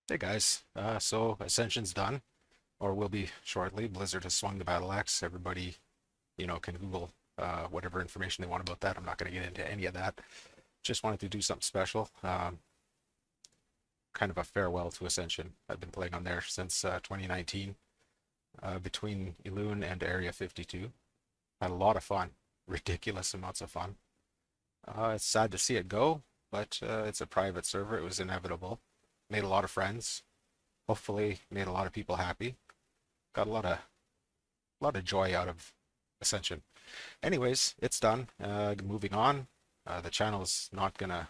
Hey guys, so Ascension's done, or will be shortly. Blizzard has swung the battle axe. Everybody, can Google whatever information they want about that. I'm not going to get into any of that. Just wanted to do something special, kind of a farewell to Ascension. I've been playing on there since 2019, between Elune and Area 52. Had a lot of fun, ridiculous amounts of fun. It's sad to see it go, but it's a private server. It was inevitable. Made a lot of friends. Hopefully, made a lot of people happy. Got a lot of joy out of Ascension. Anyways, it's done. Moving on. The channel is not gonna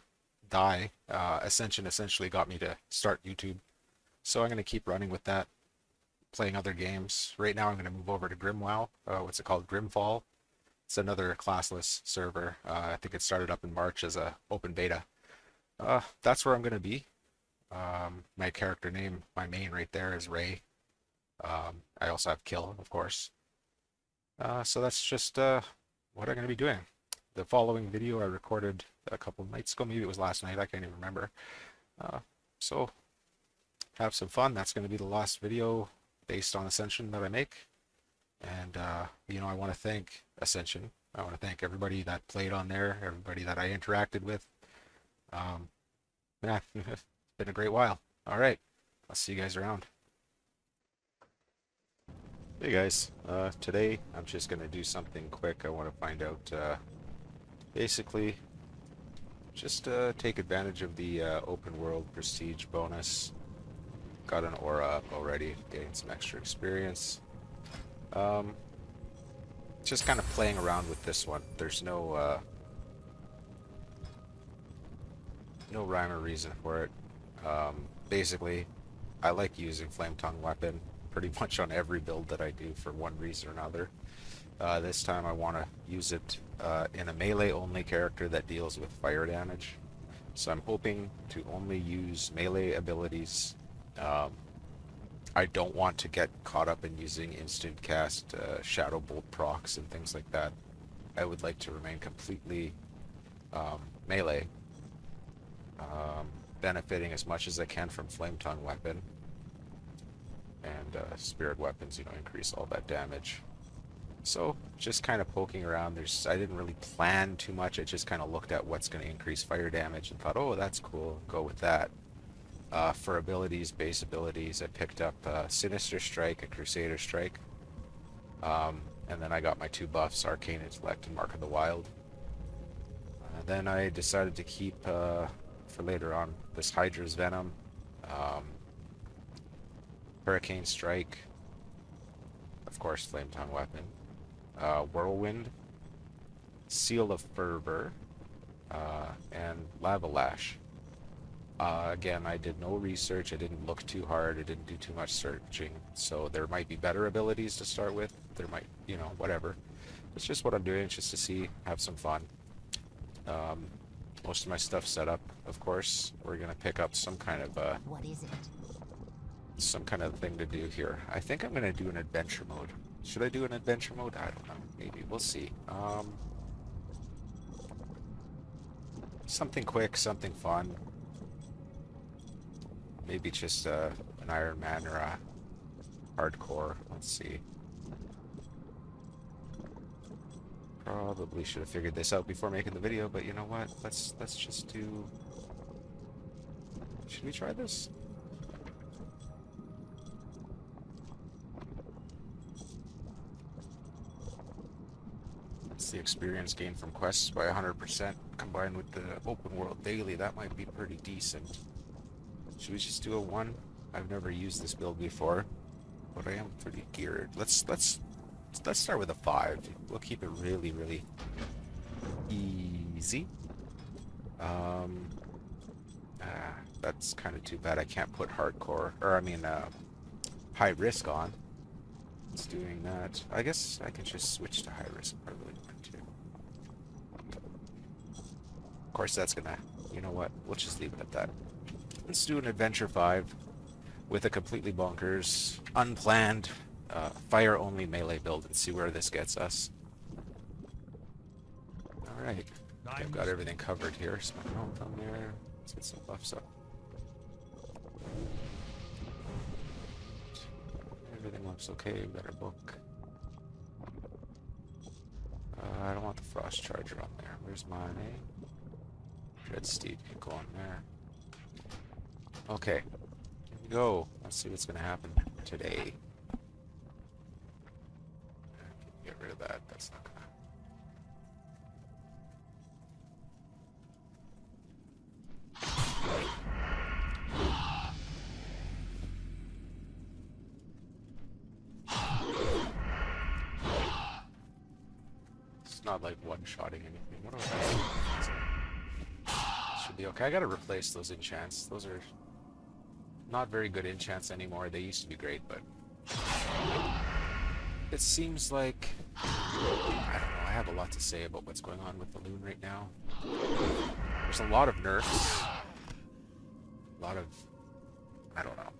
die. Ascension essentially got me to start YouTube, so I'm gonna keep running with that, playing other games. Right now, I'm gonna move over to GrimWow. What's it called? Grimfall. It's another classless server. I think it started up in March as a open beta. That's where I'm gonna be. My character name, my main right there is Ray. I also have Kill, of course. So that's just what I'm going to be doing. The following video I recorded a couple of nights ago, maybe it was last night, I can't even remember. Uh, so have some fun. That's going to be the last video based on Ascension that I make. And, I want to thank Ascension. I want to thank everybody that played on there, everybody that I interacted with. Um, yeah, it's been a great while. All right, I'll see you guys around. Hey guys, today I'm just gonna do something quick. I want to find out, basically, just take advantage of the open world prestige bonus. Got an aura up already, getting some extra experience. Um, just kind of playing around with this one. There's no rhyme or reason for it. Basically, I like using Flame Tongue weapon pretty much on every build that I do for one reason or another. This time I want to use it in a melee-only character that deals with fire damage. So I'm hoping to only use melee abilities. Um, I don't want to get caught up in using instant cast Shadow Bolt procs and things like that. I would like to remain completely melee, benefiting as much as I can from Flame Tongue weapon and spirit weapons, increase all that damage. So just kind of poking around. I didn't really plan too much. I just kind of looked at what's going to increase fire damage and thought, oh, that's cool. Go with that. For abilities, base abilities, I picked up Sinister Strike and Crusader Strike. And then I got my two buffs, Arcane Intellect and Mark of the Wild. Then I decided to keep, for later on, this Hydra's Venom, um, Hurricane Strike, of course, Flame Tongue weapon, Whirlwind, Seal of Fervor, and Lava Lash. Again, I did no research, I didn't look too hard, I didn't do too much searching, so there might be better abilities to start with, there might, whatever. It's just what I'm doing, just to see, have some fun. Um, Most of my stuff set up, of course. We're gonna pick up some kind of What is it? some kind of thing to do here. I think I'm gonna do an adventure mode. Should I do an adventure mode? I don't know. Maybe we'll see. Something quick, something fun. Maybe just an Iron Man or a hardcore. Let's see. Probably should have figured this out before making the video, but you know what? Let's just do. Should we try this? It's the experience gained from quests by 100% combined with the open world daily. That might be pretty decent. Should we just do a 1? I've never used this build before, but I am pretty geared. Let's start with a 5. We'll keep it really, really easy. Um, that's kind of too bad. I can't put hardcore, or I mean, high risk on. It's doing that. I guess I can just switch to high risk if I really want to. Of course, that's gonna, you know what? We'll just leave it at that. Let's do an Adventure 5 with a completely bonkers, unplanned, fire-only melee build and see where this gets us. Alright. I've got everything covered here. So my health on there. Let's get some buffs up. looks okay. Better book. I don't want the frost charger on there. Where's my Dread Steed? Can go on there. Okay, here we go. Let's see what's gonna happen today. Get rid of that. That's not gonna. It's not like one-shotting anything. What do I have? Should be okay. I gotta replace those enchants. Those are not very good enchants anymore. They used to be great, but it seems like I don't know. I have a lot to say about what's going on with the Loon right now. There's a lot of nerfs. A lot of I don't know.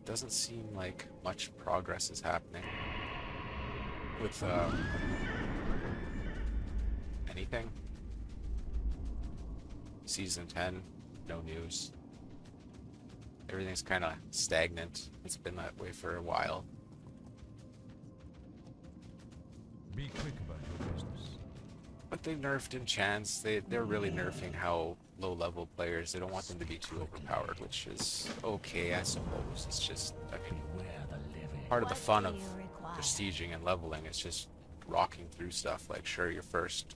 Doesn't seem like much progress is happening with anything. Season 10, no news. Everything's kind of stagnant. It's been that way for a while. Be quick about your business. But they nerfed enchants. They're really nerfing how low-level players. They don't want them to be too overpowered, which is okay, I suppose. It's just, I mean, part of the fun of prestiging and leveling is just rocking through stuff. Like, sure, your first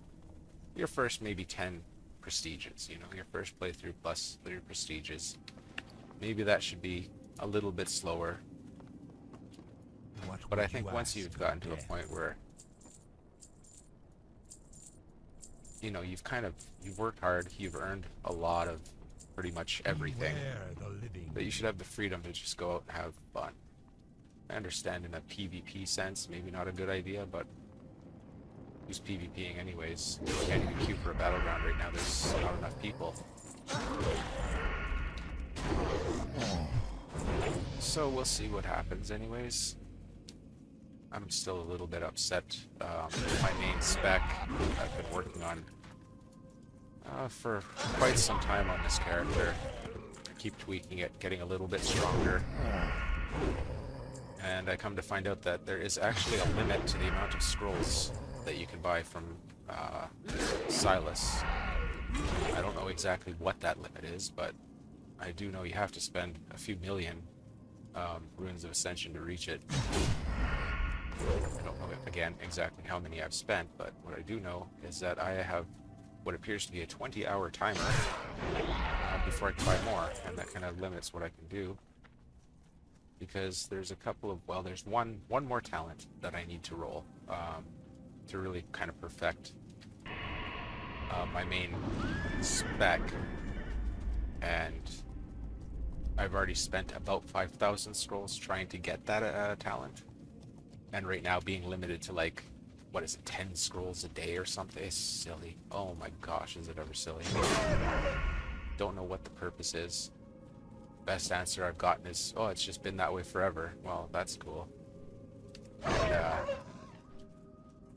maybe 10 prestiges, you know, your first playthrough plus 3 prestiges. Maybe that should be a little bit slower. But I think once you've gotten to a point where, you know, you've worked hard, you've earned a lot of pretty much everything, that you should have the freedom to just go out and have fun. I understand in a PvP sense, maybe not a good idea, but who's PvPing anyways? You can't even queue for a battleground right now, there's not enough people. So we'll see what happens anyways. I'm still a little bit upset. My main spec I've been working on for quite some time on this character. I keep tweaking it, getting a little bit stronger. And I come to find out that there is actually a limit to the amount of scrolls that you can buy from Silas. I don't know exactly what that limit is, but I do know you have to spend a few million Runes of Ascension to reach it. I don't know, again, exactly how many I've spent, but what I do know is that I have what appears to be a 20-hour timer before I can buy more, and that kind of limits what I can do. Because there's a couple of, well, there's one more talent that I need to roll to really kind of perfect my main spec, and I've already spent about 5,000 scrolls trying to get that talent. And right now being limited to like, what is it, 10 scrolls a day or something? It's silly. Oh my gosh, is it ever silly. Don't know what the purpose is. Best answer I've gotten is, oh, it's just been that way forever. Well, that's cool. And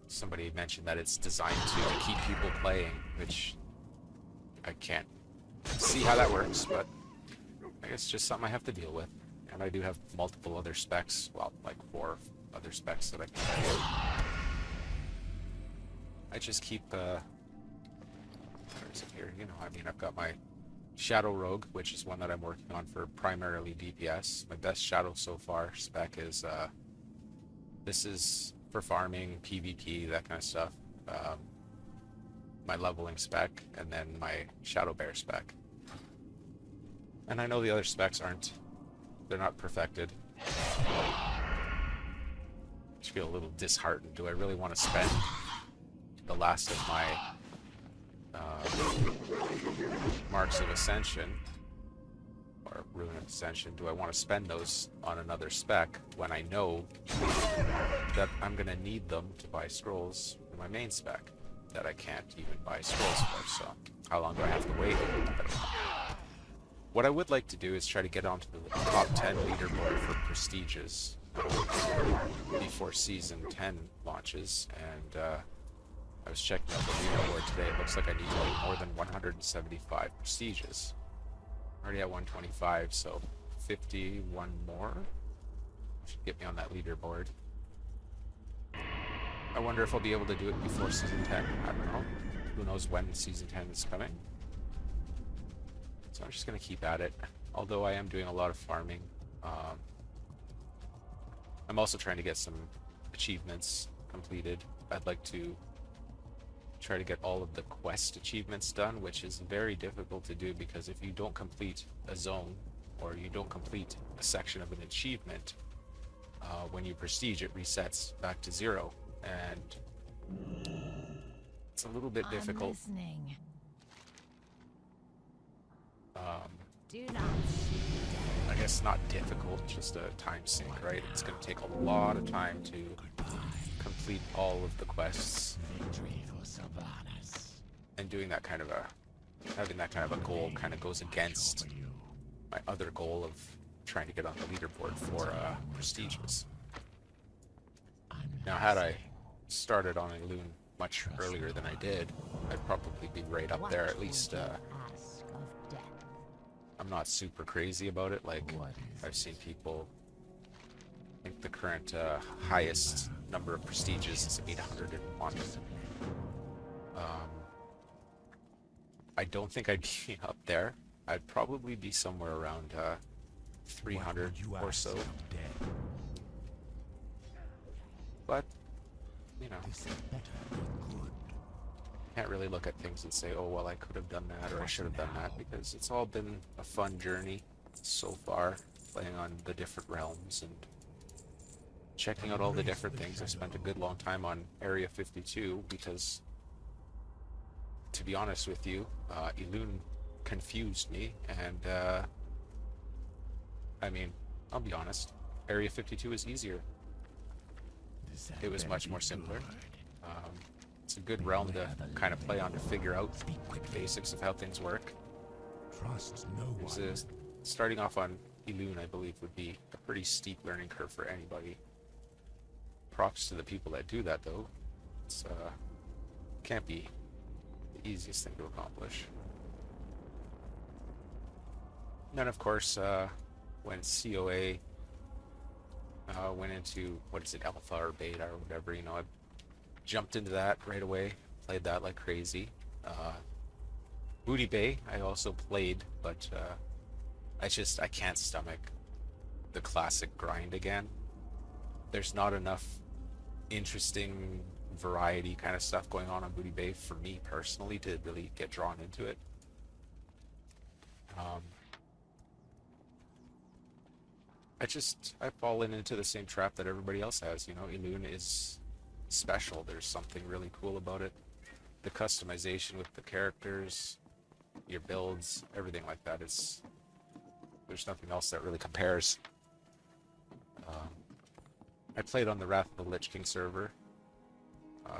somebody mentioned that it's designed to keep people playing, which I can't see how that works, but I guess it's just something I have to deal with. And I do have multiple other specs, well, like 4 other specs that I can play. I just keep, where is it here? You know, I mean, I've got my Shadow Rogue, which is one that I'm working on for primarily DPS. My best Shadow so far spec is, this is for farming, PvP, that kind of stuff. My leveling spec, and then my Shadow Bear spec. And I know the other specs they're not perfected. I just feel a little disheartened. Do I really want to spend the last of my Marks of Ascension, or Rune of Ascension, do I want to spend those on another spec when I know that I'm going to need them to buy scrolls for my main spec that I can't even buy scrolls for? So how long do I have to wait? I don't know. What I would like to do is try to get onto the top 10 leaderboard for prestiges before Season 10 launches, and I was checking out the leaderboard today. It looks like I need more than 175 prestiges. I'm already at 125, so 51 more. Should get me on that leaderboard. I wonder if I'll be able to do it before Season 10. I don't know. Who knows when Season 10 is coming. So I'm just going to keep at it. Although I am doing a lot of farming. I'm also trying to get some achievements completed. I'd like to try to get all of the quest achievements done, which is very difficult to do because if you don't complete a zone or you don't complete a section of an achievement, when you prestige, it resets back to 0, and it's a little bit difficult. Listening. Do not I guess not difficult, just a time sink, right? It's going to take a lot of time to complete all of the quests. And doing that kind of having that kind of a goal kind of goes against my other goal of trying to get on the leaderboard for prestigious. Now, had I started on Elune much earlier than I did, I'd probably be right up there, at least. I'm not super crazy about it. Like, I've seen people, I think the current highest number of prestiges is 801. I don't think I'd be up there. I'd probably be somewhere around 300 or so. But, you know, can't really look at things and say, oh, well, I could have done that or I should have done that, because it's all been a fun journey so far, playing on the different realms and checking out all the different things. I spent a good long time on Area 52 because, to be honest with you, Elune confused me, and I mean, I'll be honest, Area 52 is easier. It was much more simpler. It's a good realm to kind of play on to figure out the basics of how things work. Starting off on Elune, I believe, would be a pretty steep learning curve for anybody. Props to the people that do that, though. It's can't be the easiest thing to accomplish. And then, of course, when COA went into, what is it, alpha or beta or whatever, you know, I jumped into that right away, played that like crazy. Booty Bay I also played, but I can't stomach the classic grind again. There's not enough interesting variety kind of stuff going on Booty Bay for me personally to really get drawn into it. I've fallen into the same trap that everybody else has. You know, Elune is special. There's something really cool about it. The customization with the characters, your builds, everything like that. There's nothing else that really compares. I played on the Wrath of the Lich King server,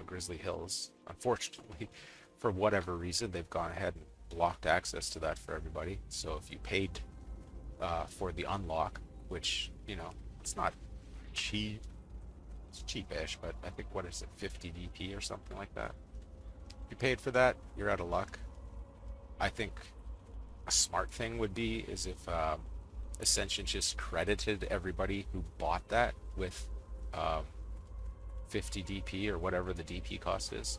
Grizzly Hills. Unfortunately, for whatever reason, they've gone ahead and blocked access to that for everybody. So if you paid for the unlock, which, you know, it's not cheap, it's cheapish, but I think, what is it, 50 DP or something like that. If you paid for that, you're out of luck. I think a smart thing would be is if Ascension just credited everybody who bought that with 50 DP or whatever the DP cost is.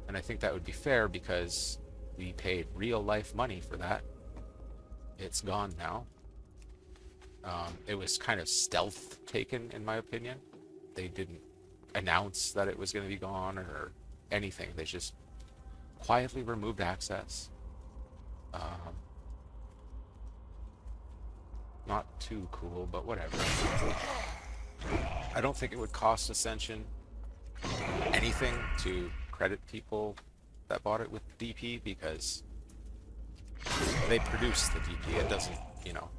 And I think that would be fair because we paid real life money for that. It's gone now. It was kind of stealth taken, in my opinion. They didn't announce that it was going to be gone or anything. They just quietly removed access. Not too cool, but whatever. I don't think it would cost Ascension anything to credit people that bought it with DP because they produced the DP. It doesn't, you know,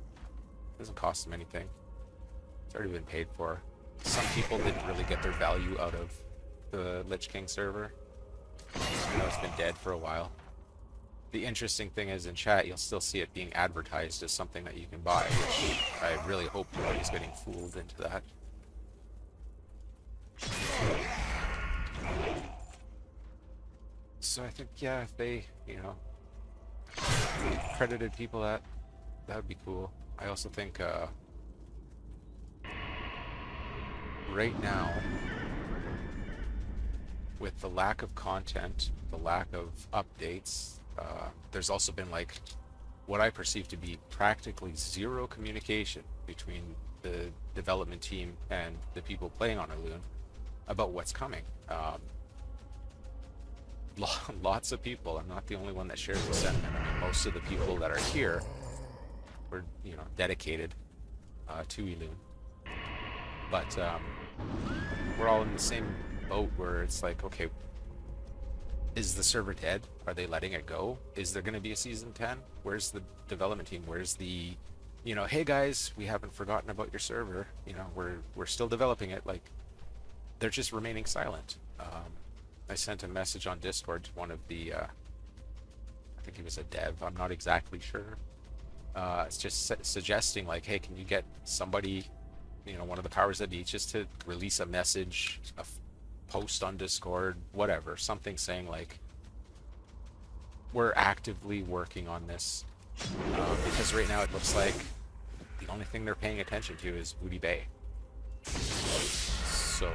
doesn't cost them anything. It's already been paid for. Some people didn't really get their value out of the Lich King server. You know, it's been dead for a while. The interesting thing is, in chat, you'll still see it being advertised as something that you can buy, which I really hope nobody's getting fooled into that. So I think, yeah, if they, you know, credited people that would be cool. I also think right now, with the lack of content, the lack of updates, there's also been like what I perceive to be practically zero communication between the development team and the people playing on Aloon about what's coming. Lots of people, I'm not the only one that shares the sentiment. I mean, most of the people that are here were, dedicated to Aloon. But we're all in the same boat where it's like, okay, is the server dead? Are they letting it go? Is there going to be a season 10? Where's the development team? Where's the, hey guys, we haven't forgotten about your server. We're still developing it. Like, they're just remaining silent. I sent a message on Discord to one of the, I think he was a dev. I'm not exactly sure. It's just suggesting like, hey, can you get somebody, one of the powers that be, just to release a message, post on Discord, whatever, something saying like, we're actively working on this, because right now it looks like the only thing they're paying attention to is Booty Bay. So,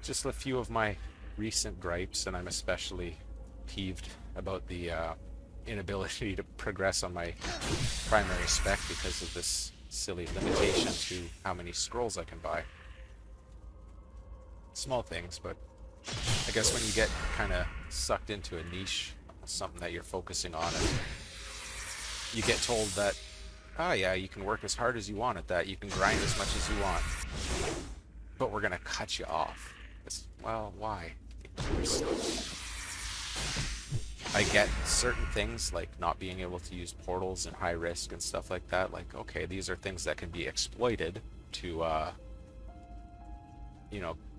just a few of my recent gripes, and I'm especially peeved about the inability to progress on my primary spec because of this silly limitation to how many scrolls I can buy. Small things, but I guess when you get kind of sucked into a niche, something that you're focusing on, and you get told that, oh yeah, you can work as hard as you want at that, you can grind as much as you want, but we're gonna cut you off. Well, why? I get certain things like not being able to use portals and high risk and stuff like that. Like, okay, these are things that can be exploited to,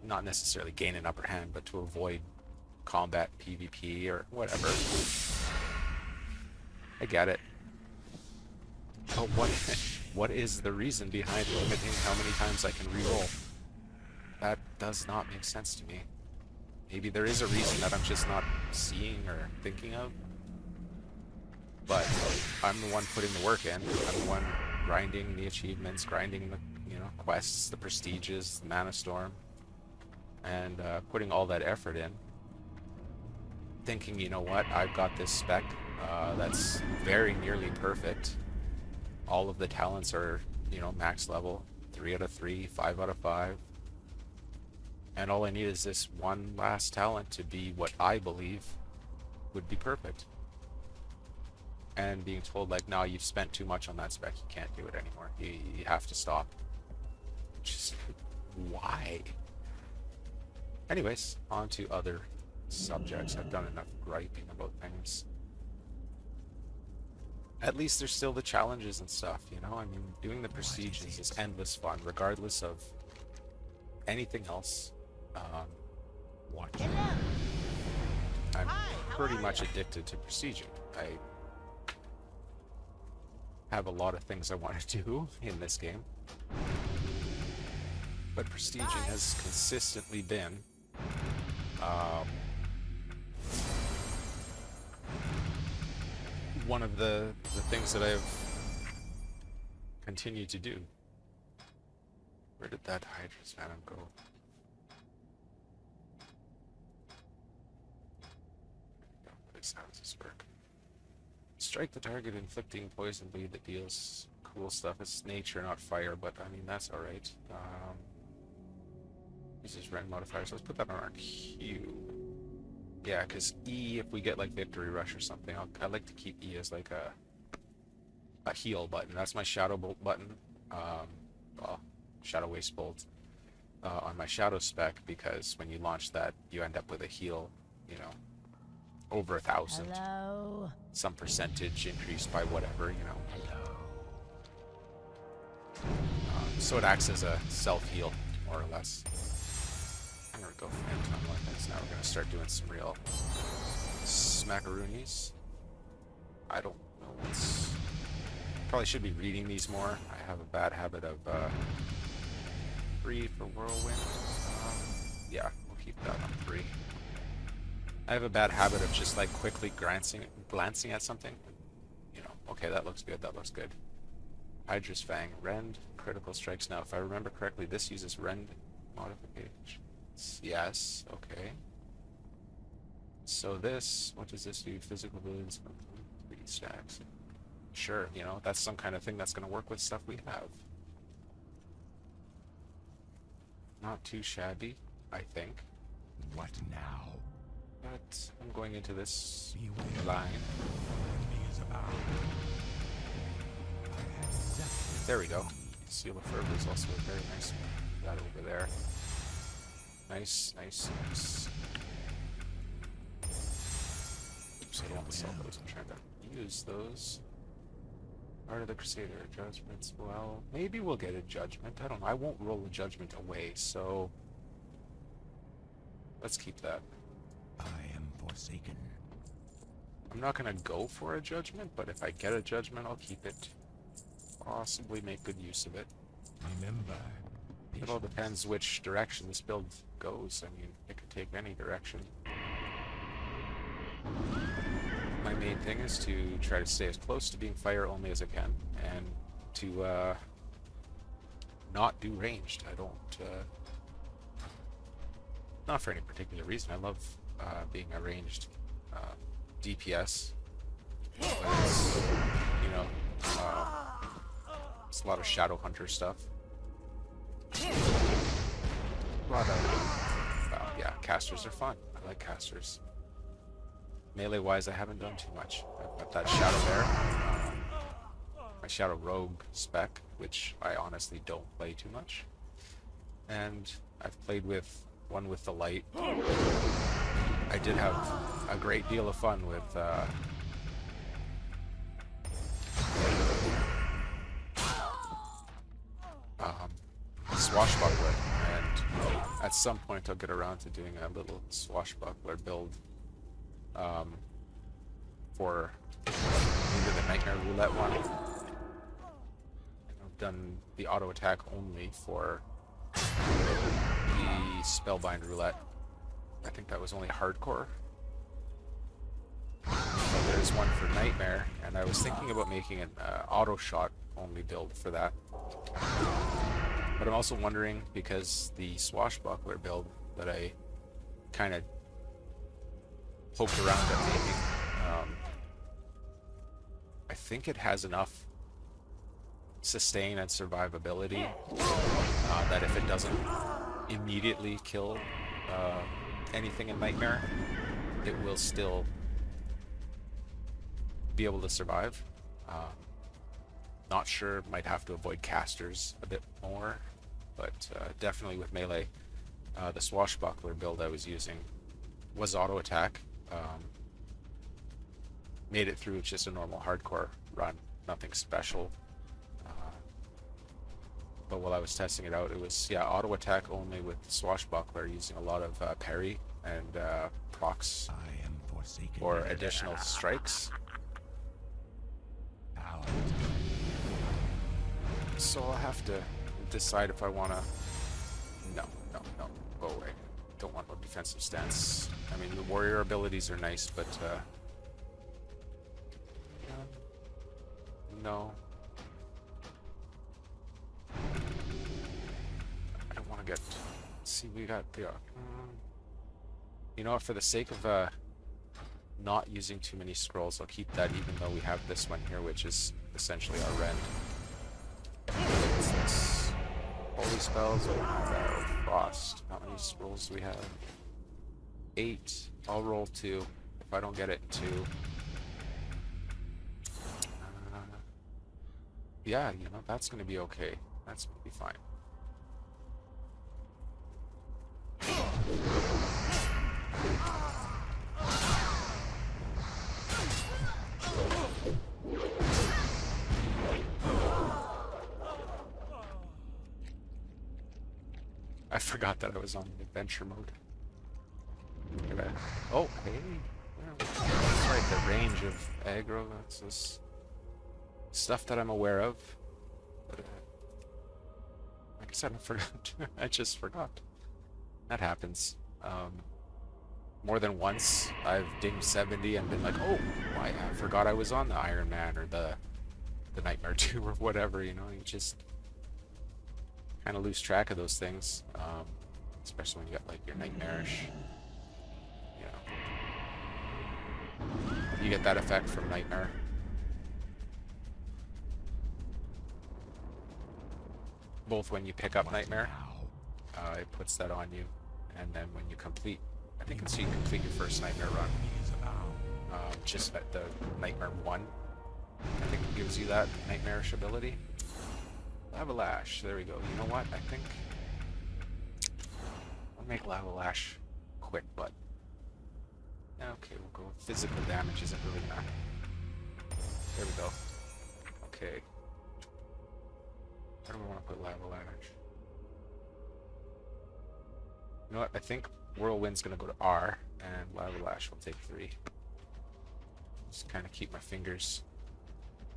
not necessarily gain an upper hand, but to avoid combat PvP or whatever. I get it. But what is the reason behind limiting how many times I can reroll? That does not make sense to me. Maybe there is a reason that I'm just not seeing or thinking of. But I'm the one putting the work in. I'm the one grinding the achievements, grinding the quests, the prestiges, the Mana Storm, and putting all that effort in. Thinking, you know what, I've got this spec that's very nearly perfect. All of the talents are, max level, 3 out of 3, 5 out of 5. And all I need is this one last talent to be what I believe would be perfect. And being told like, no, you've spent too much on that spec, you can't do it anymore. You have to stop. Just, why? Anyways, on to other subjects. I've done enough griping about things. At least there's still the challenges and stuff, I mean, doing the prestiges is endless fun, regardless of anything else. I'm pretty much addicted to prestiging. I have a lot of things I want to do in this game, but prestiging has consistently been one of the things that I've continued to do. Where did that Hydra's Venom go? How does this work? Strike the target, inflicting poison bleed that deals cool stuff. It's nature, not fire, but I mean, that's alright. Uses rend modifier, so let's put that on our Q. Yeah, because E, if we get like Victory Rush or something, I like to keep E as like a heal button. That's my Shadow Bolt button. Well, Shadow Waste Bolt on my Shadow spec, because when you launch that, you end up with a heal, over 1,000. Hello. Some percentage increased by whatever, so it acts as a self-heal, more or less. There we go, Phantom Weapons. Now we're going to start doing some real smackaroonies. I don't know what's... Probably should be reading these more. I have a bad habit of free for Whirlwind. Yeah, we'll keep that on 3. I have a bad habit of just like quickly glancing at something. Okay, that looks good, that looks good. Hydra's Fang, rend, critical strikes. Now, if I remember correctly, this uses rend modifications. Yes, okay. So this, what does this do? Physical abilities from 3 stacks. Sure, you know, that's some kind of thing that's going to work with stuff we have. Not too shabby, I think. What now? But I'm going into this Beware. line. Enemy is about. I have exactly There we go. Seal of Fervor is also a very nice one. Got it over there. Nice, nice, nice. Oops, I don't want to sell those. I'm trying to use those. Art of the Crusader, Judgments. Well, maybe we'll get a Judgment. I don't know. I won't roll a Judgment away, so let's keep that. I am forsaken. I'm not going to go for a Judgment, but if I get a Judgment, I'll keep it. Possibly make good use of it. Remember, It all depends which direction this build goes. I mean, it could take any direction. My main thing is to try to stay as close to being fire only as I can, and to not do ranged. I don't, not for any particular reason. I love being a ranged DPS. But it's, you know, it's a lot of Shadow Hunter stuff. A lot of, yeah, casters are fun. I like casters. Melee-wise, I haven't done too much. I've got that Shadow Bear, my Shadow Rogue spec, which I honestly don't play too much. And I've played with one with the light. I did have a great deal of fun with Swashbuckler, and at some point I'll get around to doing a little Swashbuckler build for either the Nightmare Roulette one. I've done the auto attack only for the Spellbind Roulette. I think that was only hardcore. But there's one for Nightmare, and I was thinking about making an auto shot only build for that. But I'm also wondering, because the Swashbuckler build that I kind of poked around at making, I think it has enough sustain and survivability that if it doesn't immediately kill anything in Nightmare, it will still be able to survive. Not sure, might have to avoid casters a bit more, but definitely with melee, the Swashbuckler build I was using was auto attack. Made it through just a normal hardcore run, nothing special. But while I was testing it out, it was, yeah, auto attack only with Swashbuckler, using a lot of parry and procs I am forsaken. or additional strikes. Power. So I'll have to decide if I want to... No, go away. Don't want no defensive stance. I mean, the warrior abilities are nice, but no. I don't want to get... See, we got the... you know what, for the sake of not using too many scrolls, I'll keep that, even though we have this one here, which is essentially our rend. What's this? Holy spells, we have Frost. How many scrolls do we have? 8. I'll roll 2. If I don't get it, 2. Yeah, you know, that's gonna be okay. That's gonna be fine. I forgot that I was on adventure mode. Oh, hey. Yeah, that's right, the range of aggro, that's just stuff that I'm aware of. But, like I said, I forgot. I just forgot. That happens. More than once, I've dinged 70 and been like, oh, I forgot I was on the Iron Man or the the Nightmare 2 or whatever, you know, you just kind of lose track of those things, especially when you got like your nightmarish, you know, you get that effect from Nightmare. Both when you pick up Nightmare, it puts that on you, and then when you complete, I think it's you complete your first Nightmare run, just at the Nightmare 1, I think it gives you that nightmarish ability. Lava Lash, there we go. You know what? I think I'll make Lava Lash quick, but okay, we'll go with physical damage. Isn't really gonna. There we go. Okay. Where do we want to put Lava Lash? You know what? I think Whirlwind's gonna go to R, and Lava Lash will take 3. Just kind of keep my fingers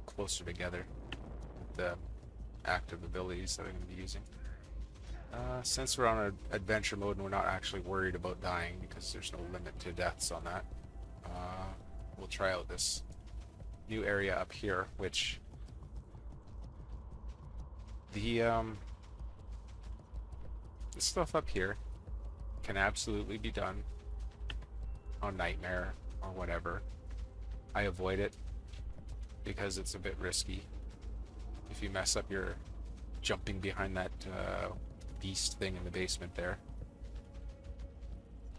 closer together with the active abilities that I'm going to be using. Since we're on an adventure mode and we're not actually worried about dying because there's no limit to deaths on that, we'll try out this new area up here, which the stuff up here can absolutely be done on Nightmare or whatever. I avoid it because it's a bit risky. If you mess up your jumping behind that beast thing in the basement there,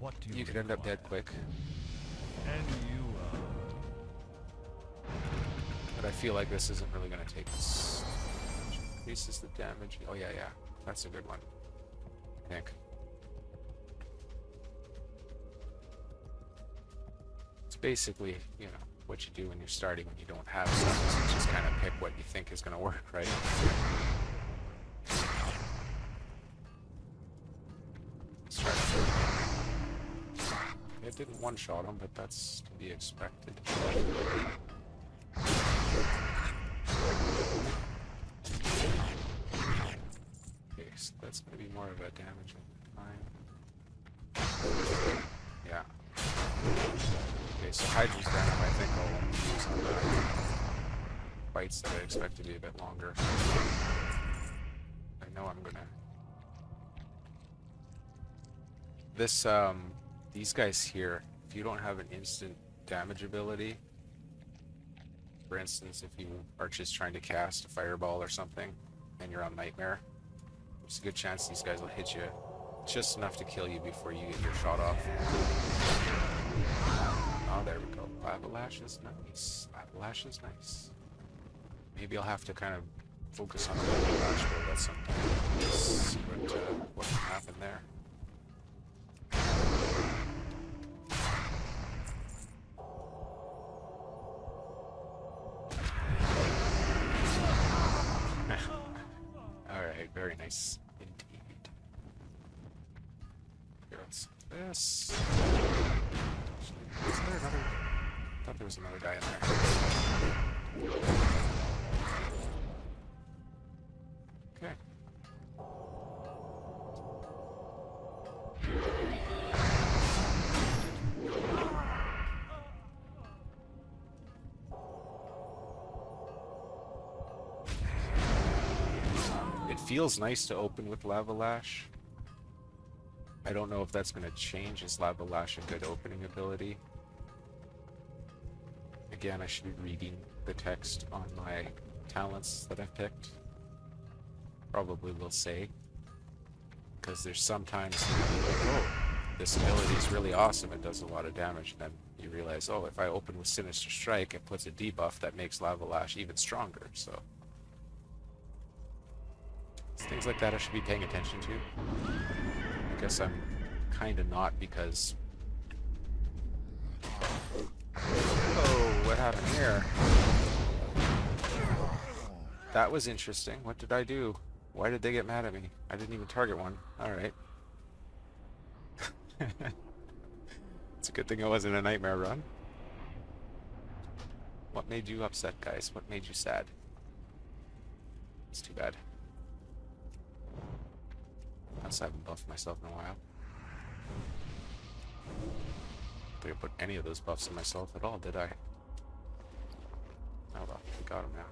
What do you could end up dead quick. And you, But I feel like this isn't really going to take us. Increases the damage. Oh yeah, yeah. That's a good one, I think. It's basically, you know, what you do when you're starting when you don't have stuff, is you just kind of pick what you think is going to work, right? Let's try to... It didn't one-shot him, but that's to be expected. Okay, so that's going to be more of a damage time. Yeah. Okay, so Hydra's down, I think I'll use on the fights that I expect to be a bit longer. I know I'm gonna... This, these guys here, if you don't have an instant damage ability, for instance, if you are just trying to cast a fireball or something, and you're on Nightmare, there's a good chance these guys will hit you just enough to kill you before you get your shot off. Oh, there we go. Lava Lash is nice. Lava Lash is nice. Maybe I'll have to kind of focus on the Lava Lash build at some point. See what can happen there. Alright, very nice indeed. Here, let's do this. Is there another? I thought there was another guy in there. Okay. It feels nice to open with Lava Lash. I don't know if that's going to change. Is Lava Lash a good opening ability? Again, I should be reading the text on my talents that I've picked. Probably will say. Because there's sometimes like, oh, this ability is really awesome, it does a lot of damage. Then you realize, oh, if I open with Sinister Strike, it puts a debuff that makes Lava Lash even stronger, so... It's things like that I should be paying attention to. I guess I'm kind of not because... Oh, what happened here? That was interesting. What did I do? Why did they get mad at me? I didn't even target one. Alright. It's a good thing I wasn't a Nightmare run. What made you upset, guys? What made you sad? It's too bad. I haven't buffed myself in a while. I don't think I put any of those buffs on myself at all, did I? Oh well, we got him now.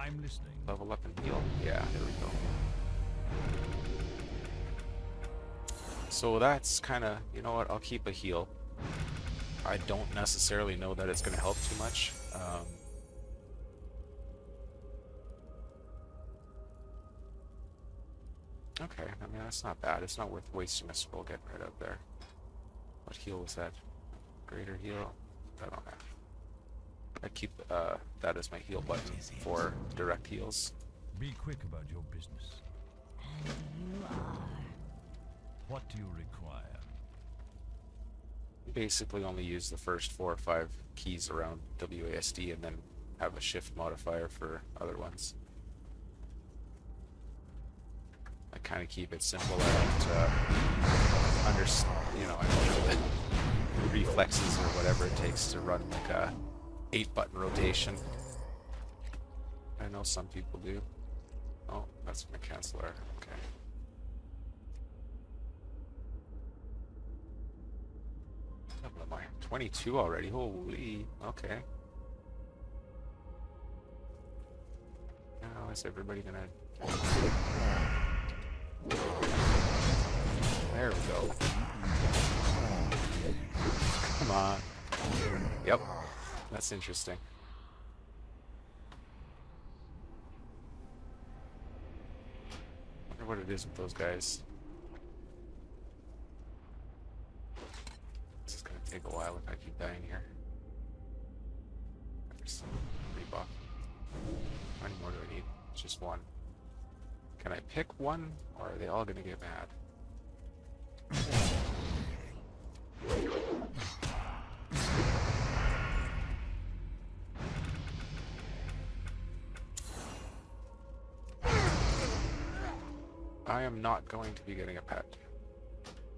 I'm listening. Level up and heal. Yeah, there we go. So that's kind of, you know what, I'll keep a heal. I don't necessarily know that it's going to help too much. Okay, I mean, that's not bad. It's not worth wasting a scroll getting rid of there. What heal was that? Greater heal? I don't know. I keep that as my heal button for direct heals. Be quick about your business. And you are. What do you require? Basically only use the first 4 or 5 keys around WASD and then have a shift modifier for other ones. I kind of keep it simple. I don't you know, I don't have the reflexes or whatever it takes to run like a 8-button rotation. I know some people do. Oh, that's gonna cancel our, okay. What am I? 22 already? Holy, okay. Now is everybody gonna... There we go. Come on. Yep, that's interesting. Wonder what it is with those guys. This is gonna take a while if I keep dying here. There's some rebuff. How many more do I need? Just one. Can I pick one, or are they all gonna get mad? I am not going to be getting a pet.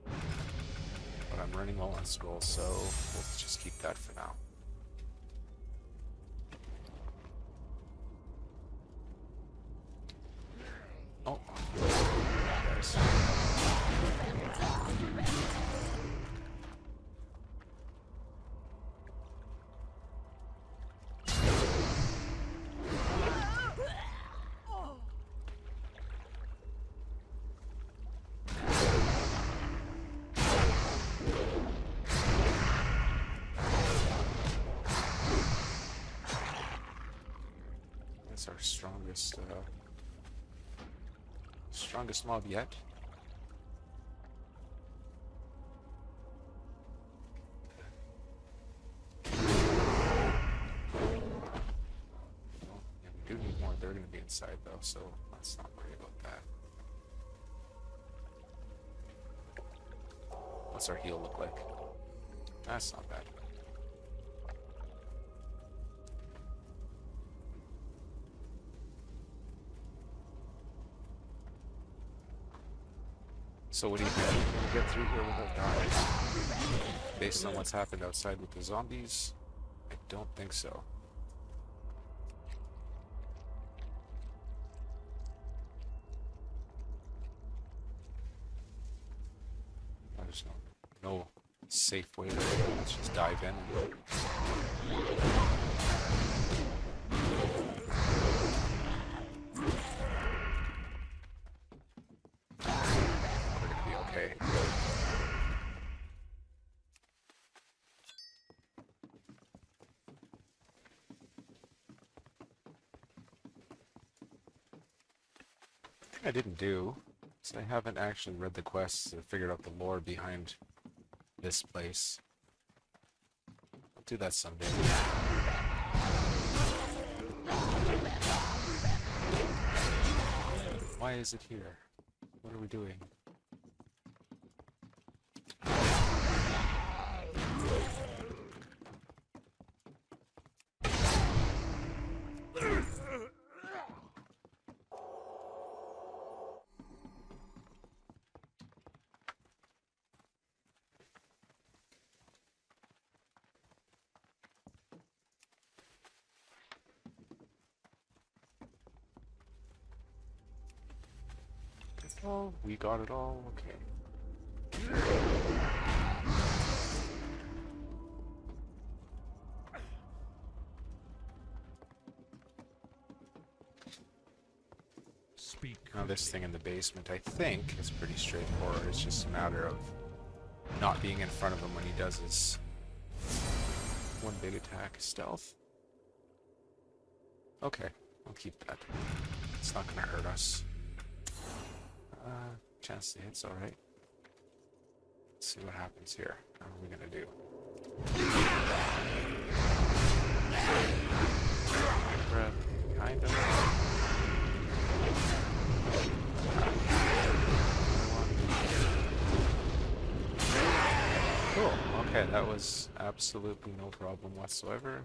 But I'm running low on scrolls, so we'll just keep that for now. Oh, guys. That's our strongest mob yet. Well, yeah, we do need more. They're going to be inside though, so let's not worry about that. What's our heal look like? That's not bad. So what do you think? Can we get through here without dying? Based on what's happened outside with the zombies, I don't think so. There's no safe way to let's just dive in. We're gonna be okay. I didn't do, so I haven't actually read the quests or figured out the lore behind this place. I'll do that someday. Why is it here? What are we doing? Oh, we got it all. Okay. Speak Now this quickly. thing in the basement, I think, is pretty straightforward. It's just a matter of not being in front of him when he does his one big attack. Stealth? Okay, I'll keep that. It's not gonna hurt us. Chance to hit's alright. Let's see what happens here. How are we gonna do? Breath, kind of. Cool. Okay, that was absolutely no problem whatsoever.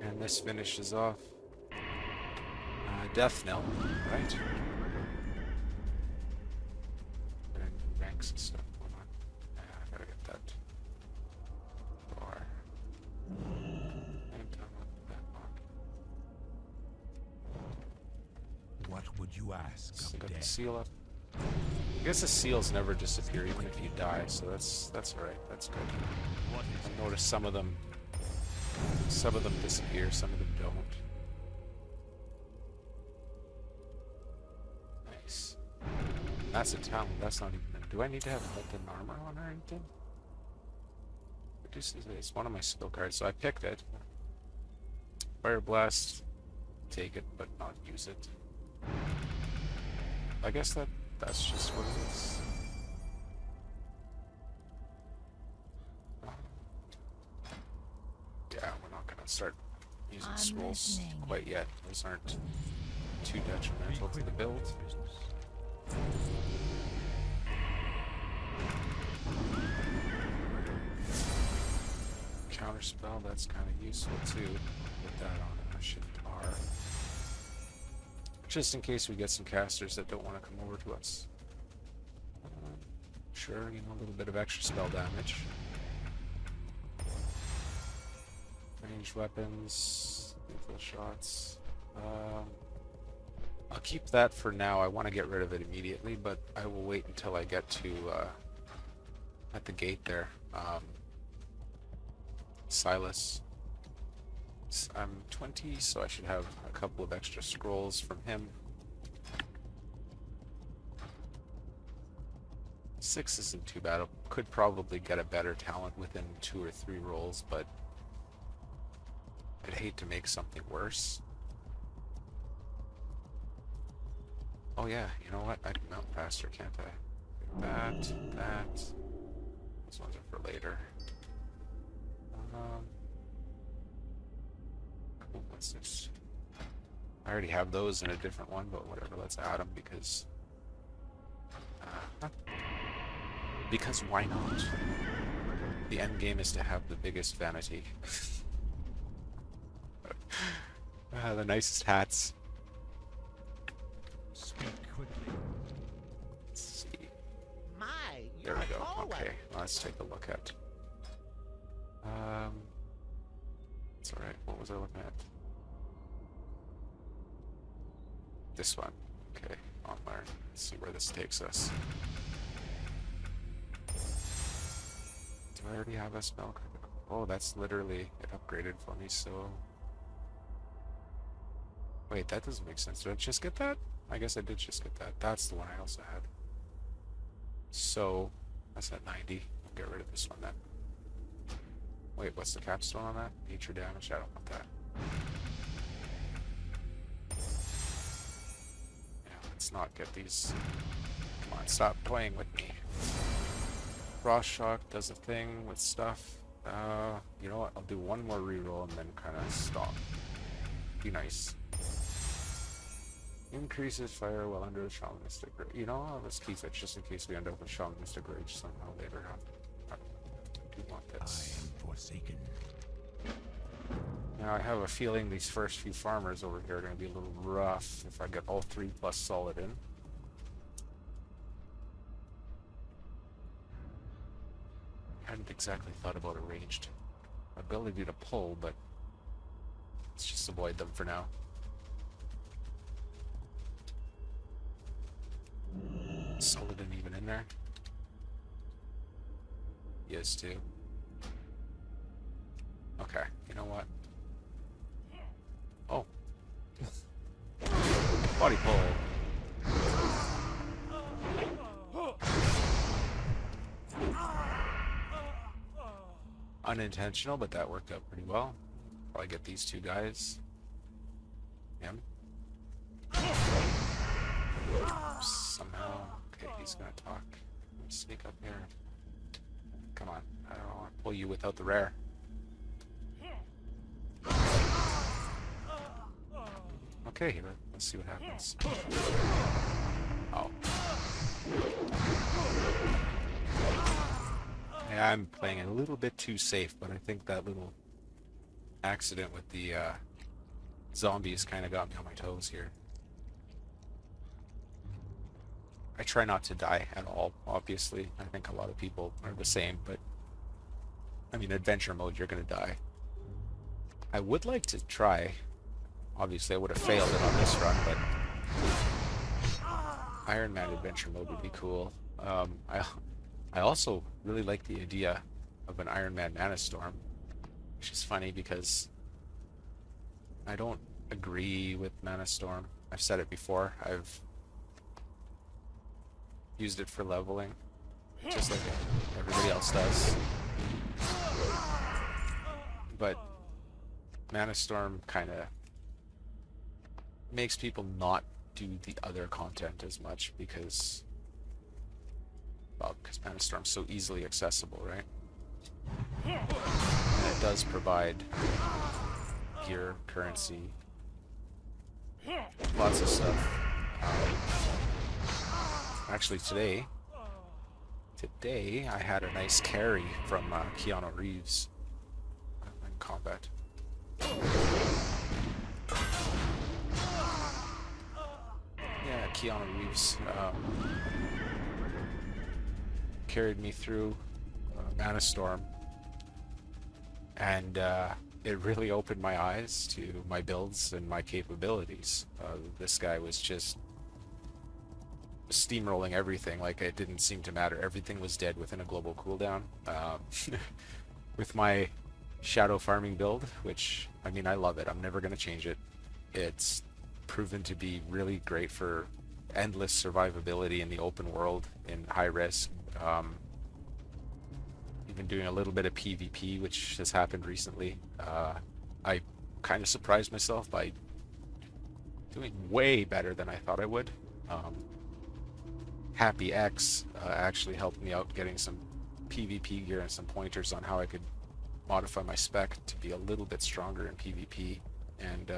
And this finishes off Death Knell, right? And ranks and stuff. Hold on. Yeah, I gotta get that. Bar. And that one. What would you ask So of got the death? seal up. I guess the seals never disappear even if you die, so that's alright. That's good. What is I noticed some of them disappear, some of them don't. Nice. That's a talent. That's not even. Do I need to have molten armor on or anything? Reduces it. It's one of my skill cards, so I picked it. Fire blast. Take it, but not use it. I guess that's just what it is. Yeah, we're not gonna start using I'm scrolls listening. quite yet. Those aren't too Be detrimental to quick the about build. your business. Counterspell, that's kind of useful too. Put that on Shift R. Just in case we get some casters that don't want to come over to us. Sure, you know, a little bit of extra spell damage. Ranged weapons, lethal shots. I'll keep that for now. I want to get rid of it immediately, but I will wait until I get to at the gate there. Silas. I'm 20, so I should have a couple of extra scrolls from him. 6 isn't too bad. I could probably get a better talent within 2 or 3 rolls, but I'd hate to make something worse. Oh yeah, you know what? I can mount faster, can't I? That. Those ones are for later. Cool, what's this? I already have those in a different one, but whatever, let's add them because why not? The end game is to have the biggest vanity. The nicest hats. Speak quickly. Let's see. My, There you're we go. forward. Okay, let's take a look at. It's alright. What was I looking at? This one. Okay, on learn. Let's see where this takes us. Do I already have a spell? Oh, that's literally it upgraded for me, so. Wait, that doesn't make sense. Did I just get that? I guess I did just get that. That's the one I also had. So, that's at 90. I'll get rid of this one then. Wait, what's the capstone on that? Nature damage? I don't want that. Yeah, let's not get these. Come on, stop toying with me. Frost Shock does a thing with stuff. You know what? I'll do one more reroll and then kind of stop. Be nice. Increases fire while under the Shamanistic Rage. You know, let's keep it just in case we end up with Shamanistic Rage somehow later on. I do want I this. am forsaken. Now I have a feeling these first few farmers over here are going to be a little rough if I get all 3 plus solid in. I hadn't exactly thought about a ranged ability to pull, but let's just avoid them for now. Solid and even in there. He is too. Okay, you know what? Oh. Body pull. Unintentional, but that worked out pretty well. Probably get these two guys. Him. Somehow. Okay, he's gonna talk. Sneak up here. Come on. I don't want to pull you without the rare. Okay, let's see what happens. Oh. Yeah, I'm playing a little bit too safe, but I think that little accident with the zombies kind of got me on my toes here. I try not to die at all, obviously. I think a lot of people are the same, but I mean, adventure mode, you're gonna die. I would like to try. Obviously, I would have failed it on this run, but Iron Man adventure mode would be cool. I also really like the idea of an Iron Man Mana Storm, which is funny because I don't agree with Mana Storm. I've said it before. I've used it for leveling, just like everybody else does. But Mana Storm kind of makes people not do the other content as much because, well, because Mana Storm's so easily accessible, right? And it does provide gear, currency, lots of stuff. Actually, today I had a nice carry from Keanu Reeves in combat. Yeah, Keanu Reeves carried me through Mana Storm, and it really opened my eyes to my builds and my capabilities. This guy was just steamrolling everything, like it didn't seem to matter. Everything was dead within a global cooldown. With my shadow farming build, which, I mean, I love it. I'm never going to change it. It's proven to be really great for endless survivability in the open world, in high risk. Even doing a little bit of PvP, which has happened recently. I kind of surprised myself by doing way better than I thought I would. Happy X actually helped me out getting some PvP gear and some pointers on how I could modify my spec to be a little bit stronger in PvP, and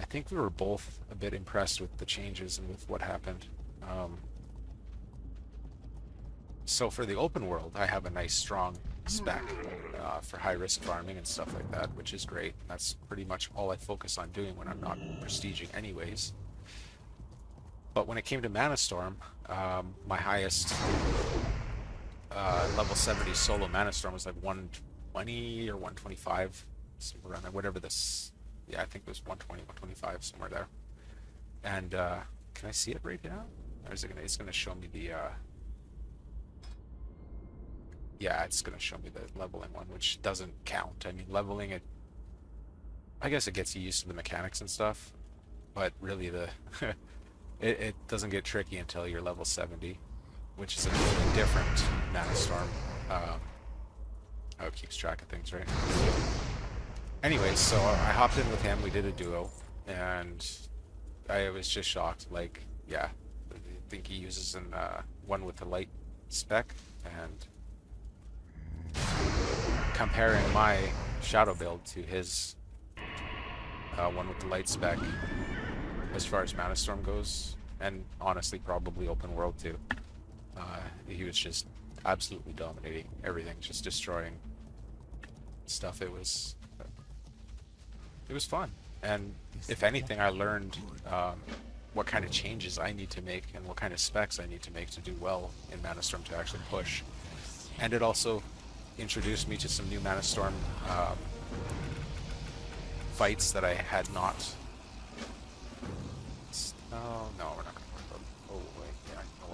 I think we were both a bit impressed with the changes and with what happened. So for the open world, I have a nice strong spec for high risk farming and stuff like that, which is great. That's pretty much all I focus on doing when I'm not prestiging anyways. But when it came to Mana Storm, my highest level 70 solo Mana Storm was like 120 or 125, somewhere around there, whatever this, yeah, I think it was 120, 125, somewhere there. And can I see it right now? Or is it gonna, it's gonna show me the, yeah, it's gonna show me the leveling one, which doesn't count. I mean, leveling it, I guess it gets you used to the mechanics and stuff, but really the it doesn't get tricky until you're level 70, which is a totally different Mana Storm. How it keeps track of things, right? Anyways, so I hopped in with him, we did a duo, and I was just shocked. Like, yeah, I think he uses an one with the light spec, and comparing my shadow build to his one with the light spec, as far as Mana Storm goes, and honestly probably open world too, he was just absolutely dominating everything, just destroying stuff. It was fun, and if anything, I learned what kind of changes I need to make and what kind of specs I need to make to do well in Mana Storm to actually push. And it also introduced me to some new Mana Storm fights that I had not. Oh no, we're not gonna worry about it. Oh wait, yeah, you know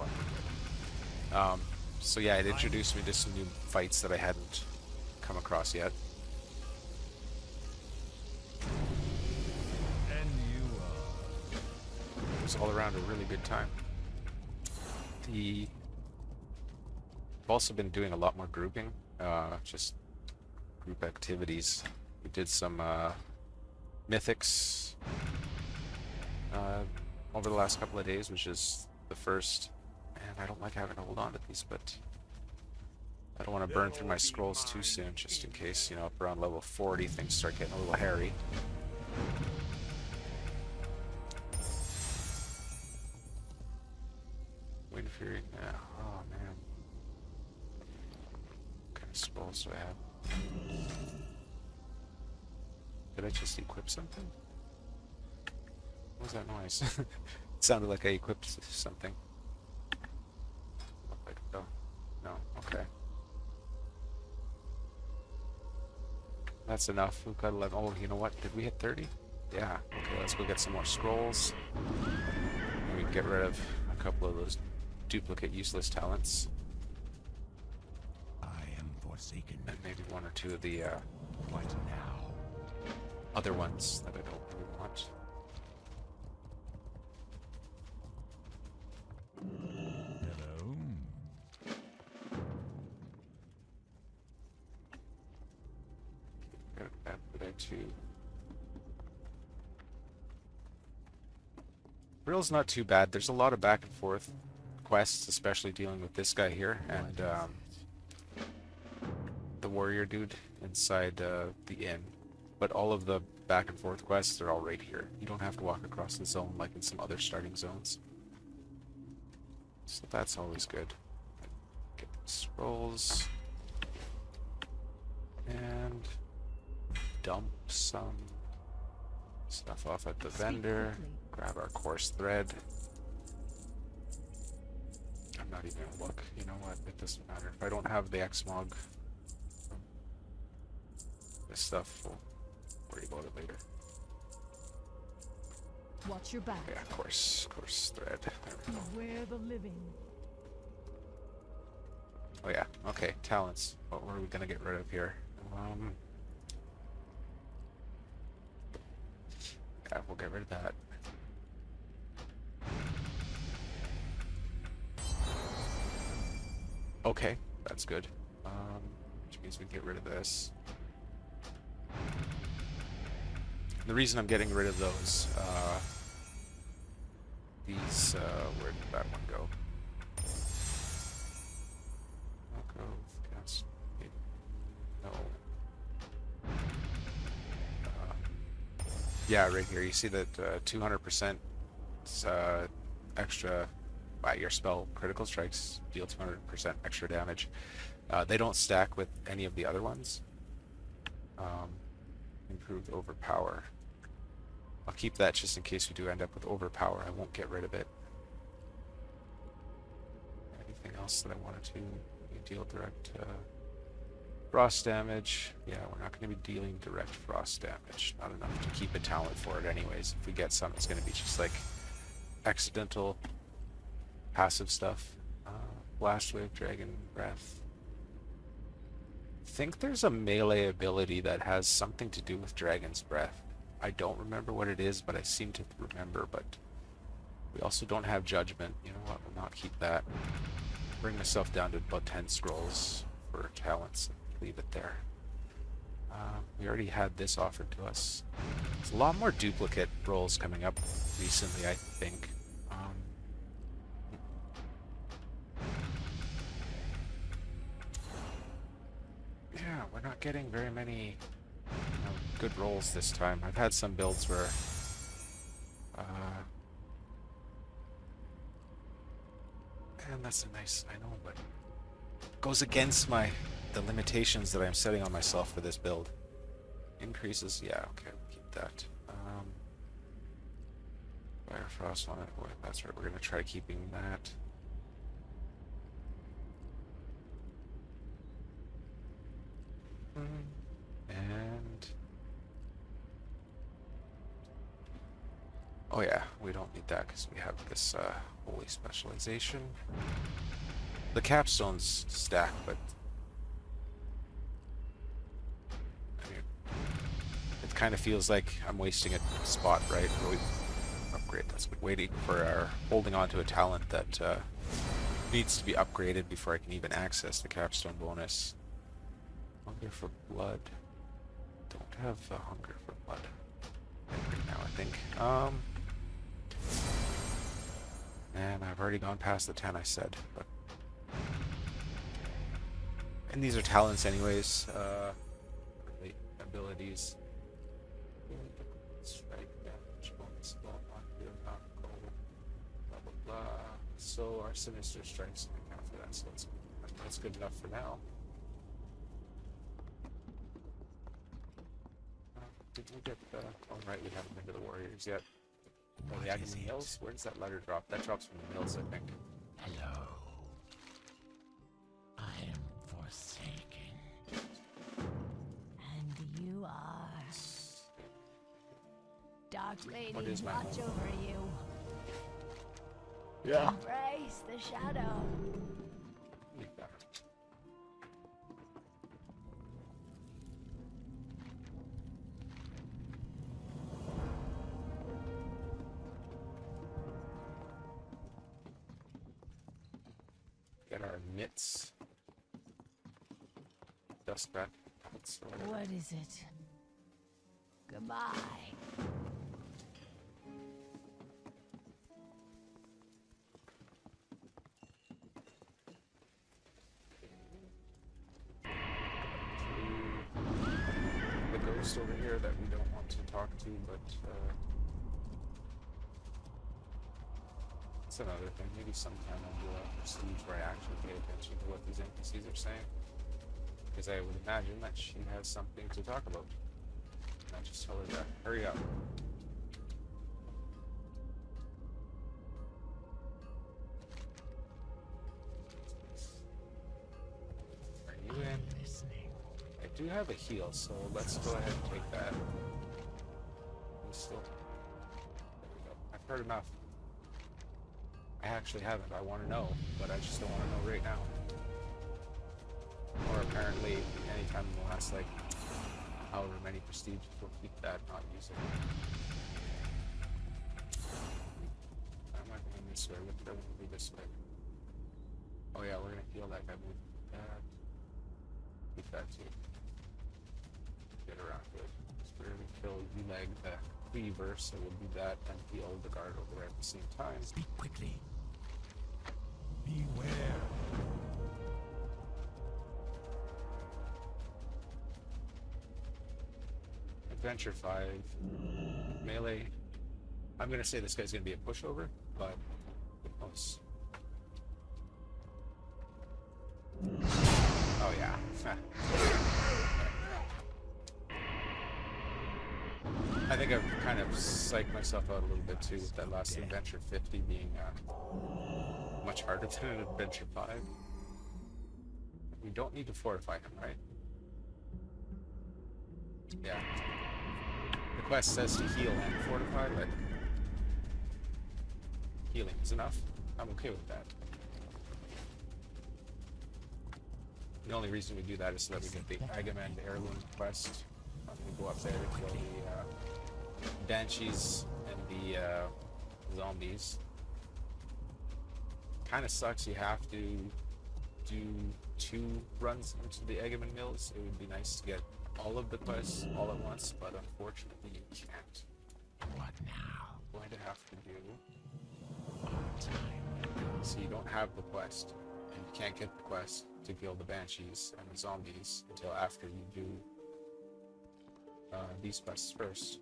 what? So yeah, it introduced me to some new fights that I hadn't come across yet. And you are was all around a really good time. I've also been doing a lot more grouping, just group activities. We did some mythics over the last couple of days, which is the first. And I don't like having to hold on to these, but I don't want to burn through my scrolls too soon, just in case, you know, up around level 40 things start getting a little hairy. Wind Fury, yeah, oh man. What kind of scrolls do I have? Did I just equip something? What was that noise? It sounded like I equipped something. Oh, no, okay. That's enough. We've got 11. Oh, you know what? Did we hit 30? Yeah. Okay, let's go get some more scrolls. And we can get rid of a couple of those duplicate useless talents. I am forsaken. And maybe one or two of the What now? other ones that I don't really want. Hello. Got that there too. Real's not too bad. There's a lot of back and forth quests, especially dealing with this guy here and the warrior dude inside the inn. But all of the back and forth quests are all right here. You don't have to walk across the zone like in some other starting zones. So that's always good. Get the scrolls. And dump some stuff off at the vendor. Grab our coarse thread. I'm not even gonna look. You know what? It doesn't matter. If I don't have the Xmog, this stuff, we'll worry about it later. Watch your back. Yeah, coarse thread. There we go. Beware the living. Oh yeah. Okay. Talents. What were we gonna get rid of here? Yeah, we'll get rid of that. Okay, that's good. Which means we can get rid of this. The reason I'm getting rid of those, these, where did that one go? Cast, no. Yeah, right here. You see that 200% extra. Your spell critical strikes deal 200% extra damage. They don't stack with any of the other ones. Improved overpower. I'll keep that just in case we do end up with overpower. I won't get rid of it. Anything else that I wanted to deal direct frost damage? Yeah, we're not going to be dealing direct frost damage. Not enough to keep a talent for it anyways. If we get some, it's going to be just like accidental passive stuff. Blast Wave, Dragon Breath. I think there's a melee ability that has something to do with Dragon's Breath. I don't remember what it is, but I seem to remember. But we also don't have Judgment. You know what? We'll not keep that. Bring myself down to about 10 scrolls for talents and leave it there. We already had this offered to us. There's a lot more duplicate rolls coming up recently, I think. Yeah, we're not getting very many good rolls this time. I've had some builds where and that's a nice, I know, but goes against the limitations that I'm setting on myself for this build. Increases, yeah, okay, we'll keep that. Fire Frost on it, that's right, we're gonna try keeping that. And oh yeah, we don't need that because we have this holy specialization. The capstones stack, but I mean, it kind of feels like I'm wasting a spot, right? Where we upgrade. That's been waiting for our holding on to a talent that needs to be upgraded before I can even access the capstone bonus. Hunger for blood. Don't have hunger for blood right now, I think. And I've already gone past the 10 I said, but and these are talents anyways, the abilities. Strike damage, bonus, blah, blah, blah. So our sinister strikes can count for that, so that's good enough for now. Did we get the... Oh right, we haven't been to the warriors yet. Oh, the Agony Mills? Where does that letter drop? That drops from the mills, I think. Hello. I am forsaken. And you are. Dark Lady, What is my watch home? over you. Yeah. Embrace the shadow. Leave that. Get our mitts. Dust back. What is it? Goodbye. The ghost over here that we don't want to talk to, but it's another thing. Maybe sometime I'll do a prestige where I actually pay attention to what these NPCs are saying. Because I would imagine that she has something to talk about. And I just tell her that. Hurry up. Are you in? Listening. I do have a heal, so let's go ahead and take that. We still... There we go. I've heard enough. I actually haven't. I want to know, but I just don't want to know right now. Or apparently, anytime in the last, like, however many prestiges, we'll keep that, not use it. I'm not going this way. What did I want to do this way? Oh yeah, we're going to heal that guy. Move that. Keep that too. Get around to it. So we're going to kill Uleg the Cleaver, so we'll do that and heal the guard over there at the same time. Speak quickly. Beware. Adventure 5. Melee. I'm going to say this guy's going to be a pushover, but who knows? Oh yeah. I think I've kind of psyched myself out a little bit too with that last Adventure 50 being much harder than an Adventure 5. We don't need to fortify him, right? Yeah. The quest says to heal and fortify, but healing is enough. I'm okay with that. The only reason we do that is so that we get the Agamand heirloom quest. We go up there to kill the Banshees and the zombies. Kind of sucks you have to do 2 runs into the Eggman Mills. It would be nice to get all of the quests all at once, but unfortunately you can't. What now? Going to have to do... Our time will come. So you don't have the quest, and you can't get the quest to kill the Banshees and the zombies until after you do these quests first.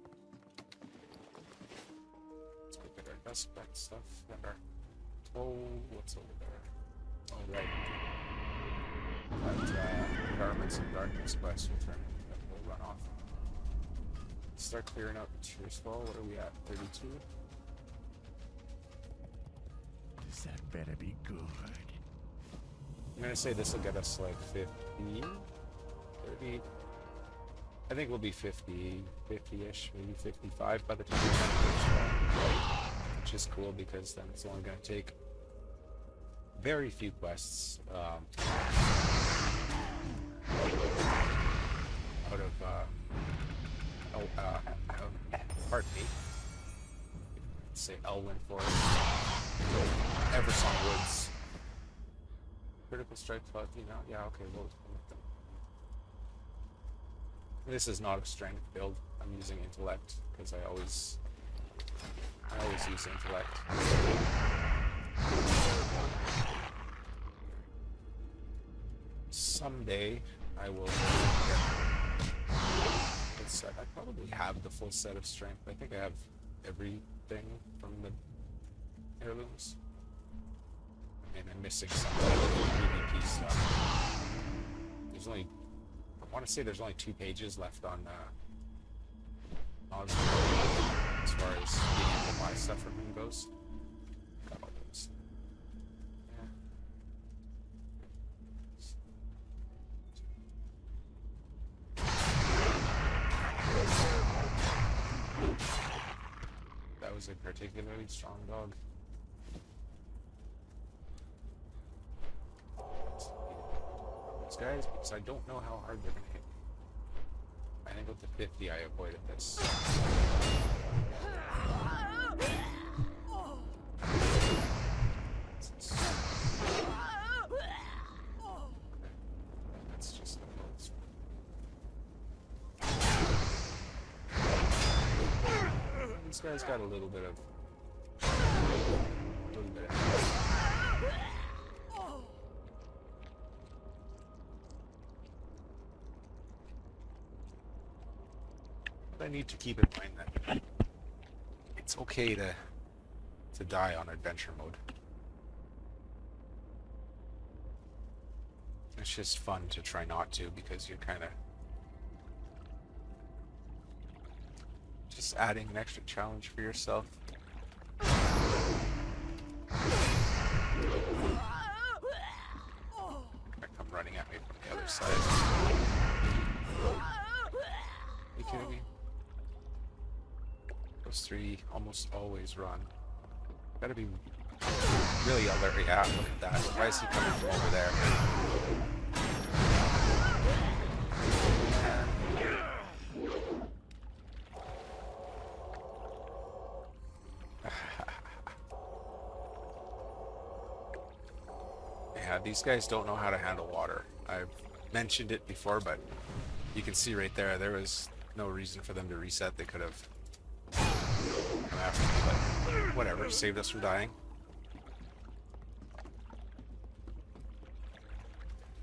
Let's go get our dust back stuff. And our... Oh, what's over there? Oh, right. That Garments of Darkness quest will turn and we'll run off. Start clearing out the Tears Fall. What are we at? 32? Does that better be good? I'm gonna say this will get us like 50, 30. I think we'll be 50, 50-ish, maybe 55 by the time we turn Tears Fall. Which is cool because then it's only gonna take very few quests out of pardon me. say Elwyn Forest, Eversong Woods. Critical strike thought, you know, yeah, okay, we'll let them. This is not a strength build. I'm using intellect because I always use intellect. Someday I will get full set. I probably have the full set of strength. I think I have everything from the heirlooms. I mean, I'm missing some PvP stuff. There's only, I want to say there's only 2 pages left on as far as being able to buy stuff from him goes. Got all those. That was a particularly strong dog. These guys, because I don't know how hard they're gonna hit. I think with the 50 I avoided this. That's just the close. This guy's got a little bit of But I need to keep in mind that it's okay to die on adventure mode. It's just fun to try not to, because you're kind of just adding an extra challenge for yourself. I come running at me from the other side. Are you kidding me? Those 3 almost always run. Gotta be really alert. Yeah, look at that. Why is he coming from over there? Yeah, these guys don't know how to handle water. I've mentioned it before, but you can see right there, there was no reason for them to reset. They could have come after me, but whatever, saved us from dying.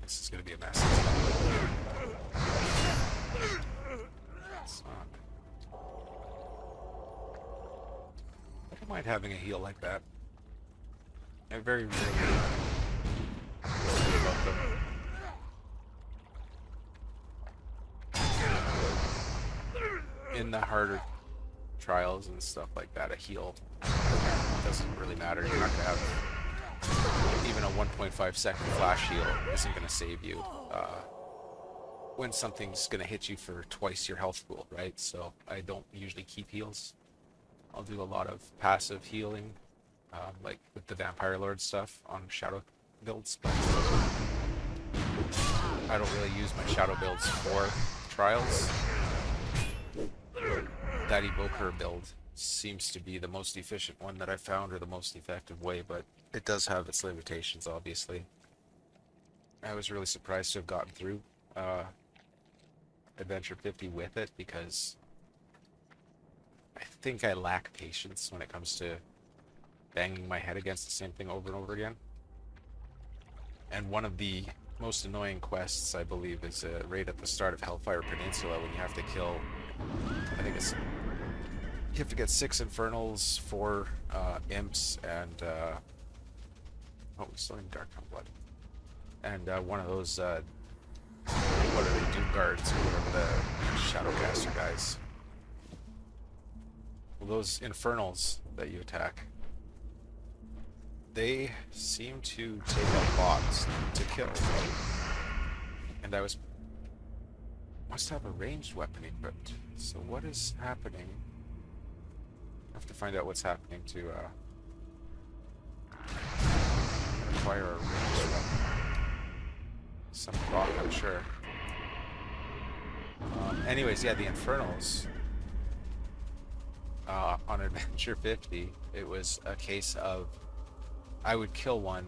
This is gonna be a mess. It's not. I don't mind having a heal like that. I very rarely worry about them. In the harder trials and stuff like that, a heal doesn't really matter. You're not gonna have even a 1.5 second flash heal isn't gonna save you when something's gonna hit you for twice your health pool, right? So I don't usually keep heals. I'll do a lot of passive healing, like with the Vampire Lord stuff on shadow builds, but I don't really use my shadow builds for trials. That Evoker build seems to be the most efficient one that I found, or the most effective way, but it does have its limitations, obviously. I was really surprised to have gotten through Adventure 50 with it, because I think I lack patience when it comes to banging my head against the same thing over and over again. And one of the most annoying quests, I believe, is right at the start of Hellfire Peninsula, when you have to kill, I think it's, you have to get 6 Infernals, 4 Imps, and oh, we're still in Darktome Blood. And one of those, what are they, Doom Guards, or whatever, the Shadowcaster guys. Well, those Infernals that you attack, they seem to take a lot to kill. And I must have a ranged weapon equipped. So what is happening? I have to find out what's happening to acquire a ranged weapon. Some rock, I'm sure. Anyways, yeah, the Infernals. on Adventure 50, it was a case of I would kill one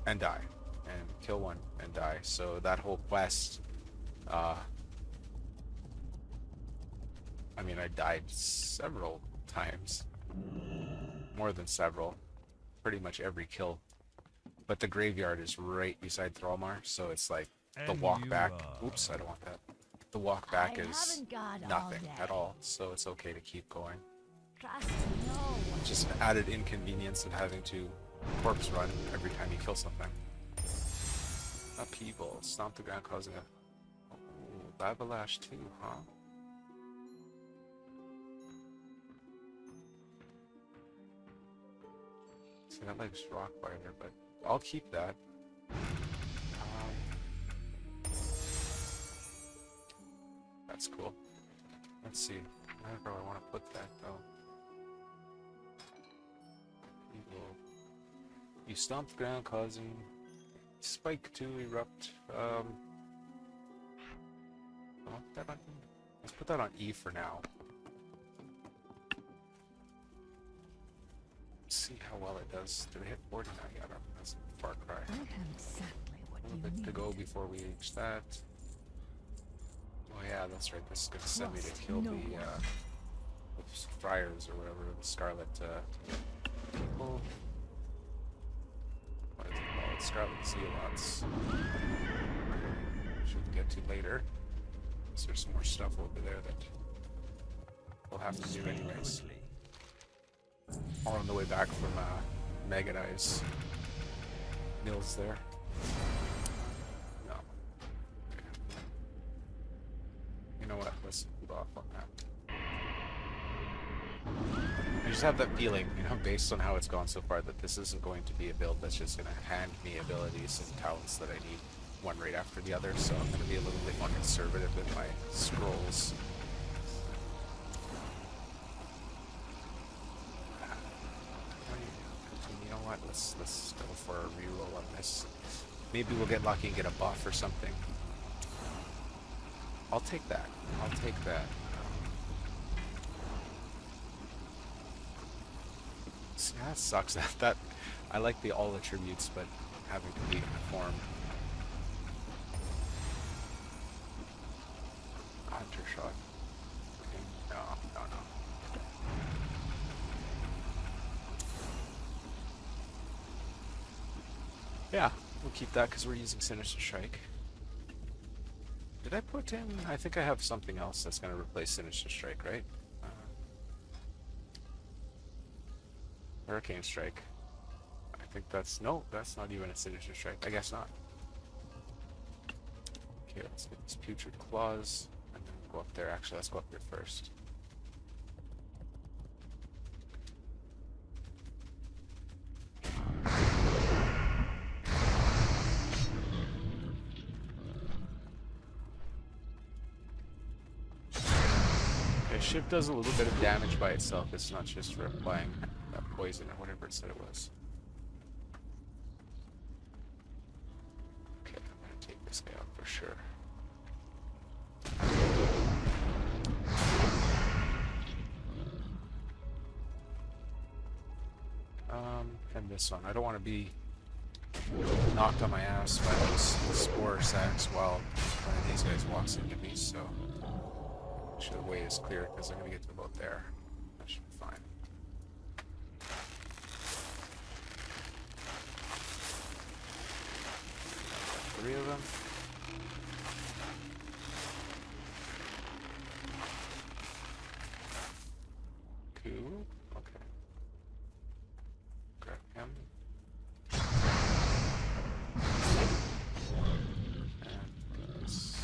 and die, and kill one and die. So that whole quest, uh, I mean, I died several times, more than several, pretty much every kill. But the graveyard is right beside Thrallmar, so it's like the And walk you back. Oops, I don't want that. The walk back I is haven't got all nothing day. at all, so it's okay to keep going. Trust me, no. Just added inconvenience of having to corpse run every time you kill something. Upheaval, stomp the ground causing a lava lash too, huh? See, that likes rock biter, but I'll keep that. That's cool. Let's see. Where do I want to put that though? You stomp the ground, causing spike to erupt. I'll put that on E. Let's put that on E for now. Let's see how well it does. Did it hit 49 yet? That's a far cry. I have exactly what A you little bit need. to go before we reach that. Oh yeah, that's right. This is gonna send me to Trust kill no the one. friars or whatever, the scarlet people. What is it called? Scarlet zealots. Which we can get to later. So there's some more stuff over there that we'll have to do anyways. Or on the way back from Megadai's Nils there. No. Okay. You know what? Let's hold off on that. I just have that feeling, you know, based on how it's gone so far, that this isn't going to be a build that's just going to hand me abilities and talents that I need one right after the other, so I'm going to be a little bit more conservative with my scrolls. You know what? Let's go for a reroll on this. Maybe we'll get lucky and get a buff or something. I'll take that. I'll take that. See, that sucks. That I like the all attributes, but having to be in the form. Hunter shot. Okay. No. Yeah, we'll keep that because we're using Sinister Strike. Did I put in? I think I have something else that's going to replace Sinister Strike, right? Hurricane Strike. I think that's... No, that's not even a Sinister Strike. I guess not. Okay, let's get this Putrid Claws. And then go up there. Actually, let's go up there first. Okay, ship does a little bit of damage by itself. It's not just for applying that poison or whatever it said it was. Okay, I'm gonna take this guy out for sure. And this one. I don't want to be knocked on my ass by those spore sacks while one of these guys walks into me, so make sure the way is clear because I'm gonna get to about there. That should be fine. Three of them. Cool. Okay. Grab him. And this.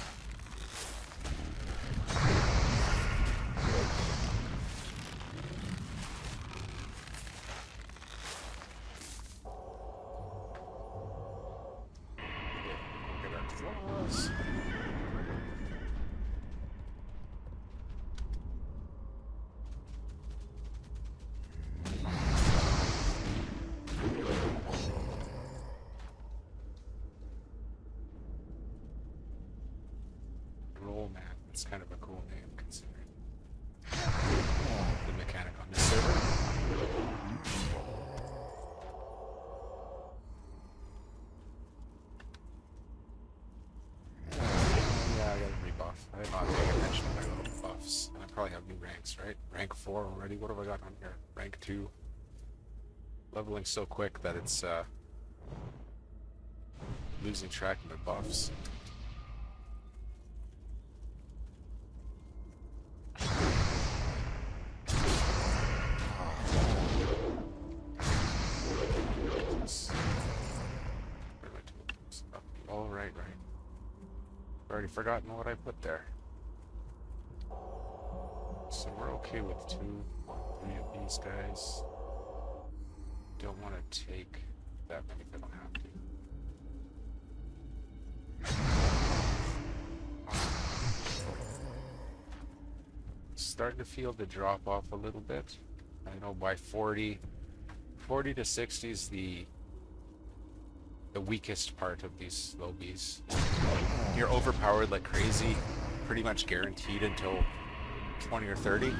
Get our claws. Roll Man. That's kind of a cool name considering the mechanical ranks, right? Rank 4 already. What have I got on here? Rank 2. Leveling so quick that it's losing track of the buffs. Oh, right. I've already forgotten what I put there. So we're okay with 2 or 3 of these guys. Don't want to take that many if I don't have to. Starting to feel the drop off a little bit. I know by 40 to 60 is the weakest part of these lobies. You're overpowered like crazy, pretty much guaranteed until 20 or 30.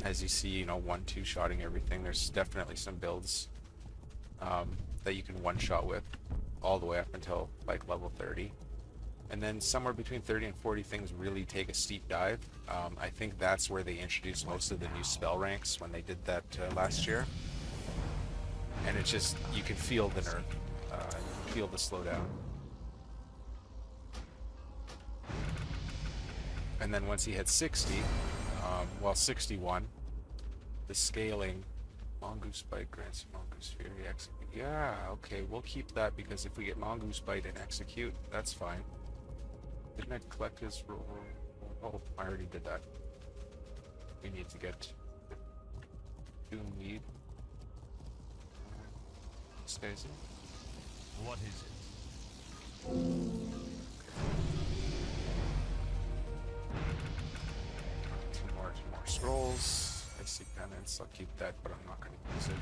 As you see, you know, 1-2 shotting everything. There's definitely some builds that you can one-shot with all the way up until like level 30. And then somewhere between 30 and 40 things really take a steep dive. I think that's where they introduced most of the new spell ranks when they did that last year. And it's just, you can feel the nerf. You can feel the slowdown. And then once he hit 60, well, 61, the scaling, Mongoose Bite grants Mongoose Fury Execute. Yeah, okay, we'll keep that because if we get Mongoose Bite and Execute, that's fine. Didn't I collect his roll? Oh, I already did that. We need to get Doom Weed. This guy's in. What is it? Two more scrolls. I see penance. I'll keep that, but I'm not going to use it.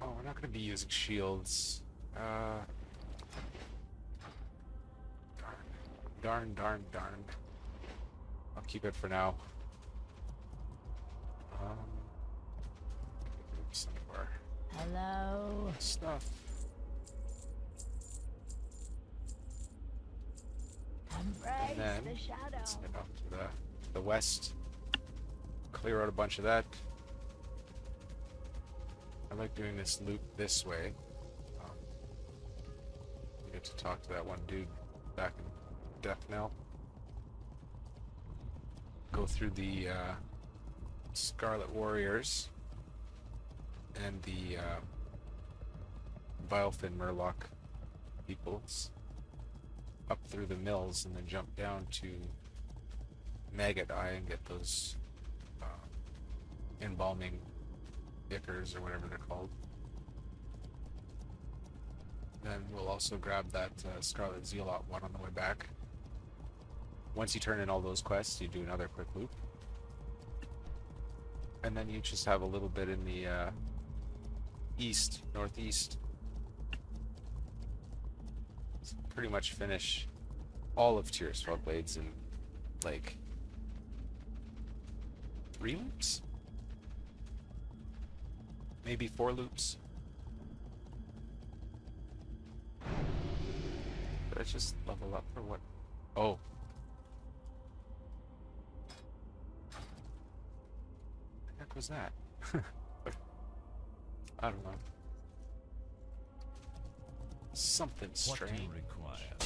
Oh, we're not going to be using shields. Darn. I'll keep it for now. Somewhere. Hello. Stuff. Embrace And then the shadow. let's head off to the west. Clear out a bunch of that. I like doing this loop this way. You get to talk to that one dude back in Death Knell. Go through the Scarlet Warriors and the Vilefin Murloc peoples up through the mills and then jump down to Maggot Eye and get those embalming ichors or whatever they're called. Then we'll also grab that Scarlet Zealot one on the way back. Once you turn in all those quests, you do another quick loop. And then you just have a little bit in the northeast. So pretty much finish all of Tier 12 Blades in like 3 loops? Maybe 4 loops? Did I just level up or what? Oh. What the heck was that? I don't know. Something What do strange. you require?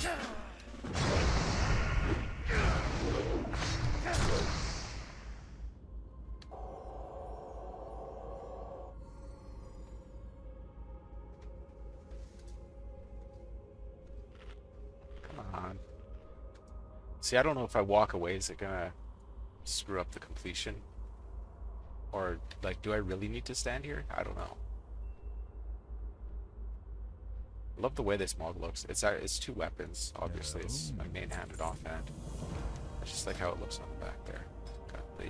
Come on. See, I don't know if I walk away, is it gonna screw up the completion? Or, like, do I really need to stand here? I don't know. I love the way this mod looks. It's 2 weapons, obviously. It's my main hand and offhand. I just like how it looks on the back there. Got the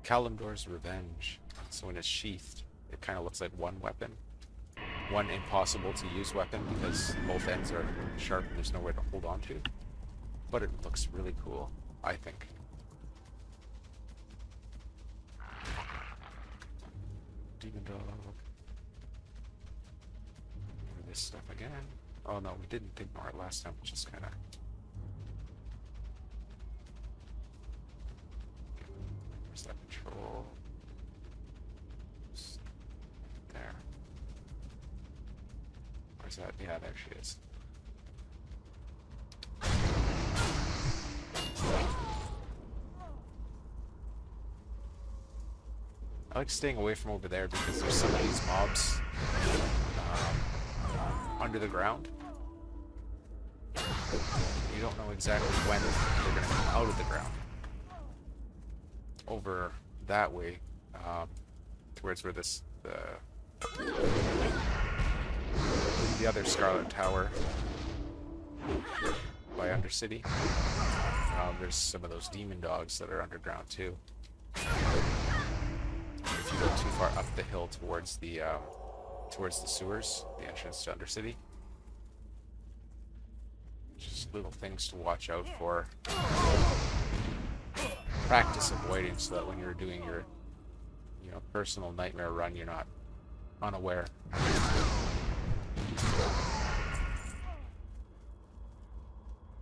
Kalimdor's Revenge. So when it's sheathed, it kind of looks like one weapon. One impossible to use weapon because both ends are sharp and there's nowhere to hold on to. But it looks really cool, I think. demon dog. Do this stuff again. Oh no, we didn't ignore it last time, which is kind of... Where's that control? There. Where's that? Yeah, there she is. I like staying away from over there because there's some of these mobs under the ground. You don't know exactly when they're going to come out of the ground. Over that way, towards where the other Scarlet Tower by Undercity. There's some of those demon dogs that are underground too. If you go too far up the hill towards the sewers, the entrance to Undercity. Just little things to watch out for. Practice avoiding so that when you're doing your, personal nightmare run, you're not unaware.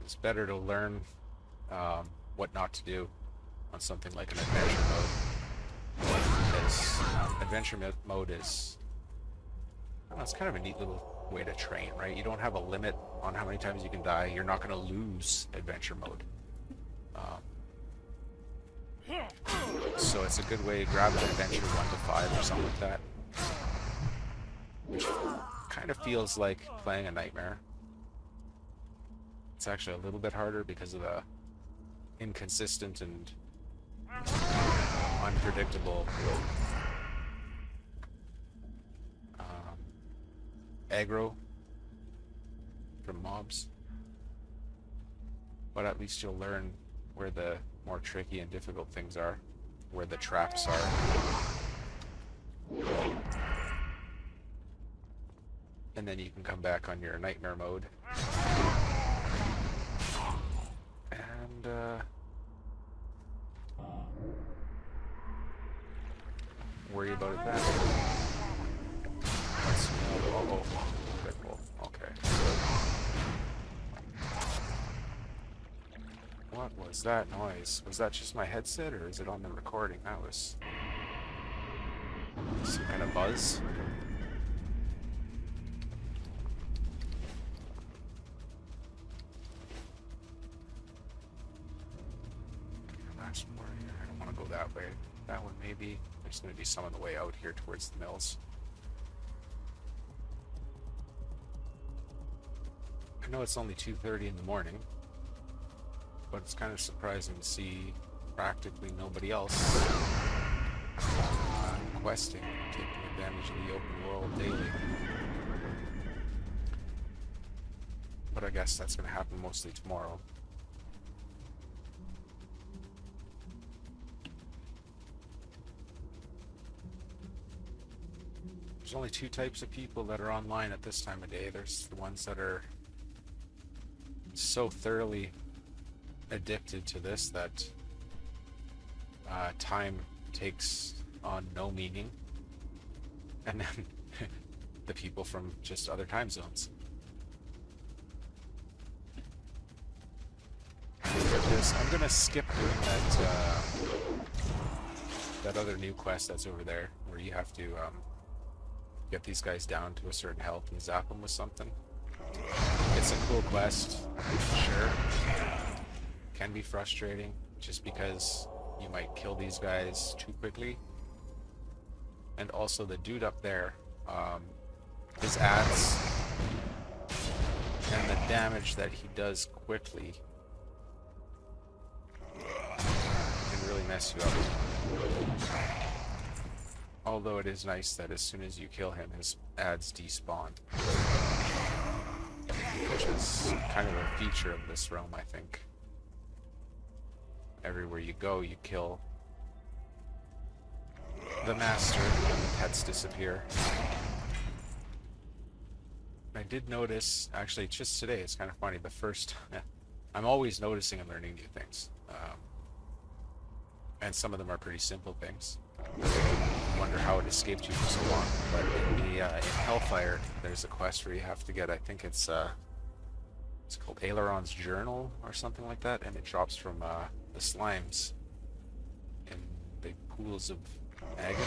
It's better to learn what not to do on something like an adventure mode. Because adventure mode is, I don't know, it's kind of a neat little way to train, right? You don't have a limit on how many times you can die. You're not going to lose adventure mode. So it's a good way to grab an adventure 1 to 5 or something like that. Which kind of feels like playing a nightmare. It's actually a little bit harder because of the inconsistent and unpredictable aggro from mobs. But at least you'll learn where the more tricky and difficult things are, where the traps are. And then you can come back on your nightmare mode. And worry about it then. Let's oh, good roll. Okay. What was that noise? Was that just my headset, or is it on the recording? That was some kind of buzz. Last more here. I don't want to go that way. That one maybe. There's going to be some on the way out here towards the mills. I know it's only 2:30 in the morning, but it's kind of surprising to see practically nobody else questing, taking advantage of the open world daily. But I guess that's going to happen mostly tomorrow. There's only two types of people that are online at this time of day. There's the ones that are so thoroughly addicted to this that time takes on no meaning, and then the people from just other time zones. I'm gonna skip doing that other new quest that's over there, where you have to get these guys down to a certain health and zap them with something. It's a cool quest, sure. Can be frustrating, just because you might kill these guys too quickly. And also the dude up there, his ads and the damage that he does quickly can really mess you up. Although it is nice that as soon as you kill him, his ads despawn. Which is kind of a feature of this realm, I think. Everywhere you go, you kill the master, and the pets disappear. I did notice, actually just today, it's kind of funny, the first... I'm always noticing and learning new things. And some of them are pretty simple things. wonder how it escaped you for so long. But in Hellfire, there's a quest where you have to get, I think it's called Aileron's Journal or something like that, and it drops from the slimes in big pools of magma.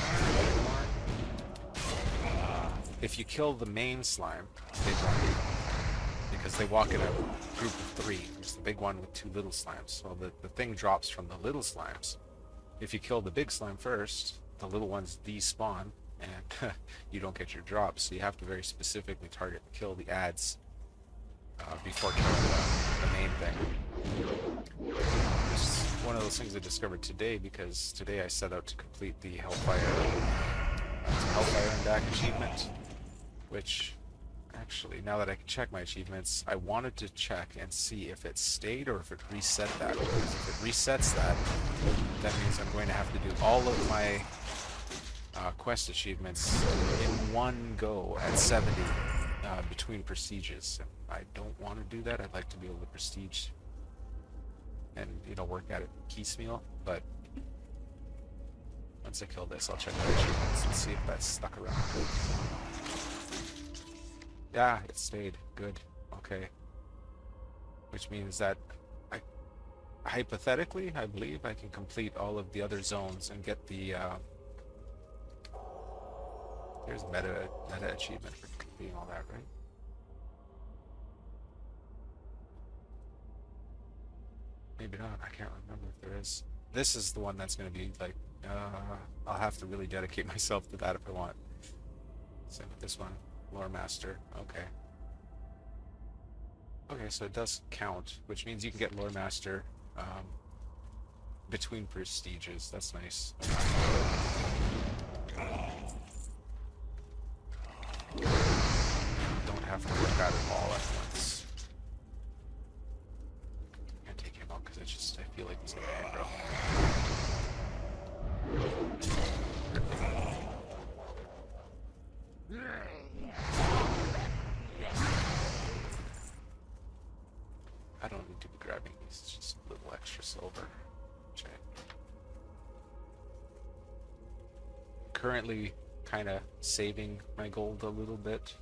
If you kill the main slime, they run because they walk in a group of 3. There's the big one with 2 little slimes. So the thing drops from the little slimes. If you kill the big slime first, the little ones despawn, and you don't get your drops. So you have to very specifically target and kill the ads before killing the main thing. It's one of those things I discovered today, because today I set out to complete the Hellfire and DAC achievement, which actually, now that I can check my achievements, I wanted to check and see if it stayed or if it reset that. Because if it resets that, that means I'm going to have to do all of my quest achievements in one go at 70 between prestiges. And I don't want to do that. I'd like to be able to prestige and, you know, work at it piecemeal. But once I kill this, I'll check my achievements and see if that's stuck around. Yeah, it stayed. Good. Okay. Which means that hypothetically, I believe I can complete all of the other zones and get the there's meta achievement for completing all that, right? Maybe not. I can't remember if there is. This is the one that's going to be like, I'll have to really dedicate myself to that if I want. Same with this one. Lore Master. Okay. Okay, so it does count, which means you can get Lore Master between prestiges. That's nice. Don't have to work at it all at once. I'm gonna take him out because I feel like he's gonna aggro. I don't need to be grabbing these, it's just a little extra silver. Okay. Currently kind of saving my gold a little bit.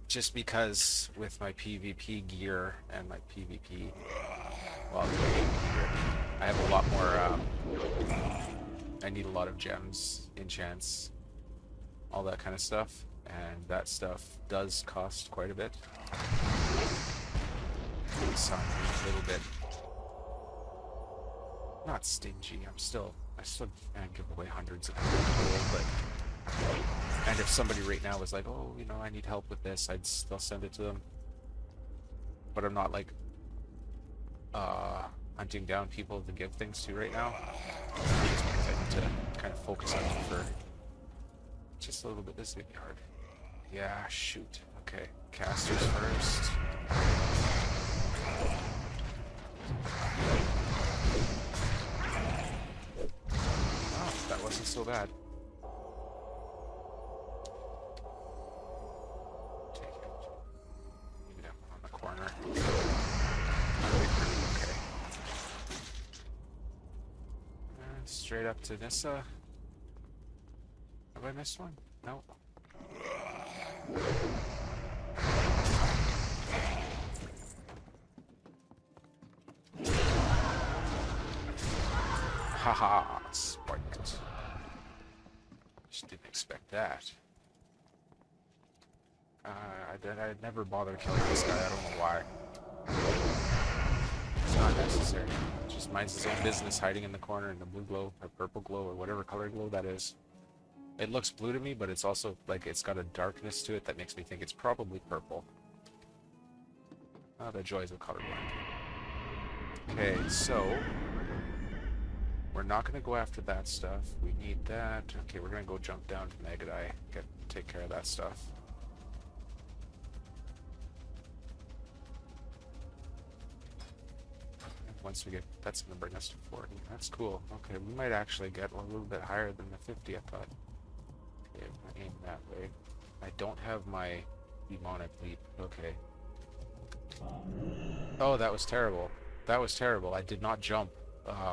Just because with my PvP gear and my PvP, well, I have a lot more, I need a lot of gems, enchants, all that kind of stuff, and that stuff does cost quite a bit. So I'm a little bit not stingy. I still give away hundreds of gold, but and if somebody right now was like, oh, you know, I need help with this, I'd still send it to them. But I'm not like hunting down people to give things to right now, just because I need to kind of focus on them for just a little bit. This is gonna be hard. Yeah, shoot. Okay, casters first. Oh, that wasn't so bad. Take it. Leave it on the corner. Okay. Straight up to Nissa. Have I missed one? No. Haha, spiked. Just didn't expect that. I'd never bother killing this guy, I don't know why. It's not necessary. Just minds his own business hiding in the corner in the blue glow, or purple glow, or whatever color glow that is. It looks blue to me, but it's also, like, it's got a darkness to it that makes me think it's probably purple. Oh, the joys of colorblind. Okay, so we're not going to go after that stuff. We need that. Okay, we're going to go jump down to Megadai, take care of that stuff. Once we get, that's going to bring us to 40. That's cool. Okay, we might actually get a little bit higher than the 50, I thought. Okay, I aim that way. I don't have my demonic leap. Okay. Oh, that was terrible. That was terrible. I did not jump.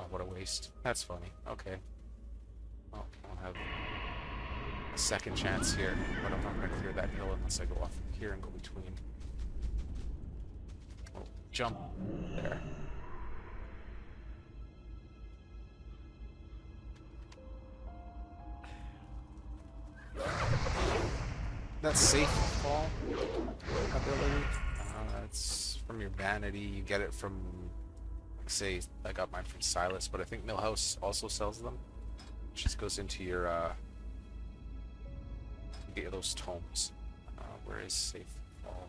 What a waste. That's funny. Okay. Oh, I'll have a second chance here, but I'm not going to clear that hill unless I go off here and go between. Oh, jump there. That safe fall ability, it's from your vanity. You get it from, say, I got mine from Silas, but I think Millhouse also sells them. It just goes into your, you get those tomes. Where is safe fall?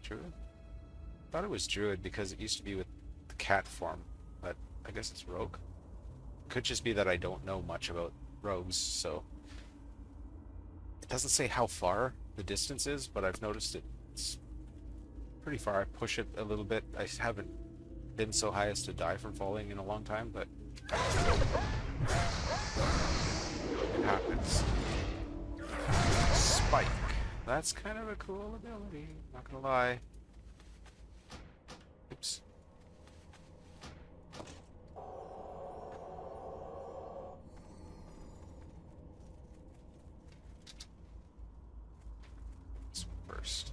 Druid? I thought it was Druid because it used to be with the cat form, but I guess it's Rogue. Could just be that I don't know much about rogues, so it doesn't say how far the distance is, but I've noticed it's pretty far. I push it a little bit. I haven't been so high as to die from falling in a long time, but it happens. Spike. That's kind of a cool ability, not gonna lie. Oops. First.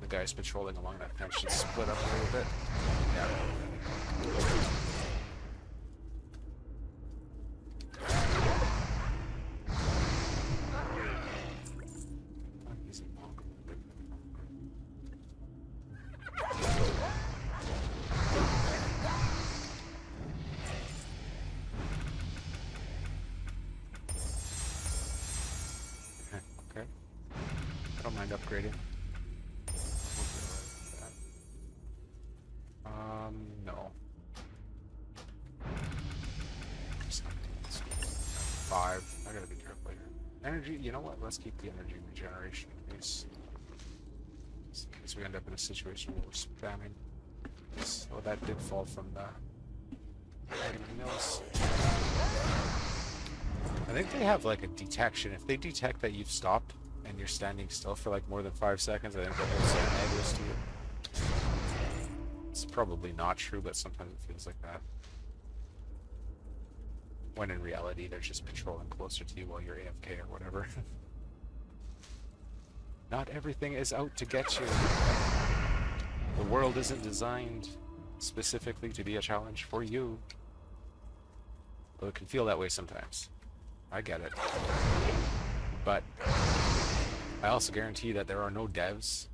The guys patrolling along that fence should split up a little bit. Yeah. Okay. I don't mind upgrading. No. Five. I gotta be careful here. Energy, you know what? Let's keep the energy regeneration in case we end up in a situation where we're spamming. So that did fall from the mills. I think they have like a detection. If they detect that you've stopped and you're standing still for like more than 5 seconds, I think they'll send negatives to you. It's probably not true, but sometimes it feels like that. When in reality, they're just patrolling closer to you while you're AFK or whatever. Not everything is out to get you. The world isn't designed specifically to be a challenge for you. Though it can feel that way sometimes. I get it. But I also guarantee that there are no devs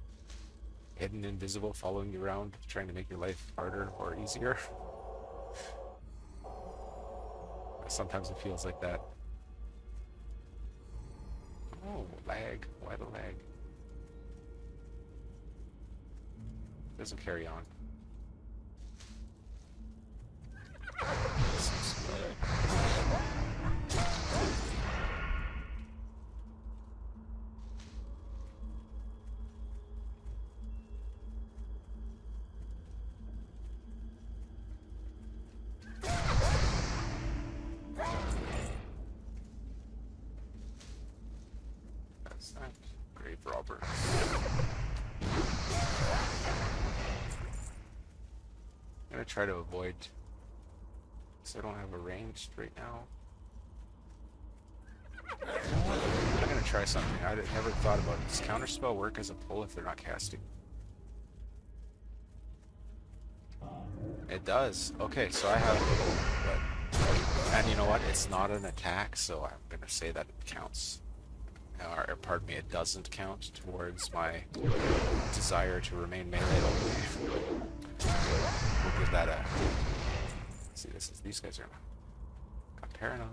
hidden invisible following you around trying to make your life harder or easier. Sometimes it feels like that. Oh, lag. Why the lag? Doesn't carry on. That's that. Grave robber. I'm gonna try to avoid, because I don't have a range right now. I'm gonna try something I never thought about. Does counterspell work as a pull if they're not casting? It does. Okay, so I have, and you know what? It's not an attack, so I'm gonna say that it counts. Or pardon me, it doesn't count towards my desire to remain melee only. We'll give that a. See, these guys are got paranoid.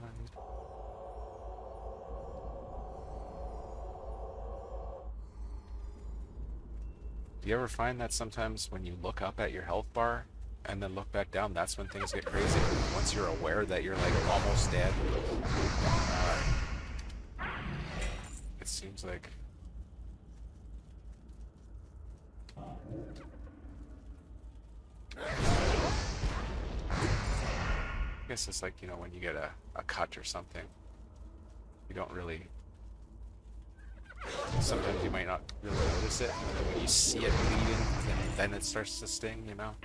Do you ever find that sometimes when you look up at your health bar and then look back down, that's when things get crazy? Once you're aware that you're like almost dead, it seems like. I guess it's like, you know, when you get a cut or something, you don't really. Sometimes you might not really notice it, and then when you see it bleeding, then it starts to sting, you know?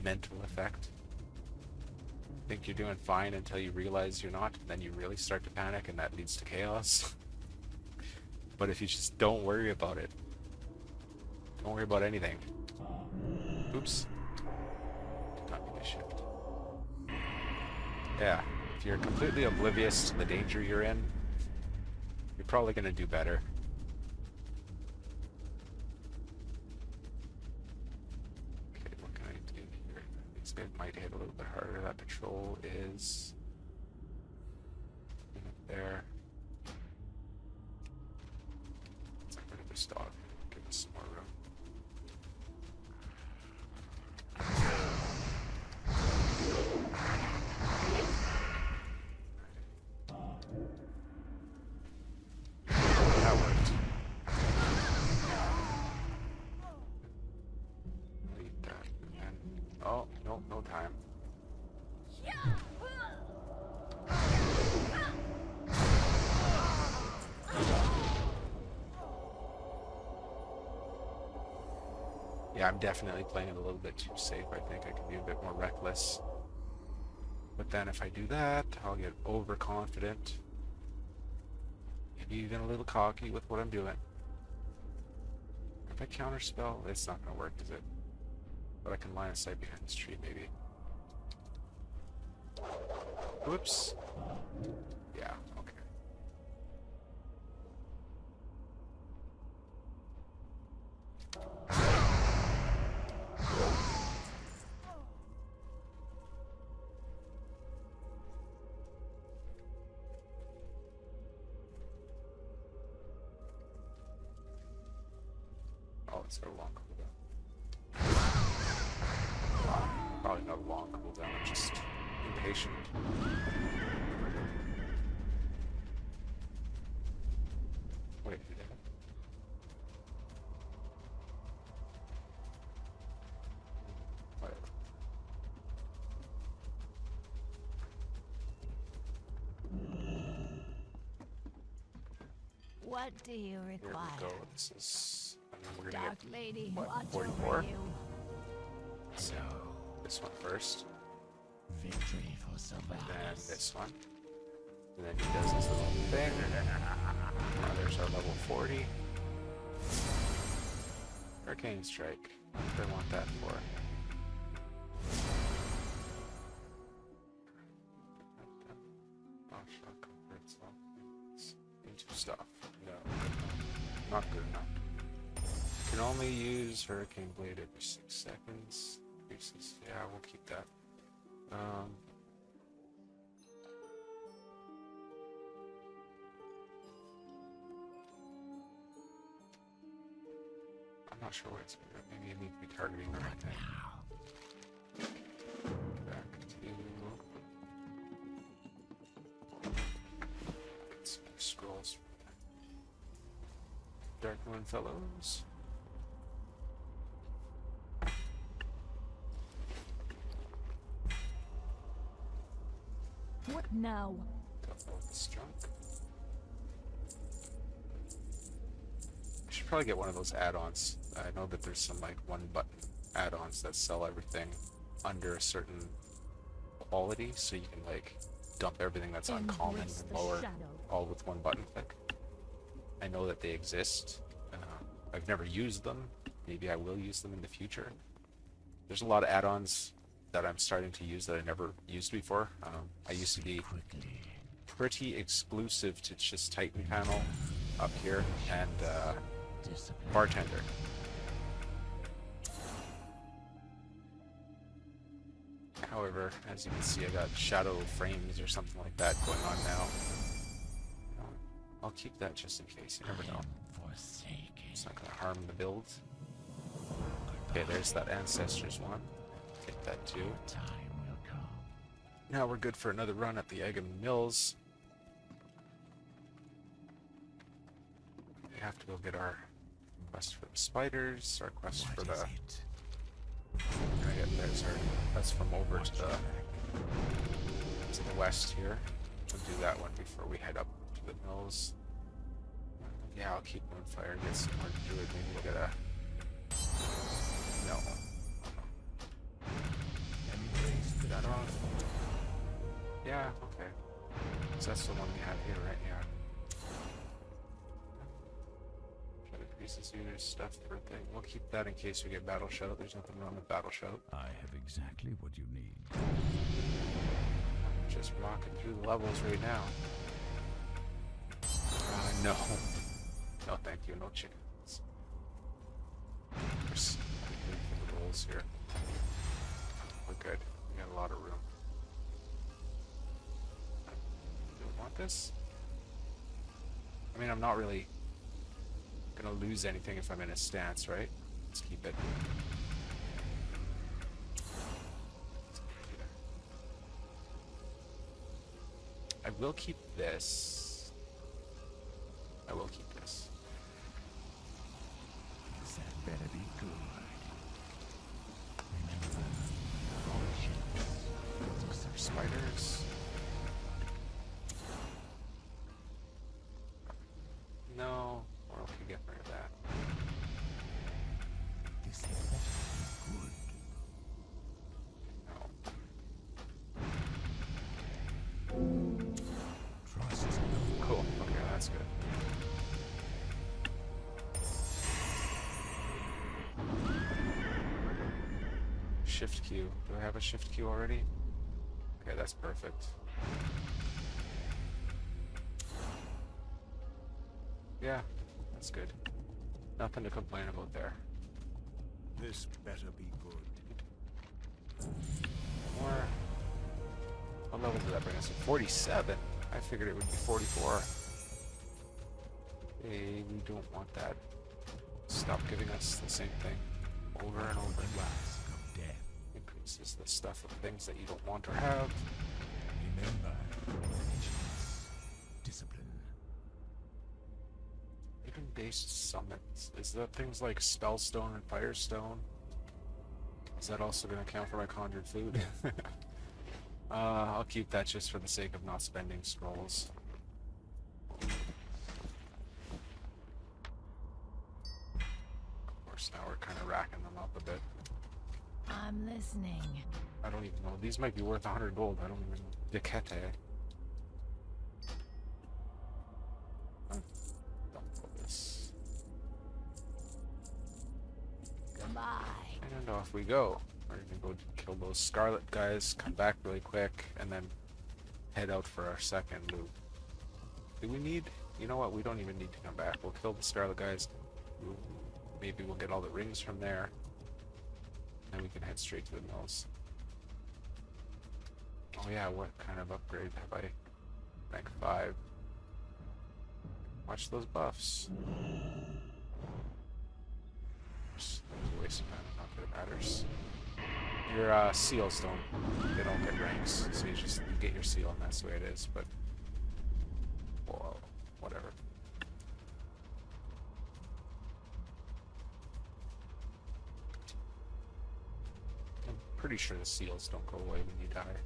mental effect. Think you're doing fine until you realize you're not, then you really start to panic, and that leads to chaos. But if you just don't worry about it, don't worry about anything. Oops. Did not mean to shift. Yeah, if you're completely oblivious to the danger you're in, you're probably going to do better. Okay, what can I do here? These guys might hit a little bit harder. That patrol is there. Let's get rid of this dog. Give us some more room. That worked. Delete that. And oh, no, no time. Yeah, I'm definitely playing it a little bit too safe. I think I can be a bit more reckless. But then if I do that, I'll get overconfident. Maybe even a little cocky with what I'm doing. If I counterspell, it's not going to work, is it? But I can line of sight behind this tree, maybe. Whoops. Yeah, okay. Oh, it's got a long cooldown. Probably not a long cooldown, I'm just impatient. Wait, whatever. What do you Here we require? go. This is, and then we're gonna Dark get Lady, what, watch 44? over you. So this one first, Victory for and survivors. then this one, and then he does his little thing. There's our level 40. Hurricane Strike. What do I want that for? Oh, shock converts all things into stuff. No, not good enough. Can only use Hurricane Blade every 6 seconds. Increases. Yeah, we'll keep that. I'm not sure what it's going to do. Maybe you need to be targeting the right thing. Back to... Get some scrolls. Dark Moon Fellows. What now? Double this junk. I should probably get one of those add-ons. I know that there's some like one button add-ons that sell everything under a certain quality, so you can like dump everything that's uncommon Embrace and the lower shadow. all with one button click. I know that they exist. I've never used them. Maybe I will use them in the future. There's a lot of add-ons that I'm starting to use that I never used before. I used to be Quickly. pretty exclusive to just Titan Panel up here and Discipline. Bartender. However, as you can see, I got shadow frames or something like that going on now. I'll keep that just in case. You never know. Forsaken. It's not going to harm the build. Okay, there's that Ancestors one. Take that too. Time will come. Now we're good for another run at the Egg and Mills. We have to go get our quest for the spiders, our quest for What the... is it? That's from over to the west here. We'll do that one before we head up to the mills. Yeah, I'll keep Moonfire and get some more druid. Maybe we'll get a... No. that off. Yeah, okay. So that's the one we have here, right? Yeah. Try to increase unit stuff for thing. We'll keep that in case we get battle shout. There's nothing wrong with battle shout. I have exactly what you need. Just rocking through the levels right now. No. No, thank you. No chickens. There's room for the rolls here. We're good. We got a lot of room. Do we want this? I mean, I'm not really gonna lose anything if I'm in a stance, right? Let's keep it. I will keep this. I will keep this. That better be good. Remember, potions. Spiders. No, what else can get rid of that? This had better be good. No. Trust me. Cool. Okay, that's good. Shift Q. Do I have a Shift Q already? Okay, that's perfect. Yeah, that's good. Nothing to complain about there. This better be good. More. What level did that bring us to? 47. I figured it would be 44. Hey, we don't want that. Stop giving us the same thing over and over again. Mask of death. Increases the stuff of things that you don't want or have. Remember, patience, discipline. Even based summons. Is that things like Spellstone and Firestone? Is that also going to count for my conjured food? I'll keep that just for the sake of not spending scrolls. Of course, now we're kind of racking them up a bit. I'm listening. I don't even know. These might be worth 100 gold. I don't even know. Decete. Don't pull this. Goodbye. I don't know if we go. We're gonna go kill those Scarlet guys, come back really quick, and then head out for our second loot. Do we need... You know what? We don't even need to come back. We'll kill the Scarlet guys. Maybe we'll get all the rings from there. And we can head straight to the mills. Oh yeah, what kind of upgrade have I? Rank 5. Watch those buffs. Just a waste of time, not that it matters. Your seals they don't get ranks, so you get your seal and that's the way it is, but well, whatever. I'm pretty sure the seals don't go away when you die.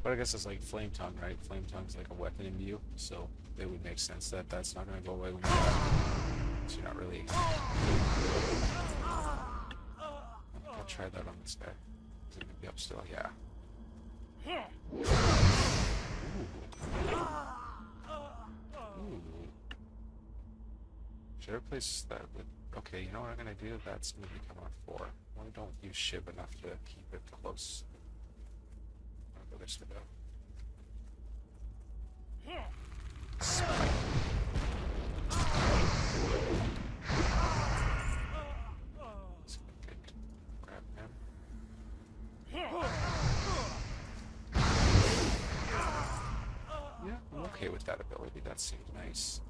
But I guess it's like Flame Tongue, right? Flame Tongue's like a weapon imbue, so it would make sense that that's not going to go away when you die. So you're not really... I'll try that on this guy. Is it going to be up still? Yeah. Ooh. Ooh. Should I replace that with... Okay, you know what I'm going to do? That's going to become on 4. Why don't use Shib enough to keep it close? I'll go this way though. Let's get grab him. Yeah, I'm okay with that ability. That seems nice.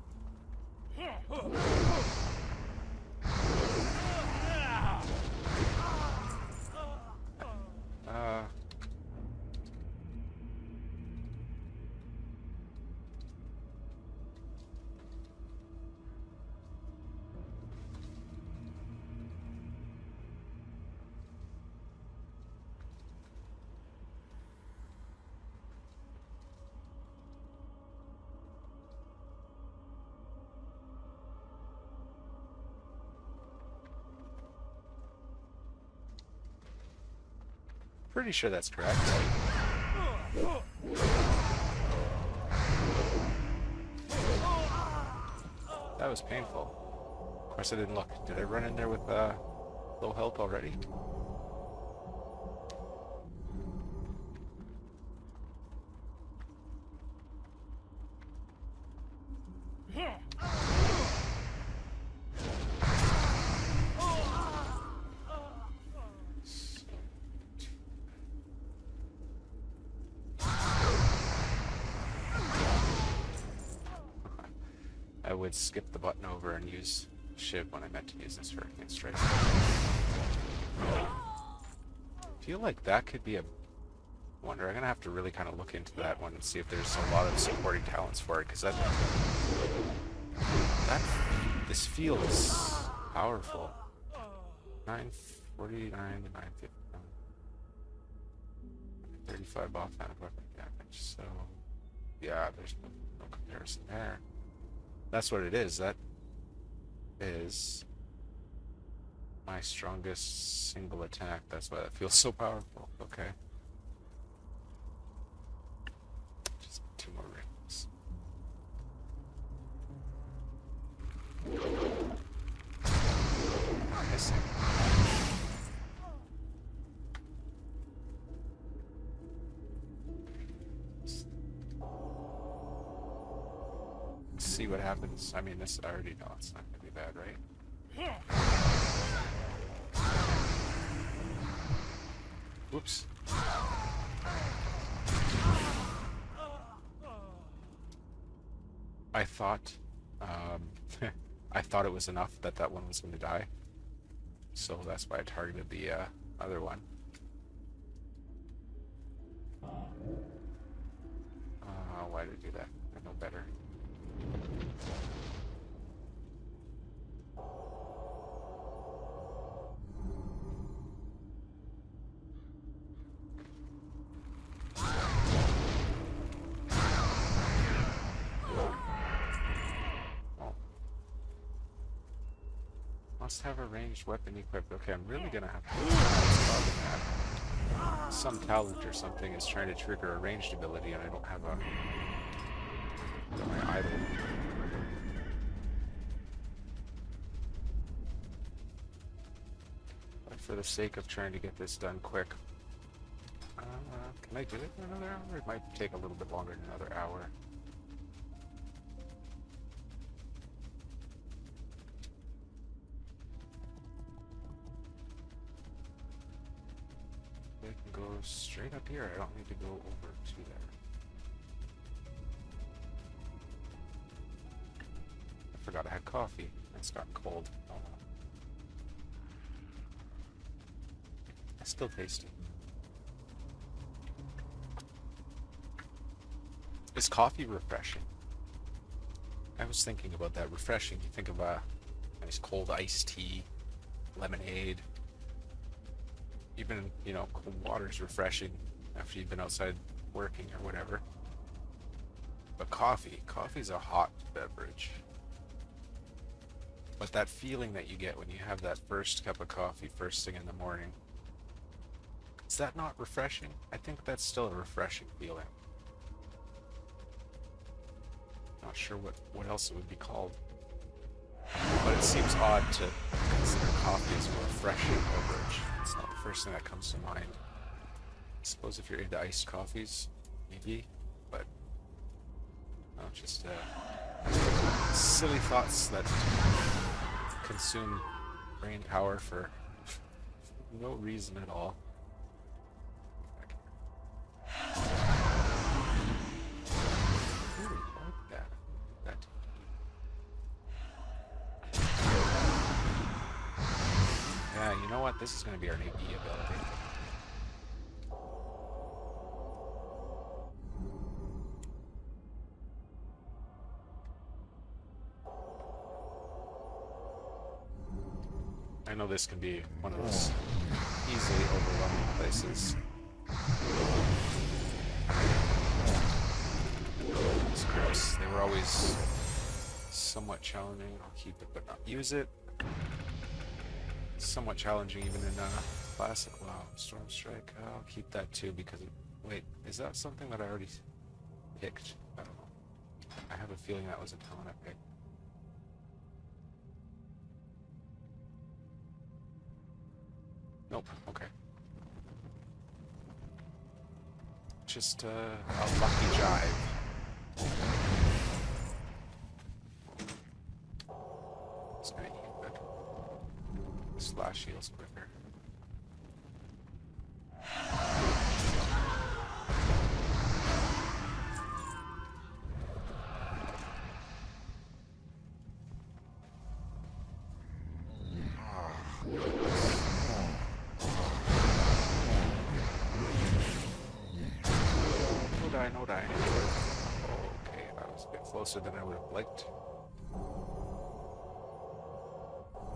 Pretty sure that's correct. That was painful. Of course I didn't look. Did I run in there with low health already? I would skip the button over and use Shiv when I meant to use this Hurricane Strike. I feel like that could be a wonder. I'm gonna have to really kind of look into that one and see if there's a lot of supporting talents for it, because that this feels powerful. 949 to 959. 35 offhand weapon damage. So yeah, there's no comparison there. That's what it is. That is my strongest single attack. That's why that feels so powerful. Okay. Just 2 more rings. Not missing. See what happens. I mean, this I already know it's not gonna be bad, right? Whoops. I thought, I thought it was enough that that one was going to die, so that's why I targeted the other one. Why did I do that? I know better. Must have a ranged weapon equipped. Okay, I'm really gonna have to look at what's causing that. Some talent or something is trying to trigger a ranged ability, and I don't have a my idol. But for the sake of trying to get this done quick, can I do it in another hour? It might take a little bit longer than another hour. I can go straight up here. I don't need to go over to there. I forgot I had coffee. It's gotten cold. Oh well. It's still tasty. Is coffee refreshing? I was thinking about that. Refreshing. You think of a nice cold iced tea, lemonade. Even, you know, cold water is refreshing after you've been outside working or whatever. But coffee's a hot beverage. But that feeling that you get when you have that first cup of coffee first thing in the morning, is that not refreshing? I think that's still a refreshing feeling. Not sure what else it would be called. But it seems odd to consider coffee as a refreshing beverage. It's not the first thing that comes to mind. I suppose if you're into iced coffees, maybe, but no, just silly thoughts that consume brain power for no reason at all. Ooh, I like that. Yeah, you know what? This is going to be our new E ability. I know this can be one of those easily overwhelming places. It's gross. They were always somewhat challenging. I'll keep it but not use it. somewhat challenging even in classic WoW. Storm Strike. I'll keep that too because wait, is that something that I already picked? I don't know. I have a feeling that was a talent I picked. Nope. Okay. Just a lucky jive. It's gonna eat, but slash heals quicker. No die, no die. Okay, I was a bit closer than I would have liked.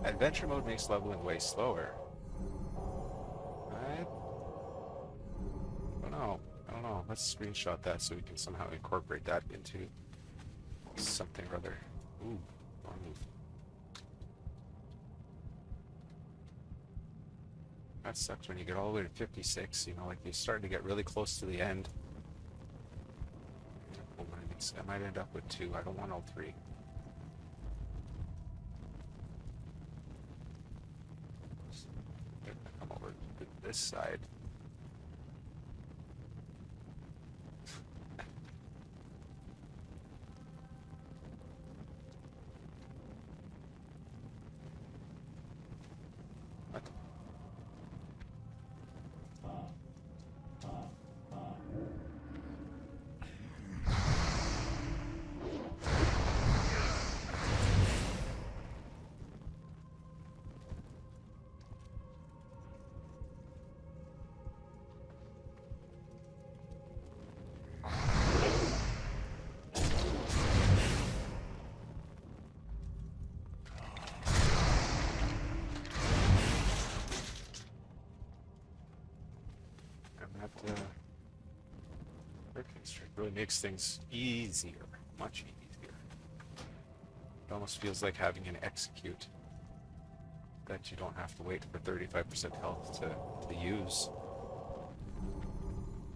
Adventure mode makes leveling way slower. I don't know. I don't know. Let's screenshot that so we can somehow incorporate that into something or other. Ooh, wrong move. That sucks when you get all the way to 56, you know, like you're starting to get really close to the end. I might end up with 2. I don't want all 3. Come over to this side. What? That hurricane strike really makes things easier, much easier. It almost feels like having an execute that you don't have to wait for 35% health to use.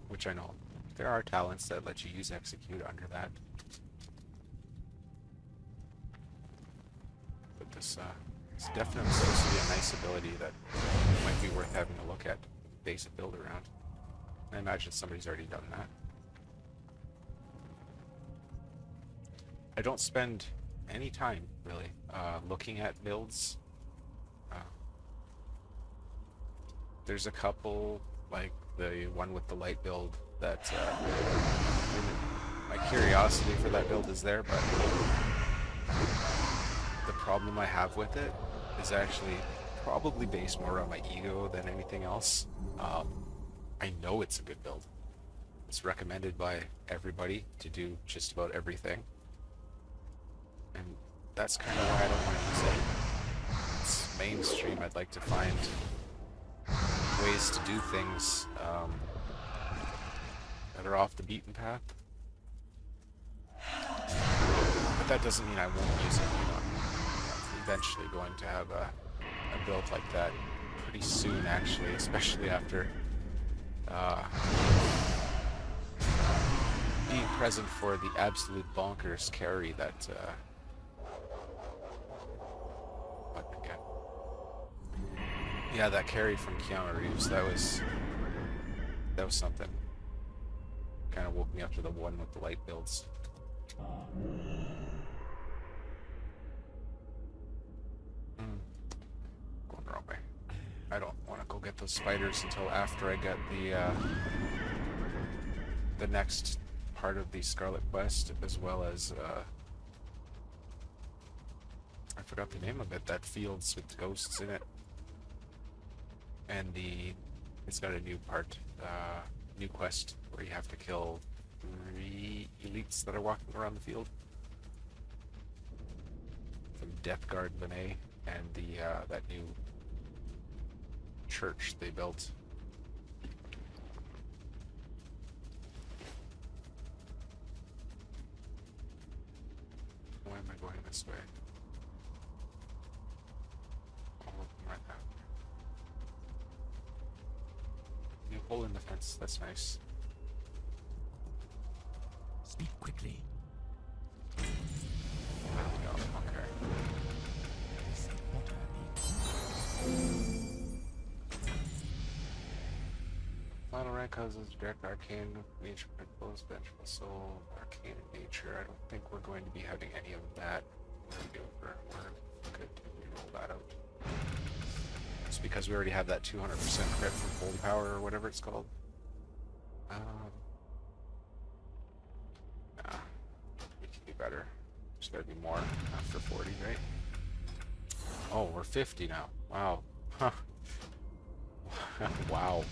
Which I know there are talents that let you use execute under that. But this it's definitely supposed to be a nice ability that might be worth having a look at, base a build around. I imagine somebody's already done that. I don't spend any time, really, looking at builds. There's a couple, like the one with the light build, that my curiosity for that build is there, but the problem I have with it is actually probably based more on my ego than anything else. I know it's a good build. It's recommended by everybody to do just about everything. And that's kind of why I don't want to use it. It's mainstream. I'd like to find ways to do things that are off the beaten path. But that doesn't mean I won't use it. You know, I'm eventually going to have a build like that pretty soon, actually, especially after being present for the absolute bonkers carry that yeah, that carry from Keanu Reeves, that was something. Kind of woke me up to the one with the light builds. Going the wrong way. I don't want to go get those spiders until after I get the next part of the Scarlet Quest, as well as I forgot the name of it. That fields with ghosts in it, and it's got a new part, new quest where you have to kill 3 elites that are walking around the field. From Death Guard Lene and that new church they built. Why am I going this way? All of them right now. hole in the fence. That's nice. Speak quickly. There we go. Okay. This better be Final rank causes direct arcane nature principles, vengeful soul, arcane in nature. I don't think we're going to be having any of that. We're good to roll that out. It's because we already have that 200% crit from holy power or whatever it's called. Nah, we can do better. There's gotta be more after 40, right? Oh, we're 50 now. Wow. Huh. Wow.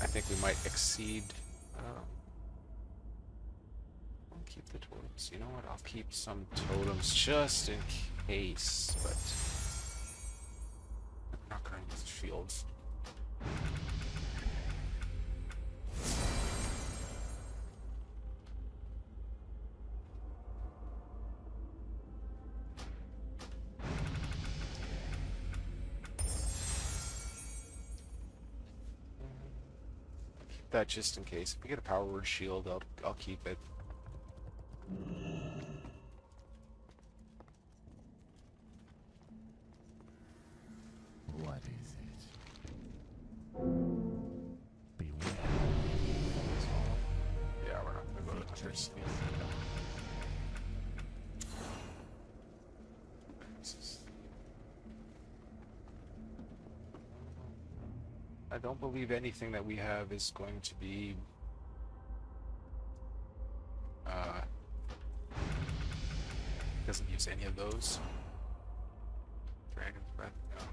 I think we might exceed. I'll keep the totems. You know what? I'll keep some totems just in case, but I'm not going to use shields. That just in case. If we get a power word shield, I'll keep it. What is it? Beware. Yeah, we're not gonna go to the first sleep. I don't believe anything that we have is going to be doesn't use any of those. Dragon's breath, no.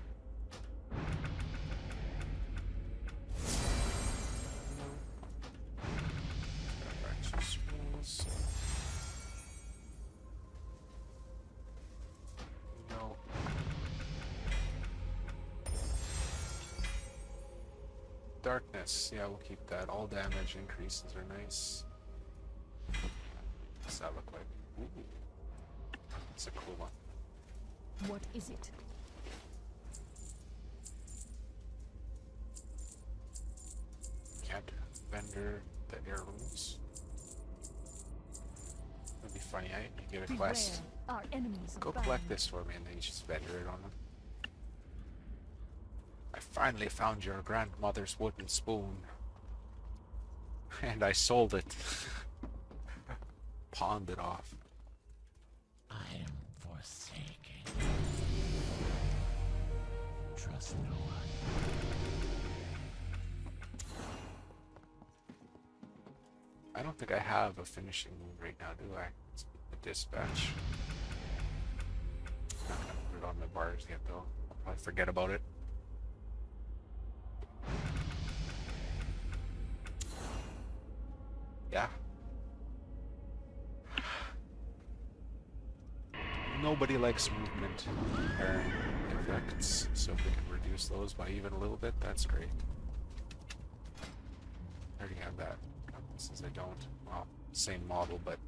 Fracture spells. No. Darkness, yeah, we'll keep that. All damage increases are nice. What's that look like? Ooh. It's a cool one. What is it? Can't vendor the air runes. That'd be funny, I you get a quest. Beware, our enemies Go abound. collect this for me and then you just vendor it on them. I finally found your grandmother's wooden spoon. And I sold it. Pawned it off. I am forsaken. Trust no one. I don't think I have a finishing move right now, do I? It's a dispatch. Not gonna put it on my bars yet though. I'll probably forget about it. Yeah. Nobody likes movement effects, so if we can reduce those by even a little bit, that's great. I already have that. Since I don't, well, same model, but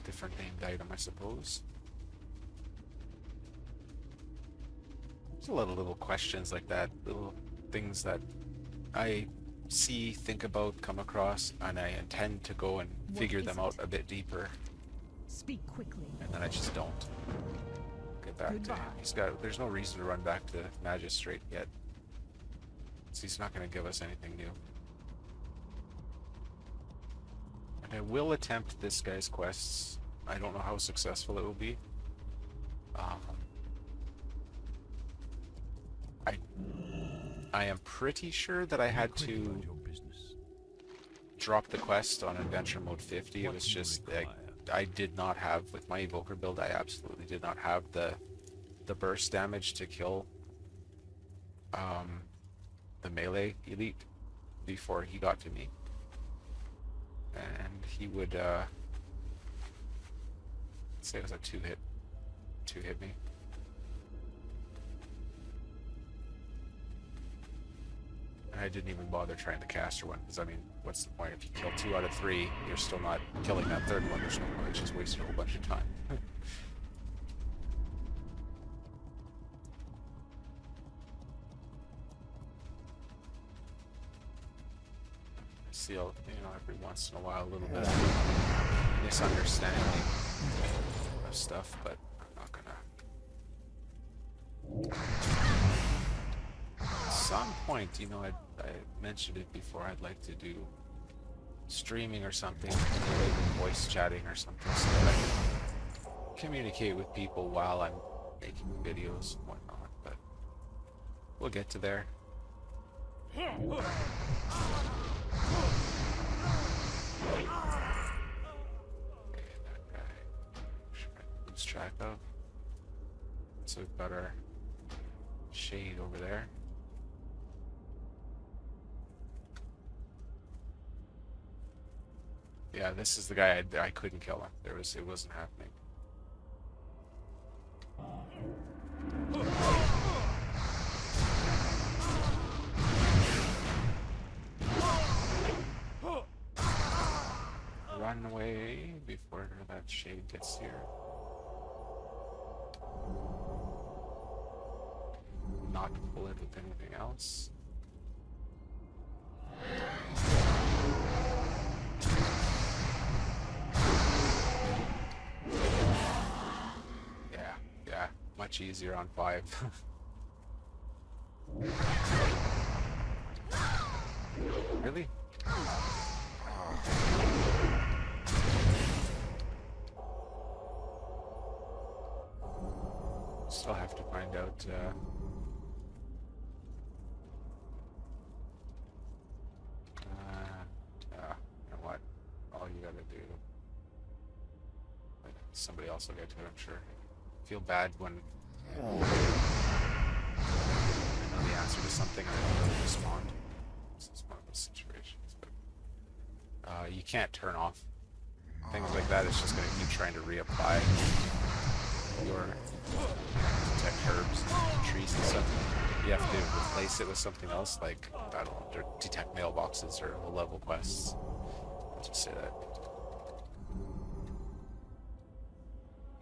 different named item, I suppose. There's a lot of little questions like that, little things that I see, think about, come across, and I intend to go and figure them out a bit deeper, Speak quickly. and then I just don't get back to him. There's no reason to run back to Magistrate yet, so he's not going to give us anything new. And I will attempt this guy's quests. I don't know how successful it will be. I am pretty sure that I had Quick to about your business. drop the quest on Adventure Mode 50. It What was do you just require? I did not have, with my Evoker build, I absolutely did not have the burst damage to kill the melee elite before he got to me. And he would say it was a two hit me. And I didn't even bother trying the caster one, because I mean, what's the point? If you kill 2 out of 3, you're still not killing that third one. There's no point. It's just wasted a whole bunch of time. see, every once in a while, a little bit of misunderstanding of stuff, but I'm not gonna. At some point, I mentioned it before, I'd like to do streaming or something, maybe even voice chatting or something, so that I can communicate with people while I'm making videos and whatnot, but we'll get to there. Okay, that guy. Should I lose track of? So we've got our shade over there. Yeah, this is the guy I couldn't kill him. It wasn't happening. Run away before that shade gets here. Not pull it with anything else. Yeah, much easier on 5. Really? Still have to find out, you know what? All you gotta do. Somebody else will get to it, I'm sure. Feel bad when I know the answer to something and I don't respond. This is one of those situations, but you can't turn off things like that. It's just going to keep trying to reapply your detect herbs and trees and stuff. You have to replace it with something else, like, I don't know, detect mailboxes or level quests. I'll just say that.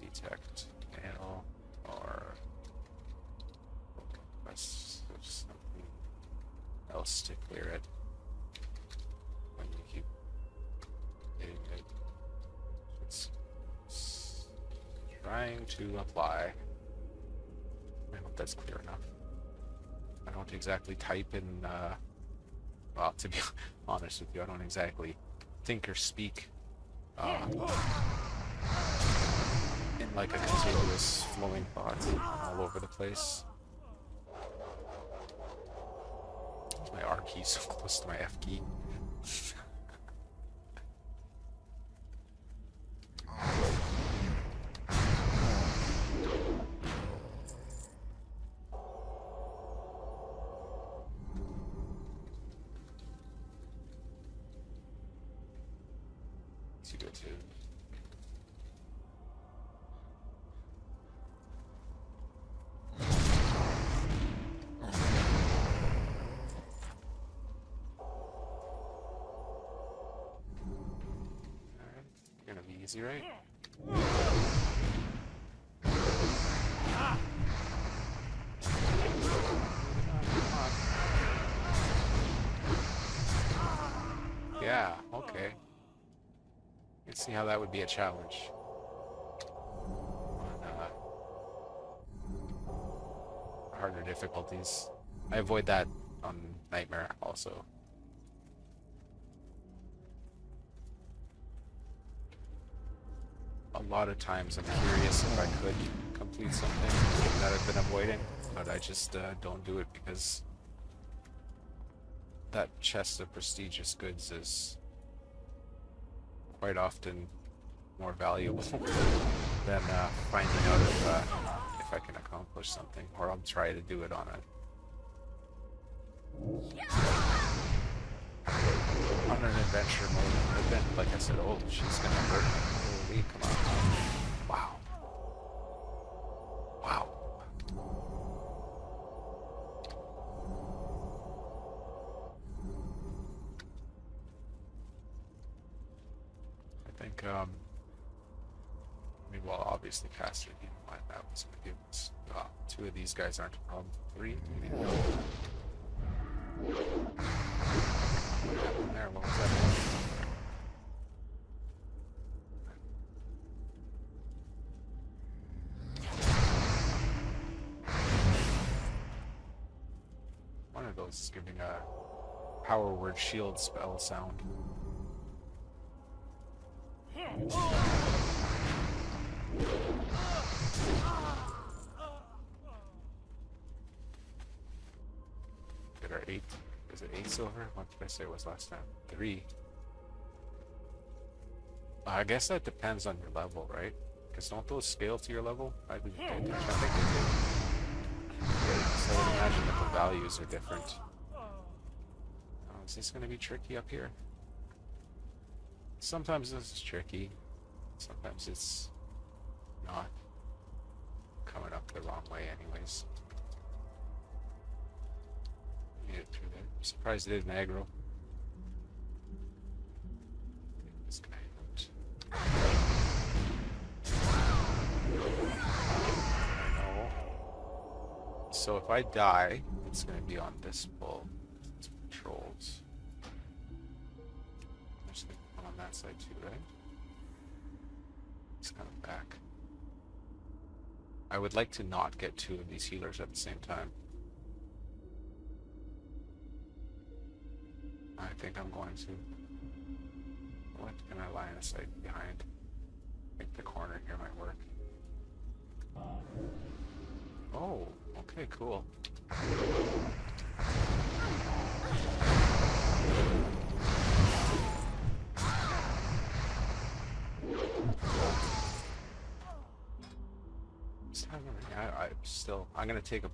Detect mail or quests, or something else to clear it when you keep hitting it. It's trying to apply. I hope that's clear enough. I don't exactly type in, well, to be honest with you, I don't exactly think or speak in like a continuous flowing thought all over the place. My R key so close to my F key. Too good too. Easy, right? Yeah, okay. Let's see how that would be a challenge. On harder difficulties. I avoid that on Nightmare also. A lot of times I'm curious if I could complete something that I've been avoiding, but I just don't do it because that chest of prestigious goods is quite often more valuable than finding out if I can accomplish something, or I'll try to do it on an adventure mode event. Like I said, oh, she's gonna hurt me. Holy, come on. Wow. Wow. I think, I mean, well, obviously Caster, you know, that was gonna give us, 2 of these guys aren't a problem. 3, maybe. What happened there? What was that? One of those is giving a power word shield spell sound. Get our 8. Is it 8 silver? What did I say it was last time? 3. I guess that depends on your level, right? Because don't those scale to your level? I think they do. So I would imagine that the values are different. Is this going to be tricky up here? Sometimes this is tricky. Sometimes it's not. Coming up the wrong way anyways. Made it through there. I'm surprised it didn't aggro. Take this guy out. I know. So if I die, it's going to be on this bull. It's patrols. There's one on that side too, right? It's kind of back. I would like to not get 2 of these healers at the same time. I think I'm going to. What can I line of sight behind? I think the corner here might work. Oh, okay, cool. I'm gonna take a.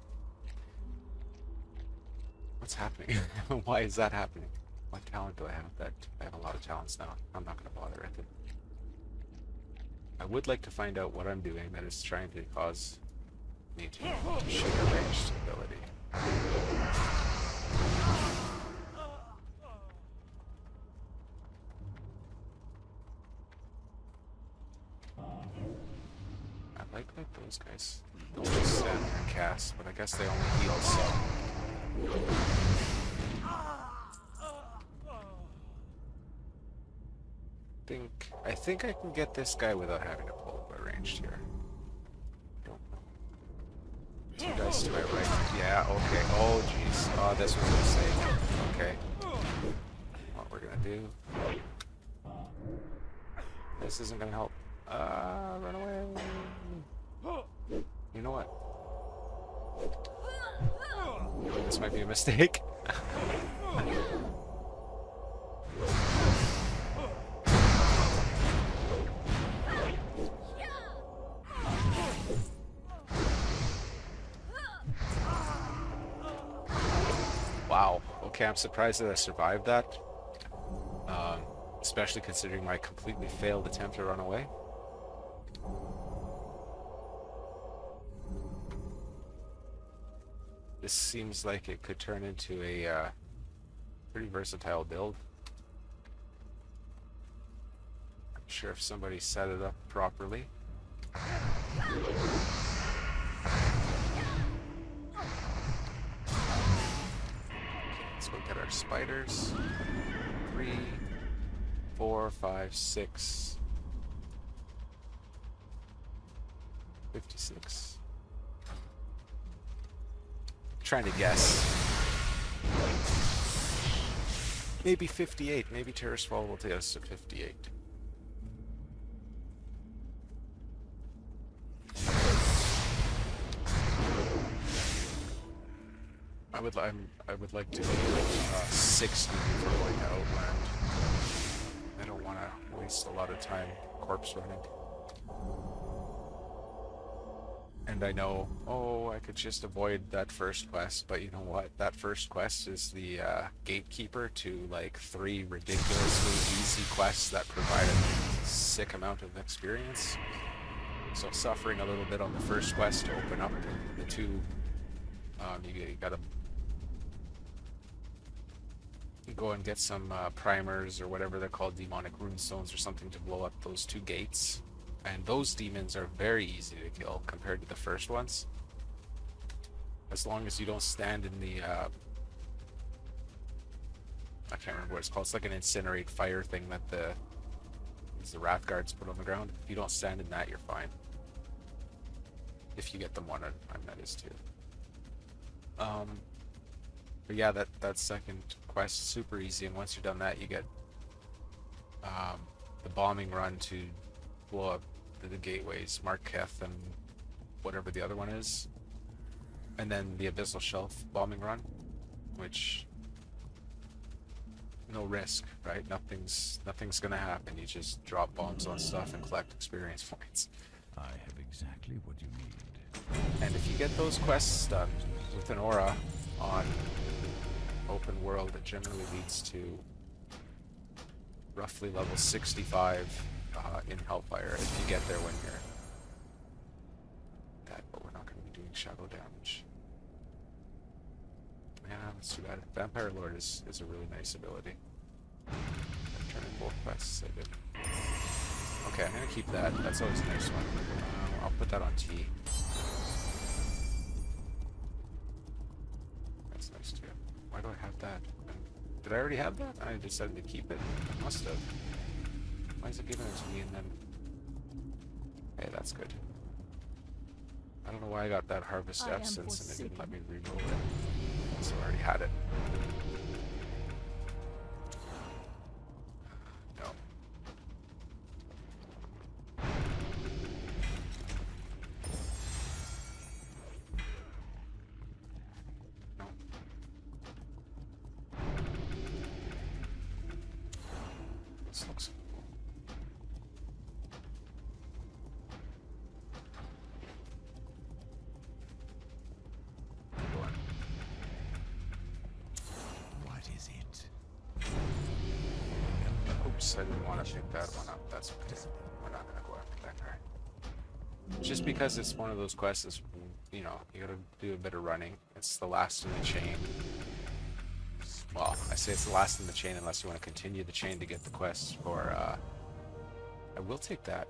What's happening? Why is that happening? What talent do I have? That I have a lot of talents now. I'm not gonna bother with it. I would like to find out what I'm doing that is trying to cause me to shoot a ranged ability. I like that those guys don't just stand there and cast, but I guess they only heal some. I think I can get this guy without having to pull up a ranged here. Don't know. 2 dice to my right. Yeah, okay. Oh jeez. Oh, this was a mistake. Okay. What we're gonna do. This isn't gonna help. Run away. You know what? This might be a mistake. Wow. Okay, I'm surprised that I survived that. Especially considering my completely failed attempt to run away. This seems like it could turn into a pretty versatile build. I'm sure if somebody set it up properly. Let's go get our spiders. 3, 4, 5, 6. 56. Trying to guess. Maybe 58. Maybe Terrace Fall will take us to 58. I would like to be 60 before going to Outland. I don't want to waste a lot of time corpse running. And I know, oh, I could just avoid that first quest, but you know what? That first quest is the gatekeeper to like 3 ridiculously easy quests that provide a sick amount of experience. So suffering a little bit on the first quest to open up the 2, you gotta go and get some primers or whatever they're called, demonic runestones or something to blow up those 2 gates. And those demons are very easy to kill compared to the first ones. As long as you don't stand in the I can't remember what it's called. It's like an incinerate fire thing that the Wrath Guards put on the ground. If you don't stand in that, you're fine. If you get them one at a time, that is too. But yeah, that second quest is super easy, and once you're done that, you get the bombing run to blow up the gateways, Marketh and whatever the other one is, and then the Abyssal Shelf bombing run, which no risk, right? Nothing's gonna happen. You just drop bombs on stuff and collect experience points. I have exactly what you need. And if you get those quests done with an aura on open world, it generally leads to roughly level 65 in Hellfire if you get there when you're that, but we're not going to be doing shadow damage. Yeah, that's too bad. Vampire Lord is a really nice ability. Turning both quests I did. Okay, I'm going to keep that. That's always a nice one. I'll put that on T. That's nice too. Why do I have that? Did I already have that? I decided to keep it. I must have. Why is it giving it to me and then... Hey, that's good. I don't know why I got that Harvest Essence and it didn't let me reroll it. So I already had it. No. No. This looks cool. What is it? Oops, I didn't want to pick that one up. That's okay. We're not going to go after that guy. Just because it's one of those quests, is, you know, you gotta do a bit of running. It's the last in the chain. Well, I say it's the last in the chain unless you want to continue the chain to get the quests for, I will take that.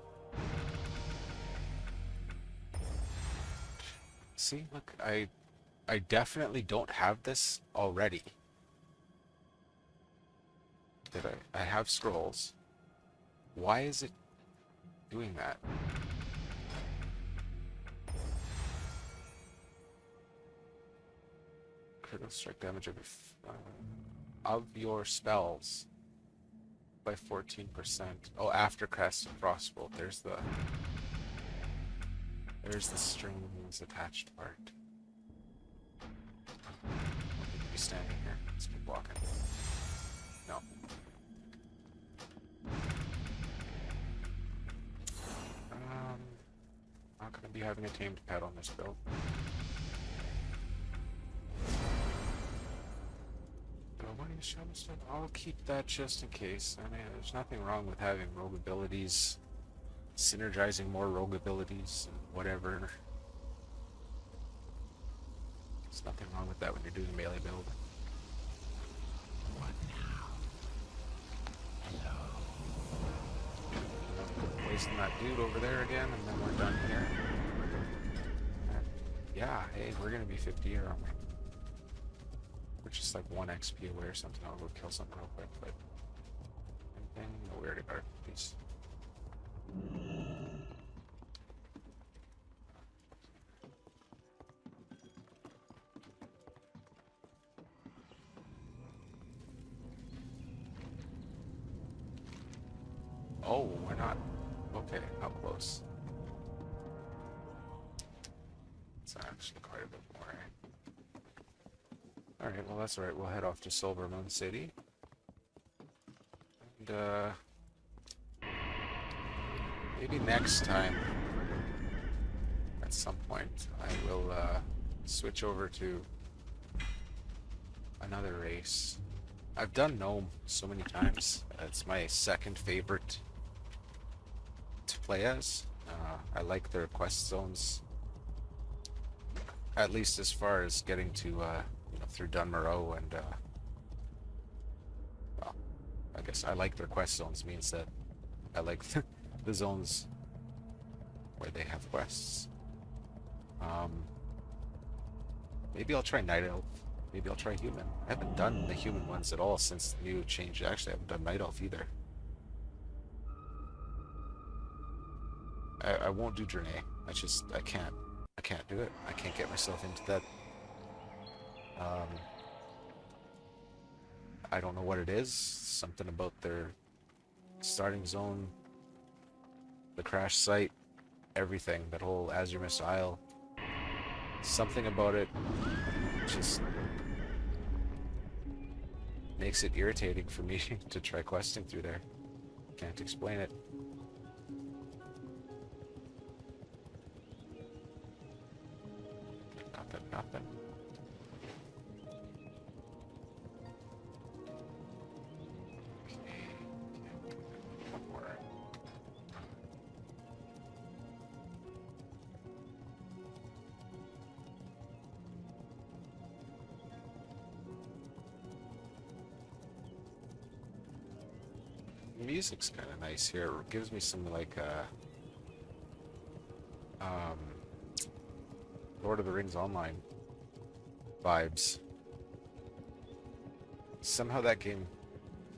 See, look, I definitely don't have this already. Did I have scrolls. Why is it doing that? Critical strike damage of your spells by 14%. Oh, after Crest and Frostbolt. There's the strings attached part. I'll be standing here. Let's keep walking. No. Not gonna be having a tamed pet on this build. What do you shadow stuff? I'll keep that just in case. I mean, there's nothing wrong with having rogue abilities, synergizing more rogue abilities, and whatever. There's nothing wrong with that when you're doing a melee build. What now? Hello. Wasting that dude over there again, and then we're done here. Yeah, hey, we're gonna be 50 here, aren't we? We're just like 1 XP away or something. I'll go kill something real quick, but... anything? No, we already got our 50s. Oh, we're not... okay, how close? It's actually quite a bit more, eh? Alright, well that's alright. We'll head off to Silver Moon City. And, maybe next time, at some point, I will, switch over to another race. I've done Gnome so many times. It's my second favorite to play as. I like their quest zones. At least as far as getting to, you know, through Dunmoreau and, well, I guess I like their quest zones means that I like the zones where they have quests. Maybe I'll try Night Elf Maybe I'll try human. I haven't done the human ones at all since the new change. Actually, I haven't done night elf either. I won't do Journey. I can't. I can't do it. I can't get myself into that. Um, I don't know what it is. Something about their starting zone, the crash site, everything. That whole Azure Isle. Something about it just makes it irritating for me to try questing through there. Can't explain it. Nothing. One more. The music's kind of nice here. It gives me some like Lord of the Rings Online vibes. Somehow that game,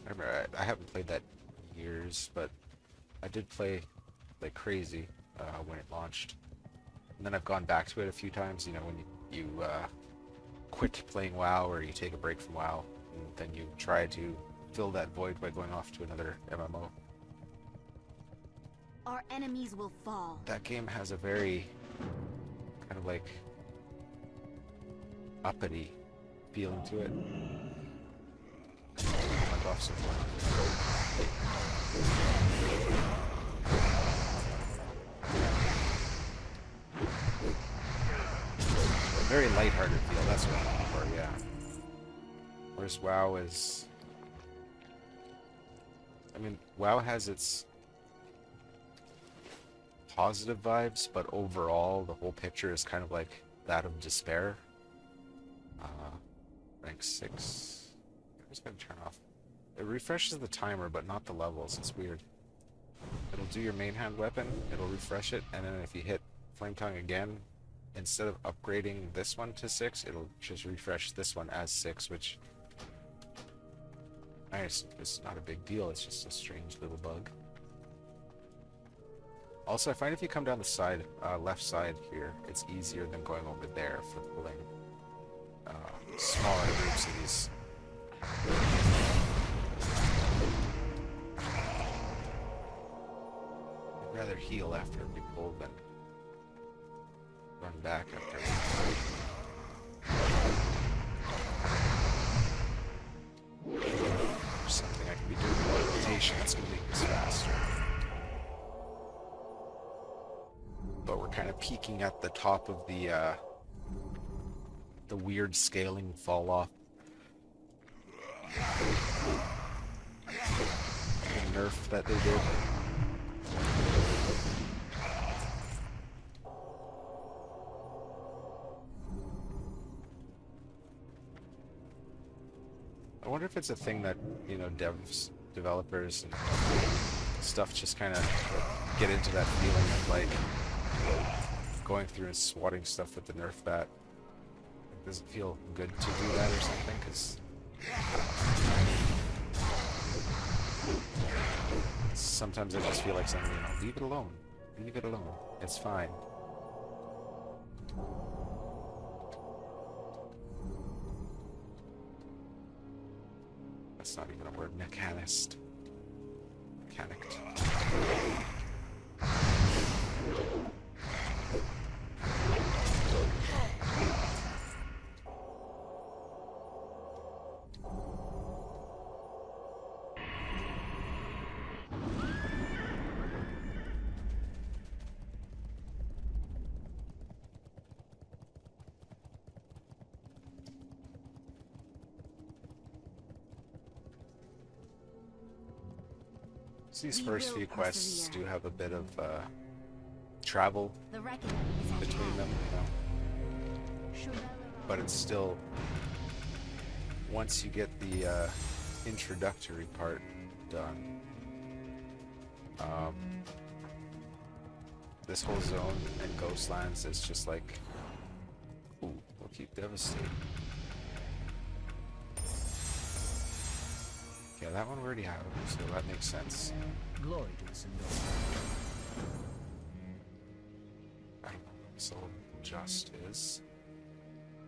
I remember I haven't played that in years, but I did play like crazy when it launched. And then I've gone back to it a few times, you know, when you quit playing WoW or you take a break from WoW, and then you try to fill that void by going off to another MMO. Our enemies will fall. That game has a very kind of like uppity feeling to it. I'm off so far. A very lighthearted feel, that's what I'm looking for, yeah. Whereas WoW is... I mean, WoW has its positive vibes, but overall the whole picture is kind of like that of despair. Rank 6. I'm just gonna turn off. It refreshes the timer, but not the levels. It's weird. It'll do your main hand weapon, it'll refresh it, and then if you hit Flame Tongue again, instead of upgrading this one to 6, it'll just refresh this one as 6, which... Nice. It's not a big deal, it's just a strange little bug. Also, I find if you come down the side, left side here, it's easier than going over there for pulling smaller groups of these. I'd rather heal after we pull than run back after. There's something I can be doing with meditation that's going to make this faster. But we're kind of peaking at the top of the weird scaling fall off. The nerf that they did. I wonder if it's a thing that, you know, developers and stuff just kind of get into that feeling of like going through and swatting stuff with the Nerf bat. Does it feel good to do that or something? Because sometimes I just feel like saying, you know, leave it alone. Leave it alone. It's fine. That's not even a word. Mechanist. Mechanicked. These first few quests do have a bit of travel between them, you know. But it's still, once you get the introductory part done, this whole zone and Ghostlands is just like, ooh, we'll keep devastating. Yeah, that one we already have, so that makes sense. Glory to the Sindor. I don't know what Soul Just is.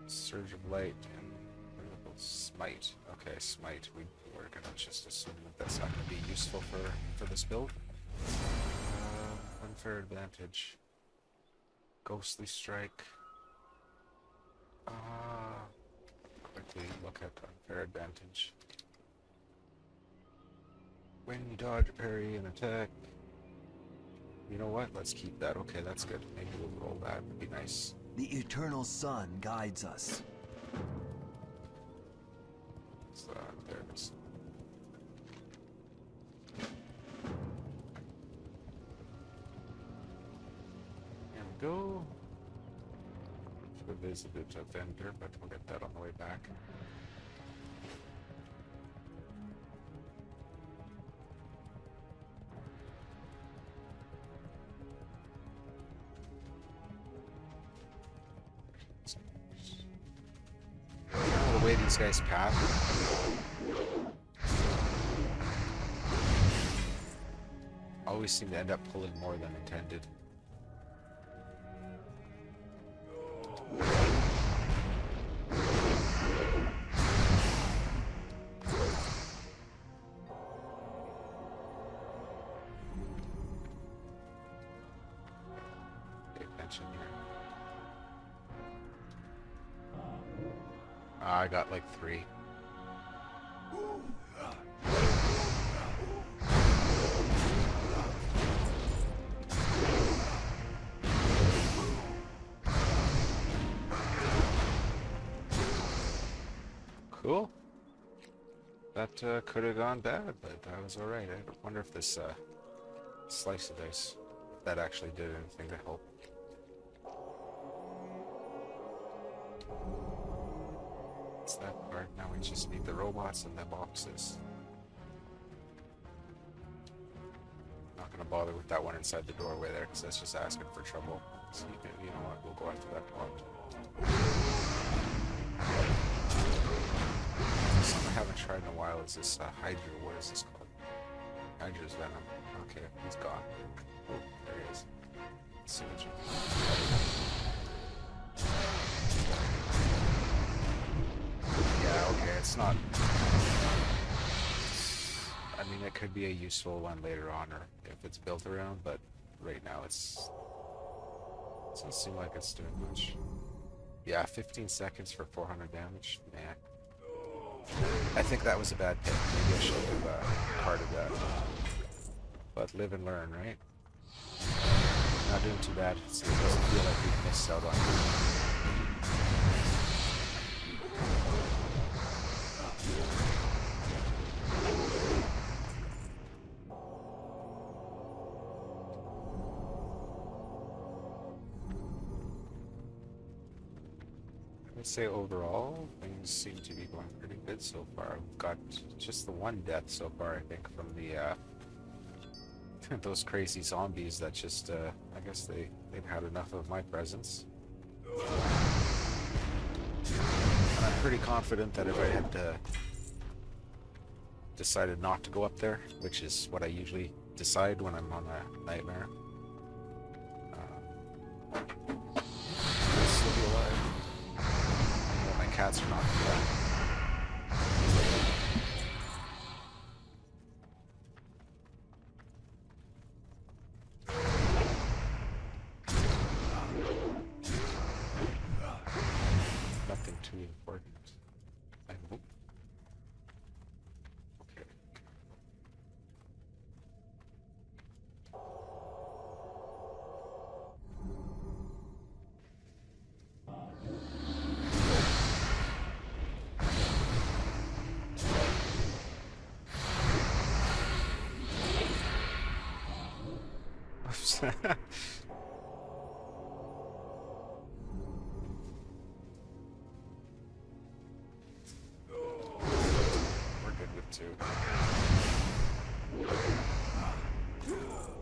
Surge of Light and Miracle Smite. Okay, Smite. We're gonna just assume that that's not gonna be useful for this build. Unfair Advantage. Ghostly Strike. Quickly look at Unfair Advantage. When you dodge, parry, and attack. You know what? Let's keep that. Okay, that's good. Maybe we'll roll that. Would be nice. The eternal sun guides us. So, there it is. Here we go. Should have visited a vendor, but we'll get that on the way back. The way these guys path. Always seem to end up pulling more than intended. Pay attention here. I got like 3. Cool. That could have gone bad, but that was alright. I wonder if this slice of dice, if that actually did anything to help. That's that part. Now we just need the robots and the boxes. Not gonna bother with that one inside the doorway there, because that's just asking for trouble. So you know what? We'll go after that part. Something I haven't tried in a while is this Hydra. What is this called? Hydra's Venom. Okay, he's gone. Oh, there he is. Let's see what you Yeah, okay, it's not... I mean, it could be a useful one later on, or if it's built around, but right now it doesn't seem like it's doing much. Yeah, 15 seconds for 400 damage. Nah. I think that was a bad pick. Maybe I should have carded that. But live and learn, right? Not doing too bad. So it doesn't feel like we've missed out on it. I'd say overall, things seem to be going pretty good so far. We've got just the one death so far, I think, from the those crazy zombies that just, I guess they've had enough of my presence. And I'm pretty confident that if I had decided not to go up there, which is what I usually decide when I'm on a nightmare, I'd still be alive. My cats are not alive. Nothing too important. I hope. Okay. Oops. We're good with 2.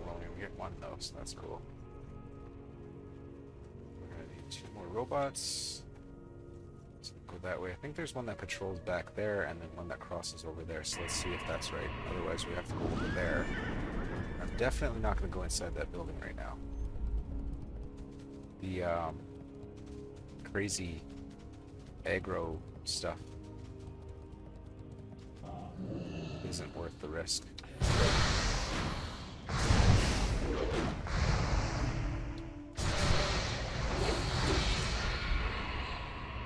Well, we get 1 though, so that's cool. We're gonna need 2 more robots. Some over that way. I think there's one that patrols back there and then one that crosses over there, so let's see if that's right. Otherwise we have to go over there. I'm definitely not going to go inside that building right now. The crazy aggro stuff isn't worth the risk.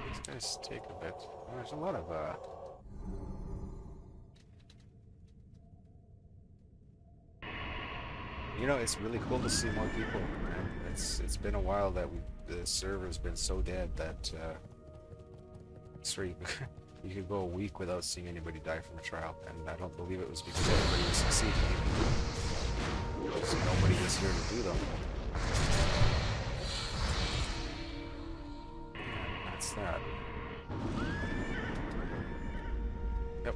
These guys take a bit. Oh, there's a lot of you know, it's really cool to see more people, and it's been a while that the server's been so dead that you could go a week without seeing anybody die from a trial, and I don't believe it was because everybody was succeeding. Because nobody was here to do them. And that's that. Yep,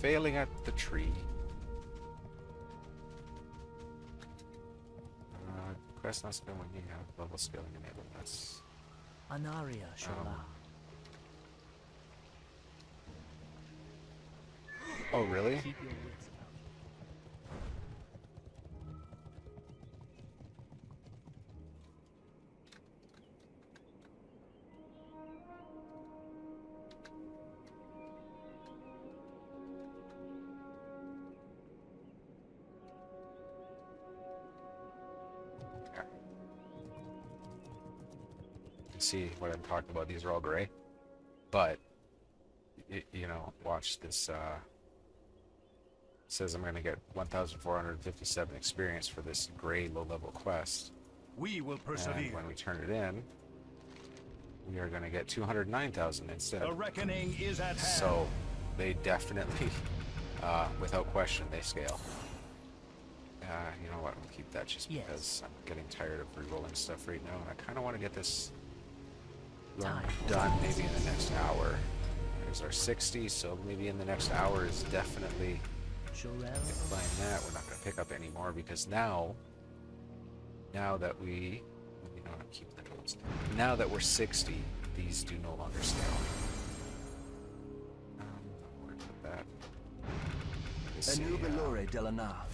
failing at the tree. Quest not spend when you have level scaling enabled. That's Anaria Shola. oh really? Keep your wits about See what I'm talking about. These are all gray, but you know, watch this. Says I'm going to get 1,457 experience for this gray low-level quest. We will persevere. And when we turn it in, we are going to get 209,000 instead. The reckoning is at hand. So they definitely, without question, they scale. You know what? We'll keep that just Yes. because I'm getting tired of re-rolling stuff right now, and I kind of want to get this run Time. done maybe in the next hour. There's our 60, so maybe in the next hour is definitely Shorel. playing that. We're not going to pick up any more because now that we, you know, I'm keeping the notes. Now that we're 60, these do no longer scale. Where did that? Let's see, Anubilore Delana.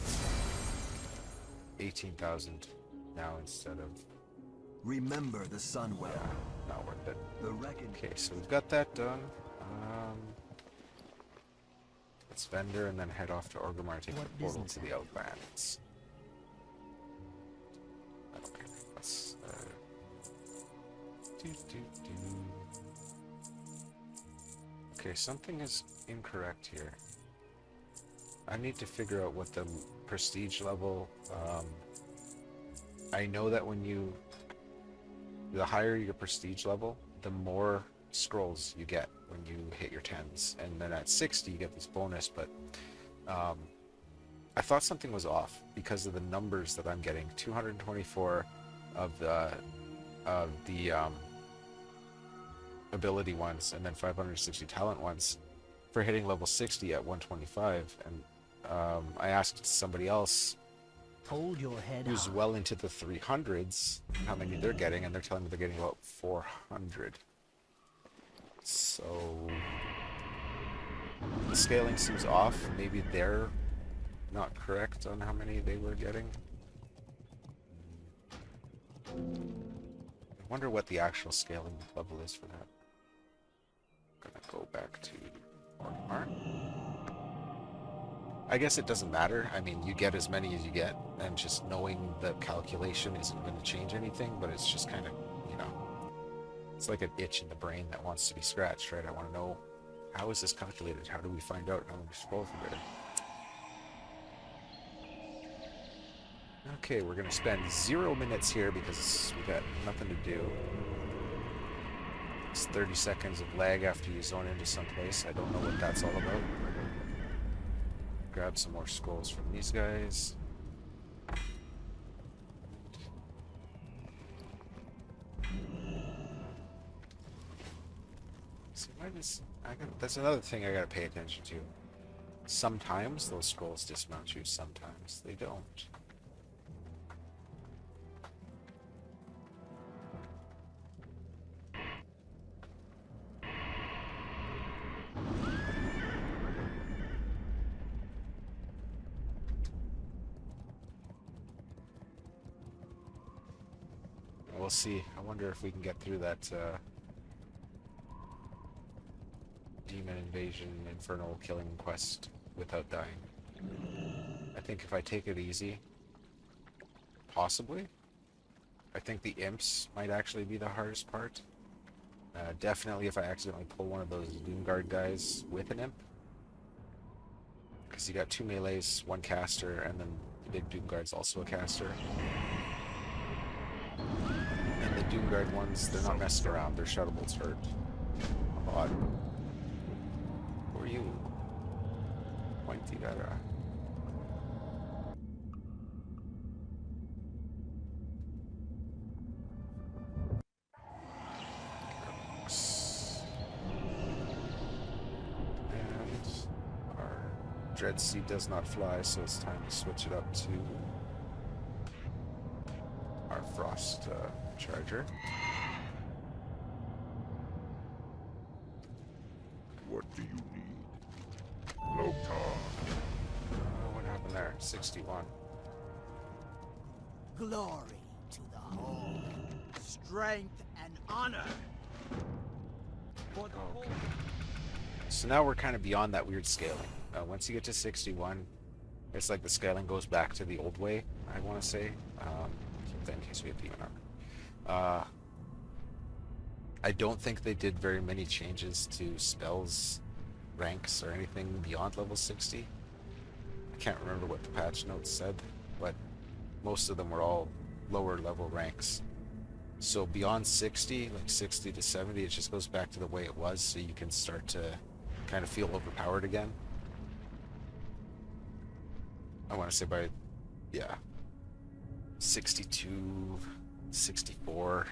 18,000 now instead of, Remember the sun well. yeah, not worth it. The reckoning. Okay, so we've got that done. Let's vendor and then head off to Orgrimmar, take What the portal business to the have you? Outlands. Okay, let's Okay, something is incorrect here. I need to figure out what the prestige level. I know that the higher your prestige level, the more scrolls you get when you hit your 10s, and then at 60 you get this bonus. But I thought something was off because of the numbers that I'm getting. 224 of the ability ones, and then 560 talent ones for hitting level 60 at 125. And I asked somebody else Hold your head who's high. well into the 300s how many they're getting, and they're telling me they're getting about 400. So the scaling seems off. Maybe they're not correct on how many they were getting. I wonder what the actual scaling level is for that. I'm gonna go back to Orgrimmar. I guess it doesn't matter. I mean, you get as many as you get, and just knowing the calculation isn't going to change anything, but it's just kind of, you know, it's like an itch in the brain that wants to be scratched, right? I want to know, how is this calculated? How do we find out? How do we scroll through there? Okay, we're going to spend 0 minutes here because we got nothing to do. It's 30 seconds of lag after you zone into someplace. I don't know what that's all about. Grab some more scrolls from these guys. See, that's another thing I gotta pay attention to. Sometimes those scrolls dismount you, sometimes they don't. we'll see. I wonder if we can get through that demon invasion infernal killing quest without dying. I think if I take it easy, possibly. I think the imps might actually be the hardest part. Definitely if I accidentally pull one of those Doomguard guys with an imp. Because you got 2 melees, 1 caster, and then the big Doomguard's also a caster. And the Doomguard ones, they're not messing around, their Shadow Bolts hurt a lot. Who are you? Pointy guy. Dread Seed does not fly, so it's time to switch it up to our Frost Charger. What do you need? Lotar. What happened there? 61. Glory to the whole, strength and honor. For the whole. So now we're kind of beyond that weird scaling. Once you get to 61, it's like the scaling goes back to the old way, I want to say. Keep that in case we have demon armor. I don't think they did very many changes to spells, ranks, or anything beyond level 60. I can't remember what the patch notes said, but most of them were all lower level ranks. So beyond 60, like 60 to 70, it just goes back to the way it was, so you can start to kind of feel overpowered again. I want to say by, yeah, 62, 64,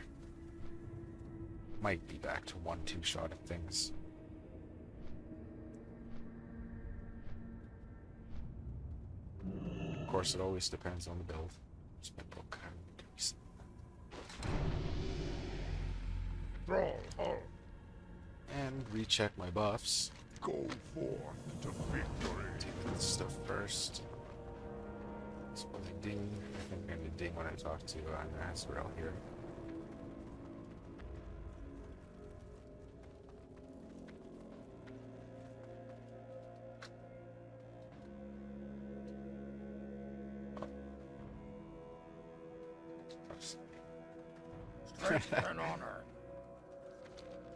might be back to 1-2 shotting things. Of course, it always depends on the build. And recheck my buffs. Go forth to victory. Take this stuff first. Suppose I ding. I think I'm going to ding when I talk to Azrael here. Strength and honor.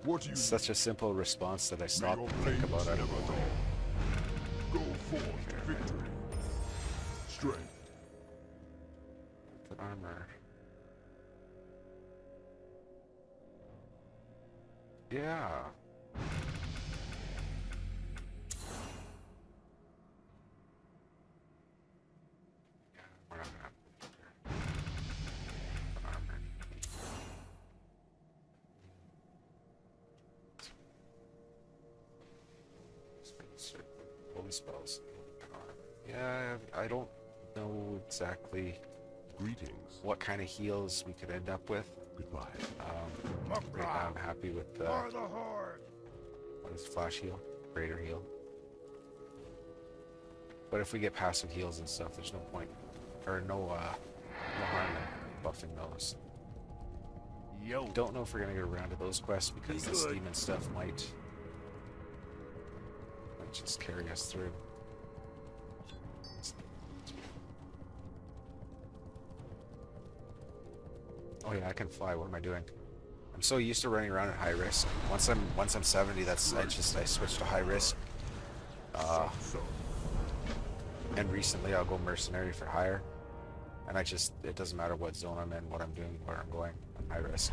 What do you Such a simple response that I stopped May to your think about blades it. never dull. Go forth to victory. Strength. Put armor. Yeah. We're not gonna put armor. Holy spells. Yeah, I don't know exactly Greetings. what kind of heals we could end up with. Goodbye. Right now I'm happy with For the horde. what is flash heal? Greater heal. But if we get passive heals and stuff, there's no point, or no harm in buffing those. Yo. Don't know if we're gonna get around to those quests because this good. demon stuff might just carry us through. Oh yeah, I can fly. What am I doing? I'm so used to running around at high risk. Once I'm 70, I switch to high risk. So, And recently I'll go mercenary for hire. And it doesn't matter what zone I'm in, what I'm doing, where I'm going. I'm high risk.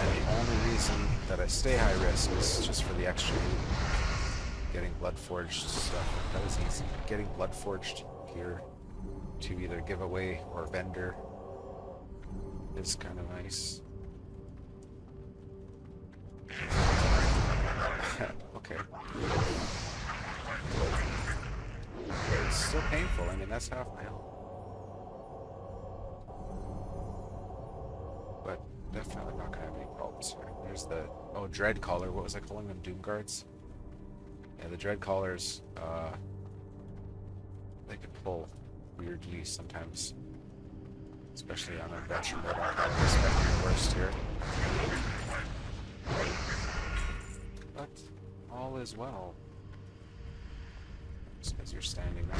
And the only reason that I stay high risk is just for the extra loot. Getting Bloodforged stuff. That was easy. Getting Bloodforged gear to either give away or vendor is kind of nice. Okay. It's still painful. I mean, that's half my health. But definitely not gonna have any problems here. There's the Dread Collar. What was I calling them? Doom Guards? Yeah, the Dread Collars, they could pull weirdly sometimes. Especially on adventure mode, I'm probably expecting the worst here. But all is well. Just because you're standing there.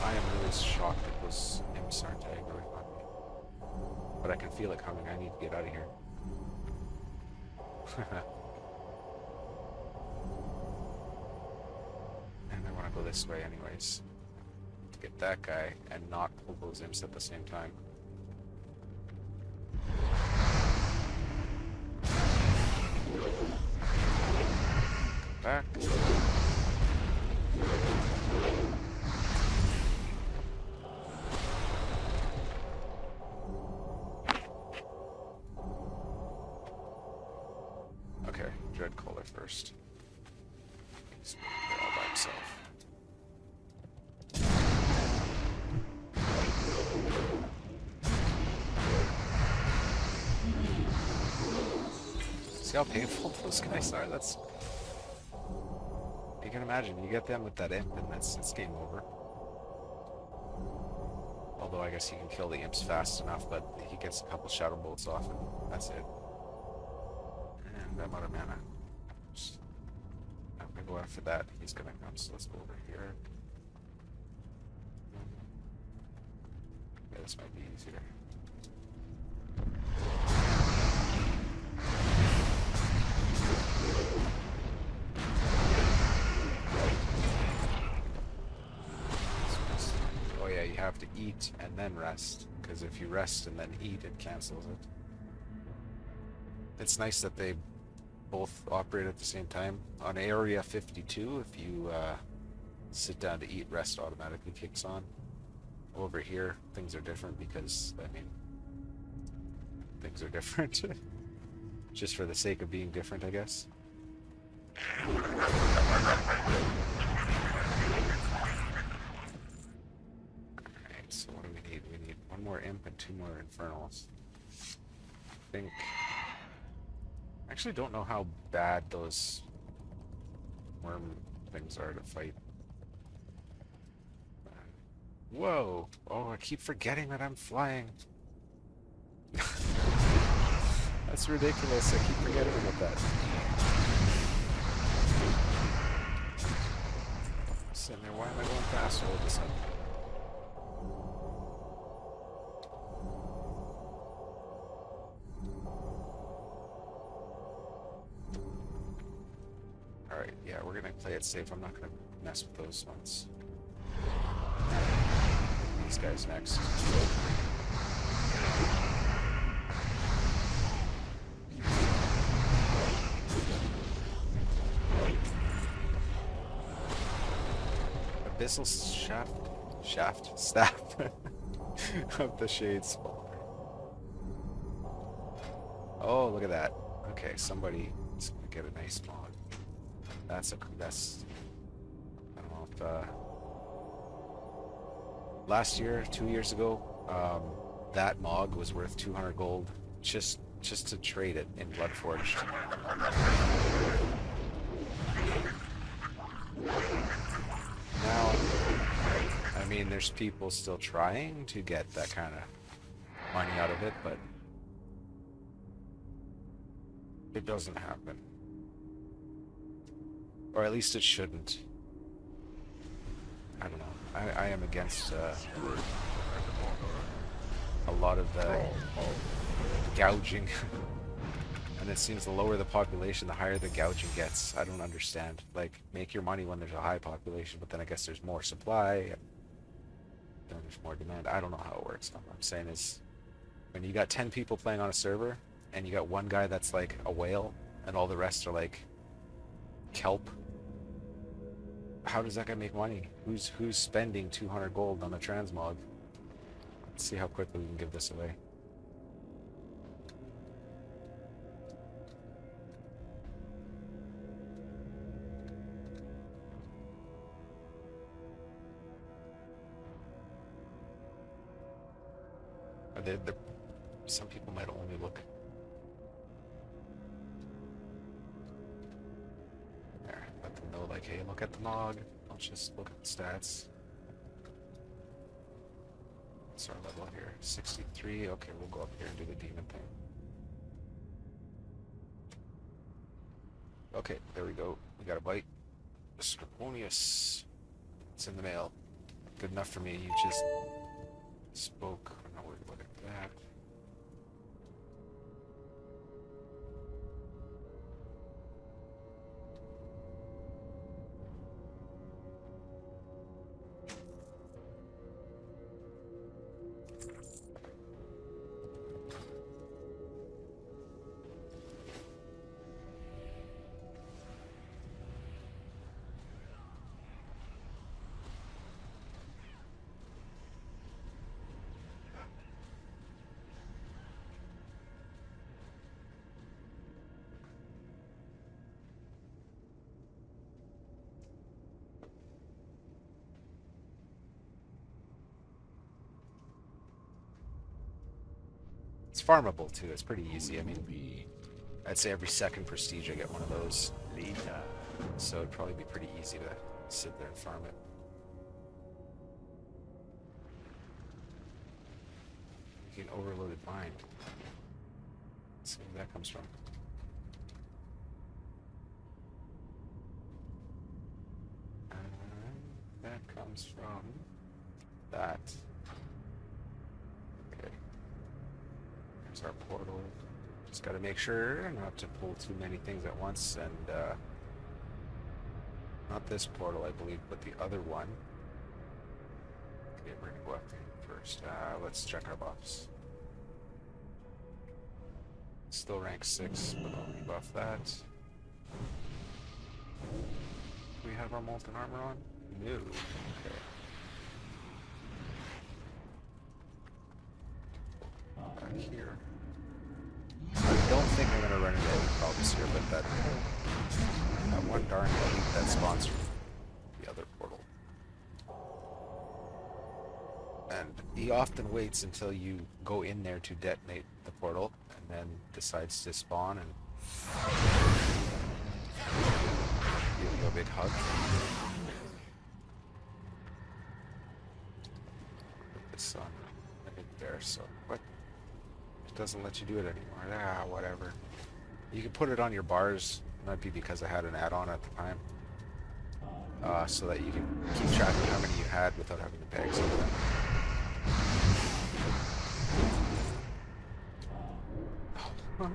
I am really shocked that those imps aren't aggroing on me. But I can feel it coming. I need to get out of here. And I want to go this way anyways. To get that guy and not pull those imps at the same time. Come back. Okay, Dreadcaller first. He's there all by himself. See how painful those guys are? That's... You can imagine, you get them with that imp and it's game over. Although I guess you can kill the imps fast enough, but he gets a couple shadow bolts off and that's it. And I'm out of mana. I'm gonna go after that. He's gonna come, so let's go over here. Yeah, this might be easier. Oh yeah, you have to eat and then rest, because if you rest and then eat, it cancels it. It's nice that they both operate at the same time. On Area 52, if you sit down to eat, rest automatically kicks on. Over here, things are different because, I mean, things are different. Just for the sake of being different, I guess. Alright, so what do we need? We need one more imp and two more infernals. I think... I actually don't know how bad those worm things are to fight. Whoa! Oh, I keep forgetting that I'm flying. That's ridiculous. I keep forgetting about that. I'm sitting there, why am I going fast all of a sudden? Alright, yeah, we're gonna play it safe. I'm not gonna mess with those ones. These guys next. Abyssal staff of the Shade Spawn. Oh, look at that. Okay, somebody's gonna get a nice mod. That's I don't know if last year, 2 years ago, that Mog was worth 200 gold just to trade it in Bloodforged. Now, I mean, there's people still trying to get that kind of money out of it, but it doesn't happen. Or at least it shouldn't. I don't know. I am against a lot of the gouging. And it seems the lower the population, the higher the gouging gets. I don't understand. Like, make your money when there's a high population, but then I guess there's more supply, and then there's more demand. I don't know how it works. What I'm saying is, when you got 10 people playing on a server, and you got one guy that's like a whale, and all the rest are like kelp, how does that guy make money? Who's spending 200 gold on a transmog? Let's see how quickly we can give this away. Some people might only look. Okay, look at the log. Don't just look at the stats. What's our level here? 63. Okay, we'll go up here and do the demon thing. Okay, there we go. We got a bite. Scorpionius. It's in the mail. Good enough for me. You just spoke. I'm not worried about that. It's farmable too. It's pretty easy. I mean, I'd say every second prestige I get one of those. So it'd probably be pretty easy to sit there and farm it. You can overloaded mind. Let's see where that comes from. That comes from that. Okay. There's our portal. Just got to make sure not to pull too many things at once, and not this portal, I believe, but the other one. Okay, we're gonna go up there first. Let's check our buffs. Still rank 6, but I'll rebuff that. Do we have our molten armor on? No. Okay. Back here. I don't think I'm gonna run into any problems here, but that one darn elite that spawns from the other portal. And he often waits until you go in there to detonate the portal, and then decides to spawn and give you a big hug. Put this on right there, so what? It doesn't let you do it anymore. Ah, whatever. You can put it on your bars. Might be because I had an add-on at the time. So that you can keep track of how many you had without having to bag some of them. Huh?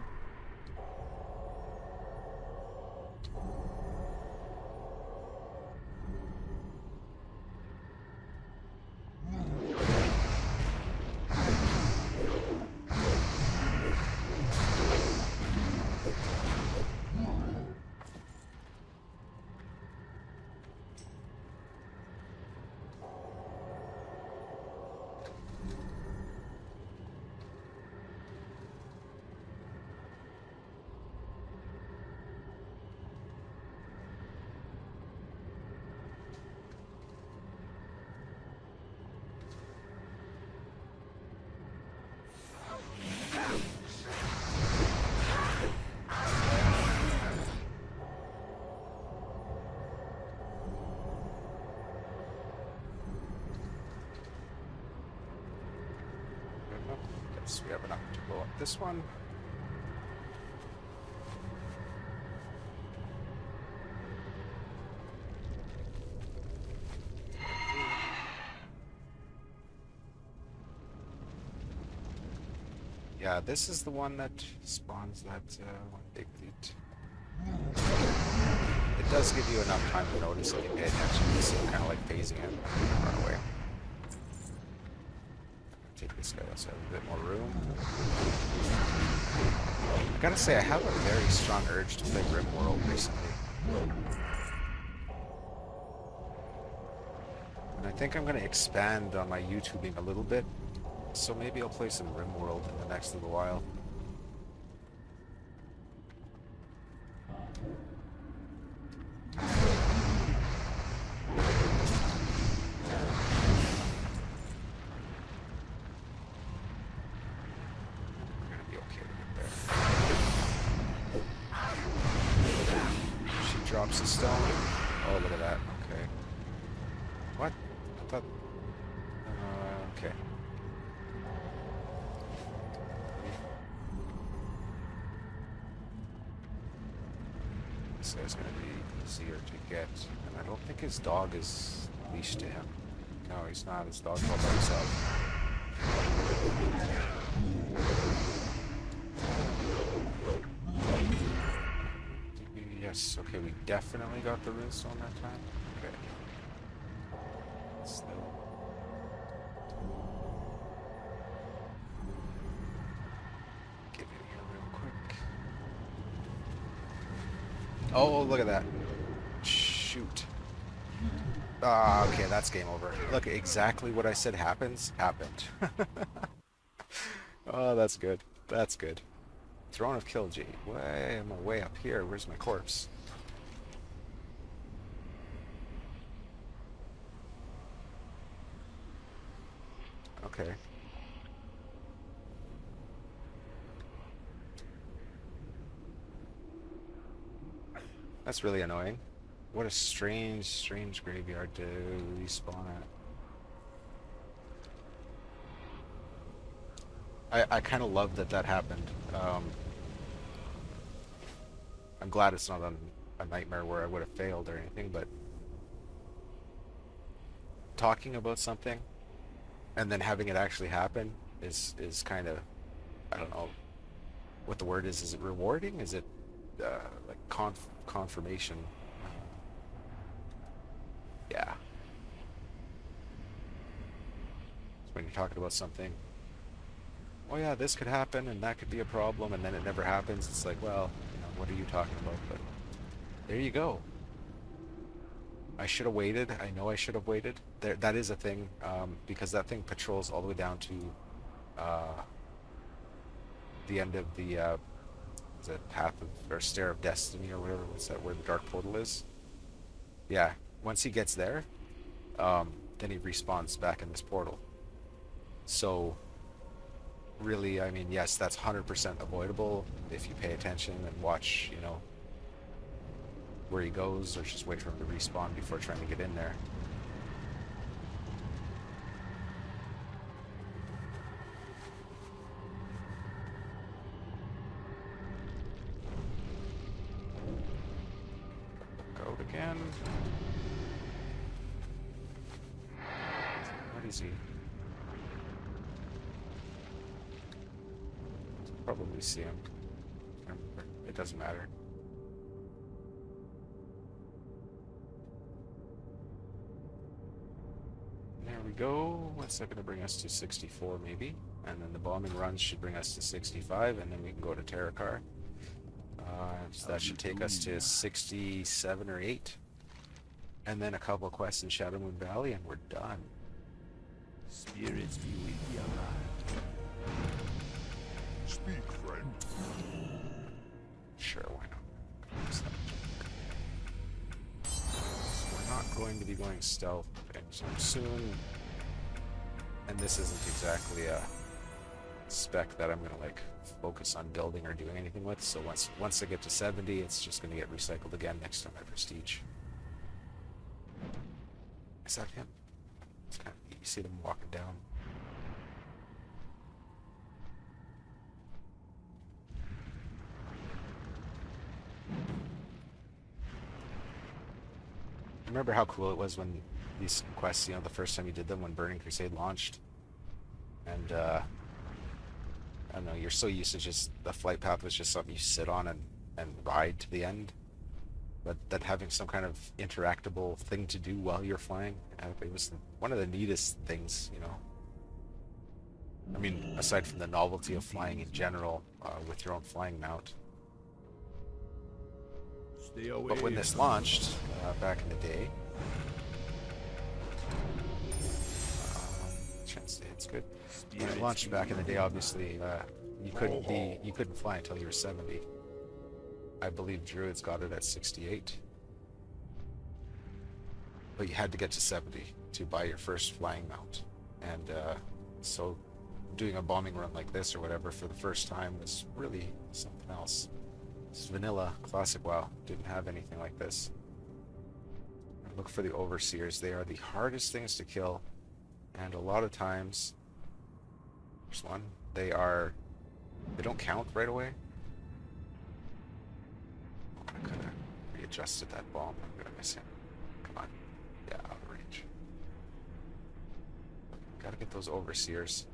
Guess we have enough to blow up this one. Yeah, this is the one that spawns that one big loot. It does give you enough time to notice if you pay attention. This is kind of like phasing it and run away. Take this guy so I have a bit more room. I gotta say, I have a very strong urge to play RimWorld recently. And I think I'm gonna expand on my YouTubing a little bit. So maybe I'll play some RimWorld in the next little while. We're gonna be okay with it there. She drops a stone. Oh, look thought. Okay. This guy's gonna be easier to get, and I don't think his dog is leashed to him. No, he's not. His dog's all by himself. Yes, okay, we definitely got the runestone that time. Okay. Still. Get in here real quick. Oh, look at that. Shoot. Ah, okay, that's game over. Look, exactly what I said happens, happened. Oh, that's good. That's good. Throne of Kilji. Why am I way up here? Where's my corpse? Okay. That's really annoying. What a strange, strange graveyard to respawn at. I kind of love that that happened. I'm glad it's not a nightmare where I would have failed or anything, but talking about something and then having it actually happen is kind of, I don't know what the word is. Is it rewarding? Is it like confirmation? Yeah. So when you're talking about something, oh yeah, this could happen and that could be a problem, and then it never happens. It's like, well, you know, what are you talking about? But there you go. I should have waited. I know I should have waited. That is a thing, because that thing patrols all the way down to the end of the is it Path of, or Stair of Destiny or whatever. What's that? Where the Dark Portal is? Yeah. Once he gets there, then he respawns back in this portal. So really, I mean, yes, that's 100% avoidable if you pay attention and watch, you know, where he goes, or just wait for him to respawn before trying to get in there. Go again. What is he? Probably see him. It doesn't matter. There we go. What's that going to bring us to? 64 maybe? And then the bombing runs should bring us to 65, and then we can go to Terracar. So that should take us to 67 or 8. And then a couple of quests in Shadow Moon Valley, and we're done. Spirits be with you. Speak, friend. Sure, why not? So we're not going to be going stealth anytime soon. And this isn't exactly a spec that I'm going to like focus on building or doing anything with. So once I get to 70, it's just going to get recycled again next time I prestige. Is that him? It's kind of, you see them walking down. Remember how cool it was when these quests, you know, the first time you did them when Burning Crusade launched, and I don't know, you're so used to just the flight path was just something you sit on and ride to the end, but then having some kind of interactable thing to do while you're flying, it was one of the neatest things, you know. I mean, aside from the novelty of flying in general, with your own flying mount. Stay away. But when this launched, back in the day, chance to hit's good. When it launched back in the day, obviously, you couldn't fly until you were 70. I believe Druids got it at 68. But you had to get to 70 to buy your first flying mount. And so doing a bombing run like this or whatever for the first time was really something else. This vanilla classic WoW didn't have anything like this. Look for the overseers. They are the hardest things to kill, and a lot of times, there's one, they don't count right away. I could have readjusted that bomb. I'm gonna miss him. Come on. Yeah, out of range. Gotta get those overseers.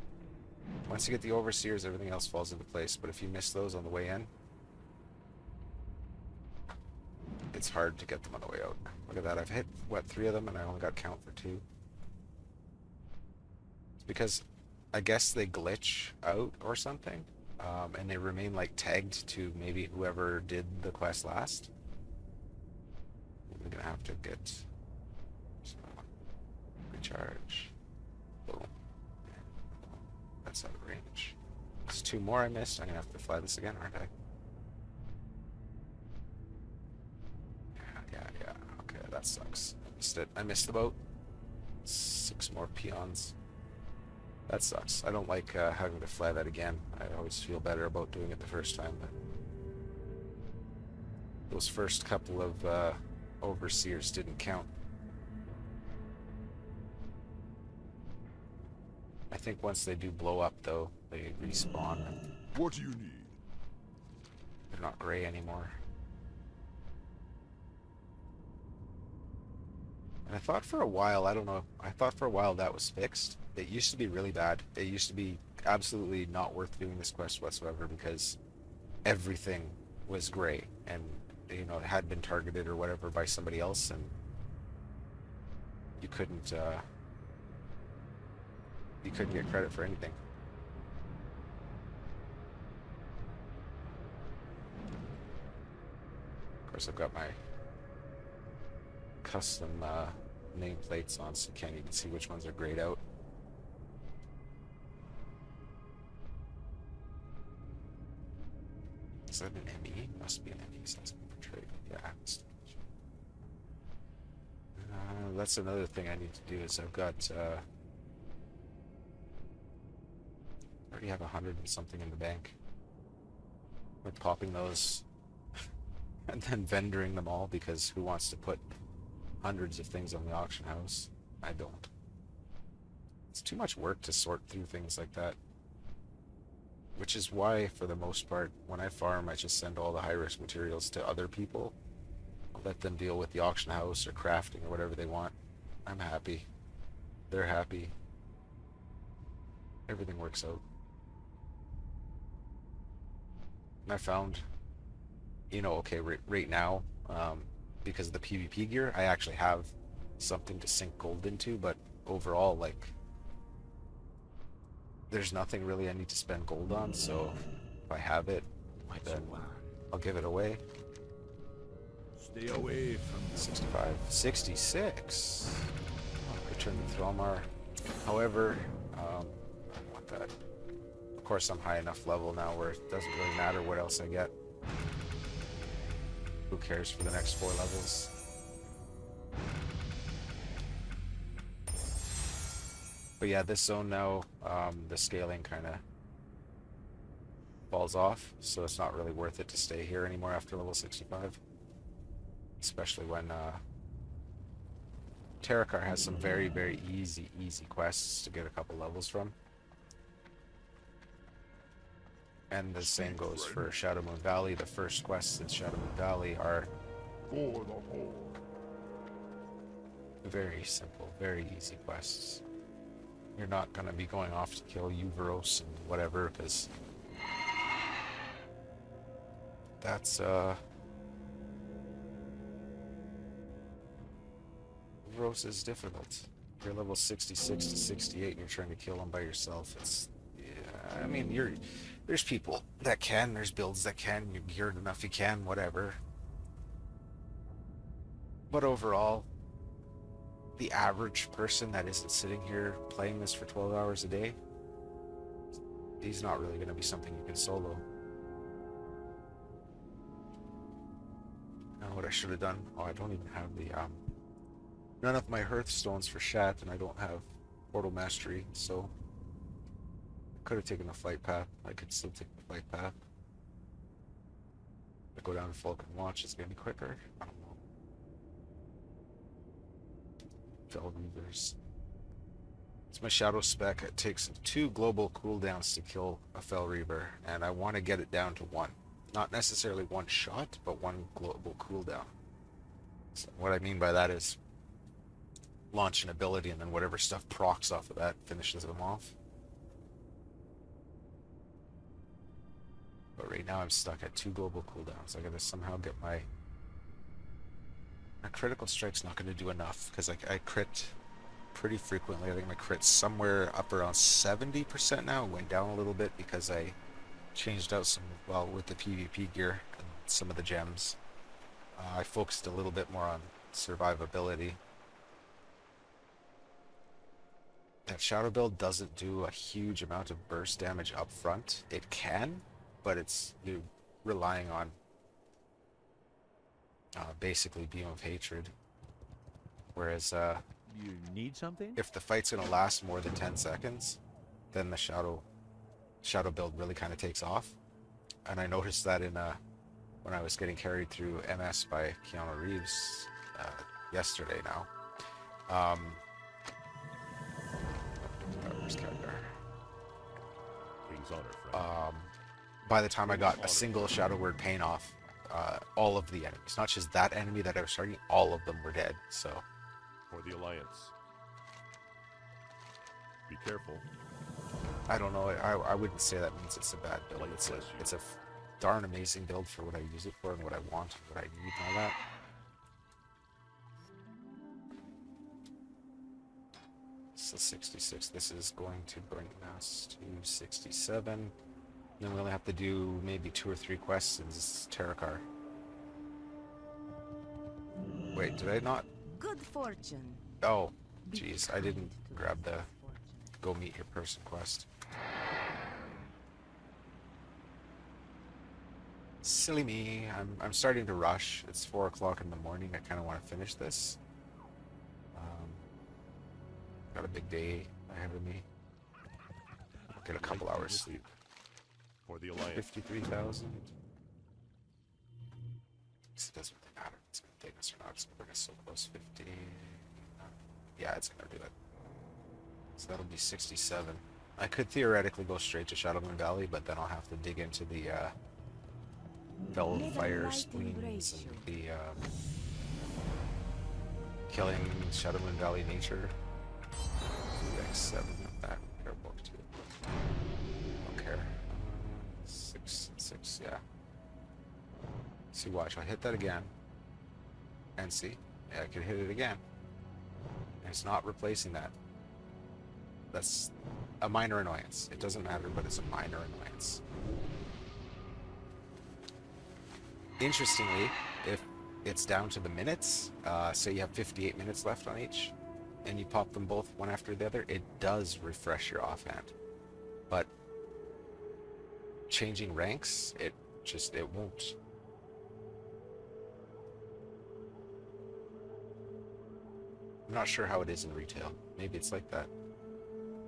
Once you get the overseers, everything else falls into place. But if you miss those on the way in, it's hard to get them on the way out. Look at that. I've hit, what, 3 of them, and I only got count for 2. It's because I guess they glitch out or something, and they remain like tagged to maybe whoever did the quest last. We're gonna have to get recharge. Boom. That's out of range. There's 2 more I missed. I'm gonna have to fly this again, aren't I? Yeah. Okay, that sucks. I missed it. I missed the boat. 6 more peons. That sucks. I don't like having to fly that again. I always feel better about doing it the first time, but those first couple of overseers didn't count. I think once they do blow up, though, they respawn. What do you need? They're not gray anymore. And I thought for a while, I don't know, I thought for a while that was fixed. It used to be really bad. It used to be absolutely not worth doing this quest whatsoever because everything was gray and, you know, it had been targeted or whatever by somebody else, and you couldn't get credit for anything. Of course, I've got my custom nameplates on, so you can't even see which ones are grayed out. Is that an ME? Must be an ME since it's portrayed. Yeah. That's another thing I need to do is I've got I already have 100 and something in the bank. We're popping those and then vendoring them all because who wants to put hundreds of things on the auction house? I don't. It's too much work to sort through things like that. Which is why, for the most part, when I farm, I just send all the high-risk materials to other people. I'll let them deal with the auction house or crafting or whatever they want. I'm happy. They're happy. Everything works out. And I found, you know, okay, right now, because of the PvP gear, I actually have something to sink gold into, but overall, like, there's nothing really I need to spend gold on, so if I have it, then I'll give it away. Stay away from 65, 66. Return the Thralmar. However, I want that. Of course, I'm high enough level now where it doesn't really matter what else I get. Who cares for the next 4 levels? But yeah, this zone now, the scaling kind of falls off, so it's not really worth it to stay here anymore after level 65. Especially when Terakar has some very, very easy quests to get a couple levels from. And the same goes for Shadow Moon Valley. The first quests in Shadow Moon Valley are For the Horde. very simple, very easy quests. You're not going to be going off to kill Uveros and whatever, because that's, Uveros is difficult. If you're level 66 to 68 and you're trying to kill him by yourself, it's, yeah, I mean, there's people that can, there's builds that can, you're geared enough you can, whatever. But overall, the average person that isn't sitting here playing this for 12 hours a day, he's not really going to be something you can solo. Now what I should have done, oh, I don't even have the, none of my Hearthstones for Shat, and I don't have Portal Mastery, so I could have taken the flight path. I could still take the flight path. If I go down to Falcon Watch, it's going to be quicker. I don't know. Fell Reavers. It's my shadow spec. It takes 2 global cooldowns to kill a Fell Reaver, and I want to get it down to 1. Not necessarily 1 shot, but 1 global cooldown. So what I mean by that is launch an ability, and then whatever stuff procs off of that finishes them off. But right now I'm stuck at 2 global cooldowns. I gotta somehow get my critical strike's not gonna do enough, because I crit pretty frequently. I think my crit's somewhere up around 70% now. It went down a little bit because I changed out some, well, with the PvP gear and some of the gems. I focused a little bit more on survivability. That shadow build doesn't do a huge amount of burst damage up front. It can, but you're relying on basically Beam of Hatred. Whereas You need something? if the fight's gonna last more than 10 seconds, then the shadow build really kind of takes off. And I noticed that in when I was getting carried through MS by Keanu Reeves yesterday now. Where's Khadgar? King's honor, friend. By the time I got a single Shadow Word Pain off, all of the enemies, not just that enemy that I was targeting, all of them were dead. So For the Alliance. Be careful. I don't know. I wouldn't say that means it's a bad build. Light bless you. It's a darn amazing build for what I use it for and what I want and what I need and all that. So 66. This is going to bring us to 67. Then we only have to do maybe 2 or 3 quests in Terakar. Wait, did I not? Good fortune. Oh, jeez, I didn't grab the go meet your person quest. Silly me. I'm starting to rush. It's 4 o'clock in the morning. I kind of want to finish this. Got a big day ahead of me. I'll get a couple hours sleep. For the Alliance. 53,000. It doesn't really matter if it's going to take us or not. It's going to bring us so close. 50. Yeah, it's going to do it. So that'll be 67. I could theoretically go straight to Shadowmoon Valley, but then I'll have to dig into the Fire Spleens and the killing Shadowmoon Valley nature. X7 of that repair book too. Don't care. 6 and 6, yeah. See, watch, I'll hit that again. And see, yeah, I can hit it again. And it's not replacing that. That's a minor annoyance. It doesn't matter, but it's a minor annoyance. Interestingly, if it's down to the minutes, say you have 58 minutes left on each, and you pop them both one after the other, it does refresh your offhand. But changing ranks, it won't. I'm not sure how it is in retail. Maybe it's like that.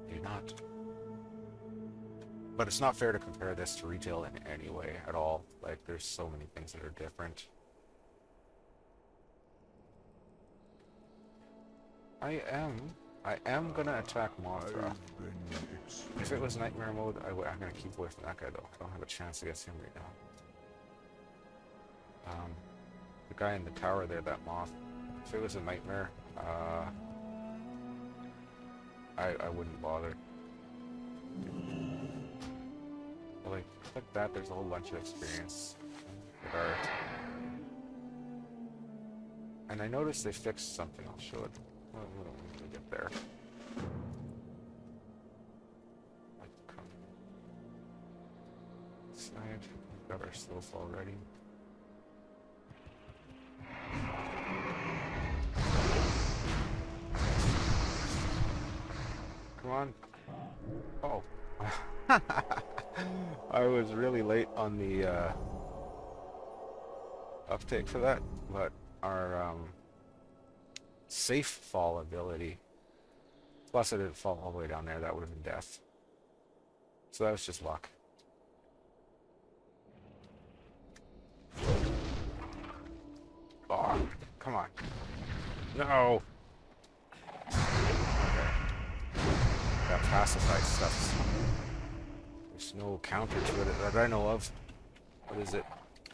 Maybe not. But it's not fair to compare this to retail in any way at all. Like, there's so many things that are different. I am gonna attack Mothra. If it was nightmare mode, I'm gonna keep away from that guy though. I don't have a chance against him right now. The guy in the tower there, that moth. If it was a nightmare, I wouldn't bother. But like, click that. There's a whole bunch of experience with art. And I noticed they fixed something. I'll show it. Well, we don't need to get there. Side. We've got our slow fall ready. Come on. Oh. I was really late on the uptake for that, but our safe fall ability, plus I didn't fall all the way down there, that would have been death. So that was just luck. Oh, come on. No! pacify stuff. There's no counter to it that I know of. What is it?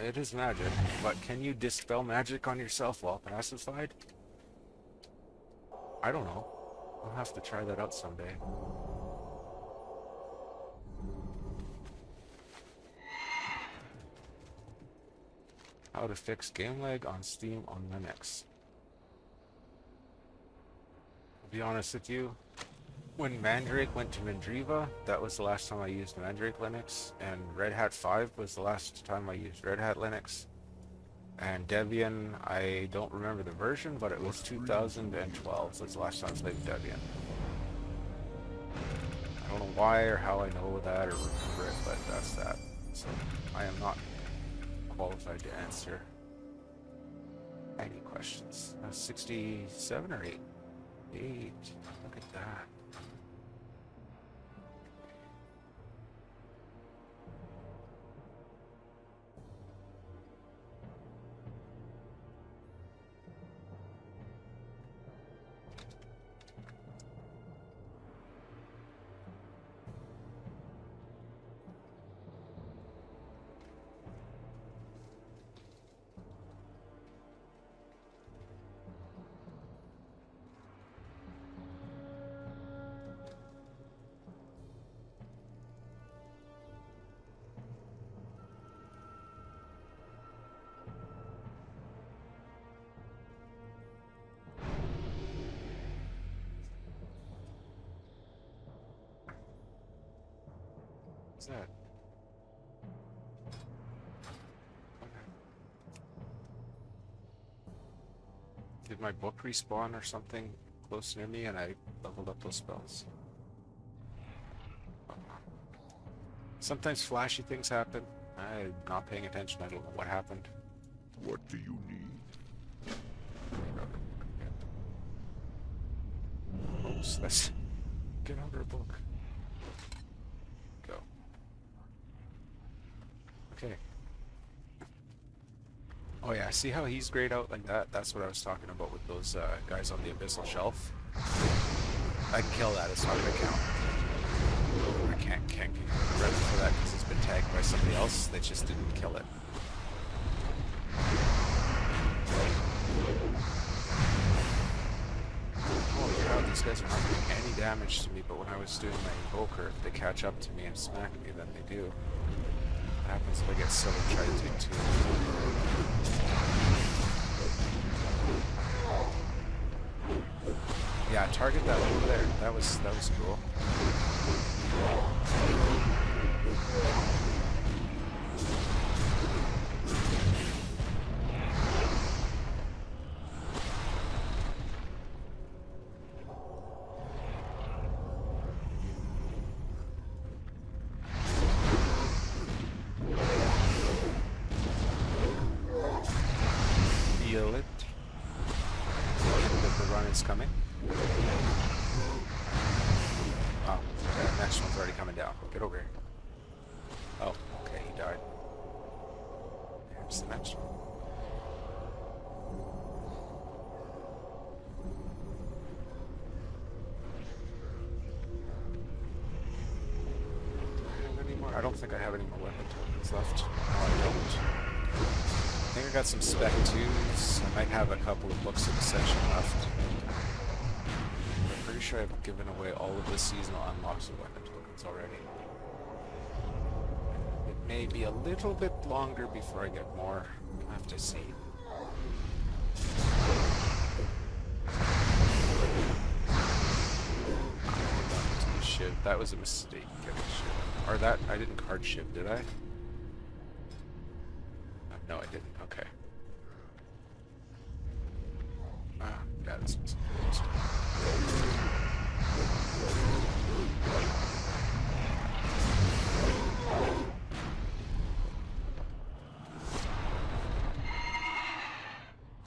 It is magic, but can you dispel magic on yourself while pacified? I don't know. I'll have to try that out someday. How to fix game lag on Steam on Linux. I'll be honest with you, when Mandrake went to Mandriva, that was the last time I used Mandrake Linux, and Red Hat 5 was the last time I used Red Hat Linux. And Debian, I don't remember the version, but it was 2012, so it's the last time I played with Debian. I don't know why or how I know that or remember it, but that's that. So I am not qualified to answer any questions. 67 or 8? 8. Look at that. What's that? Okay. Did my book respawn or something close near me and I leveled up those spells? Sometimes flashy things happen. I'm not paying attention. I don't know what happened. What do you need? Oh, so let's get out our book. Go. Okay. Oh yeah, see how he's grayed out like that? That's what I was talking about with those guys on the Abyssal Shelf. I can kill that, it's not gonna count. I can't get credit for that because it's been tagged by somebody else. They just didn't kill it. Holy cow, these guys are not doing any damage to me, but when I was doing my invoker, if they catch up to me and smack me, then they do. What happens if I get silly and try to take two? Yeah, target that over there. That was cool. Feel it. The end of the run is coming. Oh, okay, the next one's already coming down. Get over here. Oh, okay, he died. Here's the next one. Do I have any more? I don't think I have any more weapon tokens left. No, I don't. I think I got some spec 2s. I might have a couple of books of Ascension left. I'm pretty sure I've given away all of the seasonal unlocks of weapon tokens already. It may be a little bit longer before I get more. I'll have to see. Shiv. That was a mistake getting Shiv. Or that, I didn't card Shiv, did I? No, I didn't. Okay. Ah, yeah, this was closed.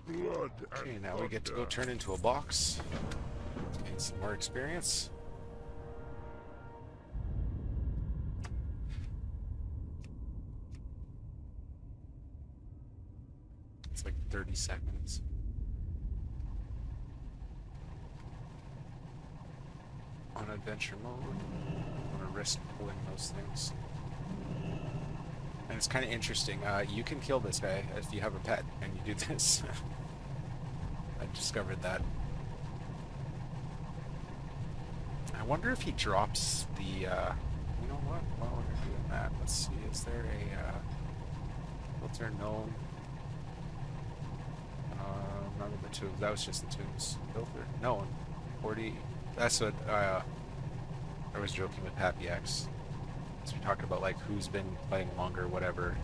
Blood Okay, and now we get to go thunder. turn into a box. Gain some more experience. It's like 30 seconds. On Adventure mode. I'm gonna risk pulling those things. And it's kind of interesting. You can kill this guy if you have a pet and you do this. I discovered that. I wonder if he drops the, you know what, while we're doing that, let's see, is there a, filter known? None of the tombs, that was just the tombs. Filter known, 40, that's what, I was joking with Happy X. So we're talking about, like, who's been playing longer, whatever.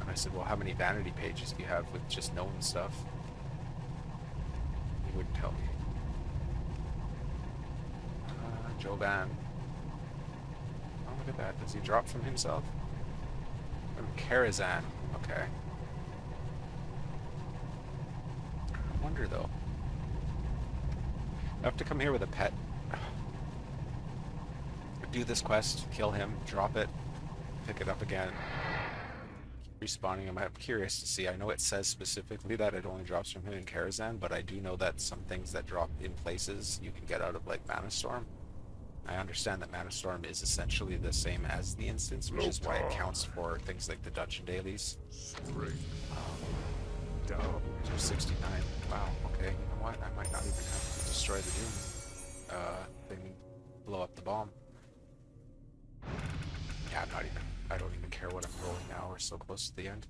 And I said, well, how many vanity pages do you have with just known stuff? He wouldn't tell me. Jovan. Oh, look at that. Does he drop from himself? From Karazhan. Okay. I wonder, though. I have to come here with a pet. Do this quest, kill him, drop it, pick it up again. Respawning him. I'm curious to see. I know it says specifically that it only drops from him in Karazhan, but I do know that some things that drop in places you can get out of, like, Mana Storm. I understand that Mana Storm is essentially the same as the instance, which is why it counts for things like the dungeon dailies. Down. 69. Wow, okay, you know what? I might not even have to destroy the Doom thing, blow up the bomb. Yeah, I don't even care what I'm rolling now. We're so close to the end.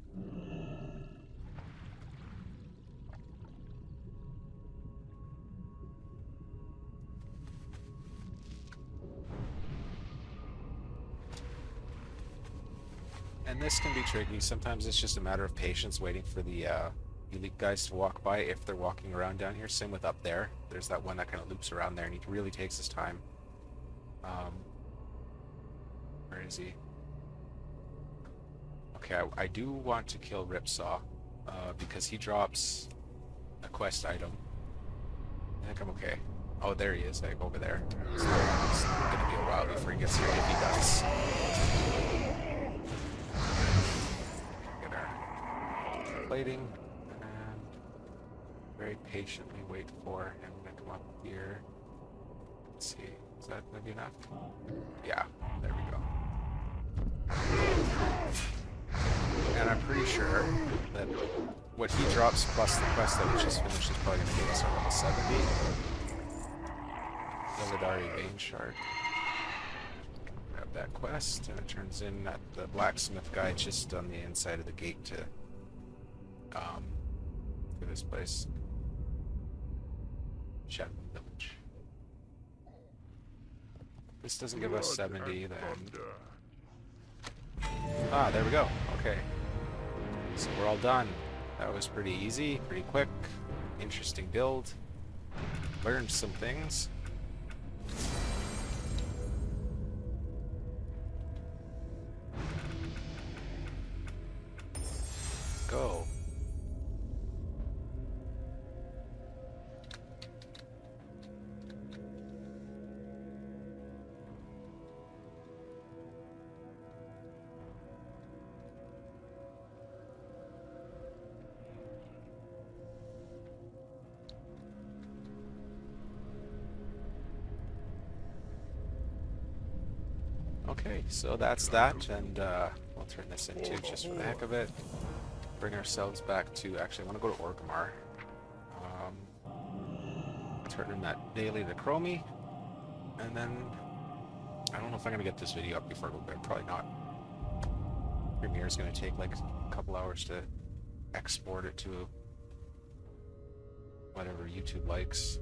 And this can be tricky. Sometimes it's just a matter of patience waiting for the elite guys to walk by if they're walking around down here. Same with up there. There's that one that kind of loops around there and he really takes his time. Where is he? Okay, I do want to kill Ripsaw because he drops a quest item. I think I'm okay. Oh, there he is, like over there. So it's gonna be a while before he gets here if he does. Get our plating and very patiently wait for him to come up here. Let's see, is that gonna be enough? Yeah, there we go. And I'm pretty sure that what he drops plus the quest that we just finished is probably going to get us our level 70. Illidari Vein Shard. Grab that quest, and it turns in at the blacksmith guy just on the inside of the gate to this place. Shadow Village. This doesn't give us 70, then... Ah, there we go. Okay. So we're all done. That was pretty easy, pretty quick. Interesting build. Learned some things. Go. Okay, so that's that, and we'll turn this into just for the heck of it. Bring ourselves back to, actually I want to go to Orgrimmar. Turn in that daily to Chromie, and then I don't know if I'm going to get this video up before I go to bed, probably not. Premiere is going to take like a couple hours to export it to whatever YouTube likes.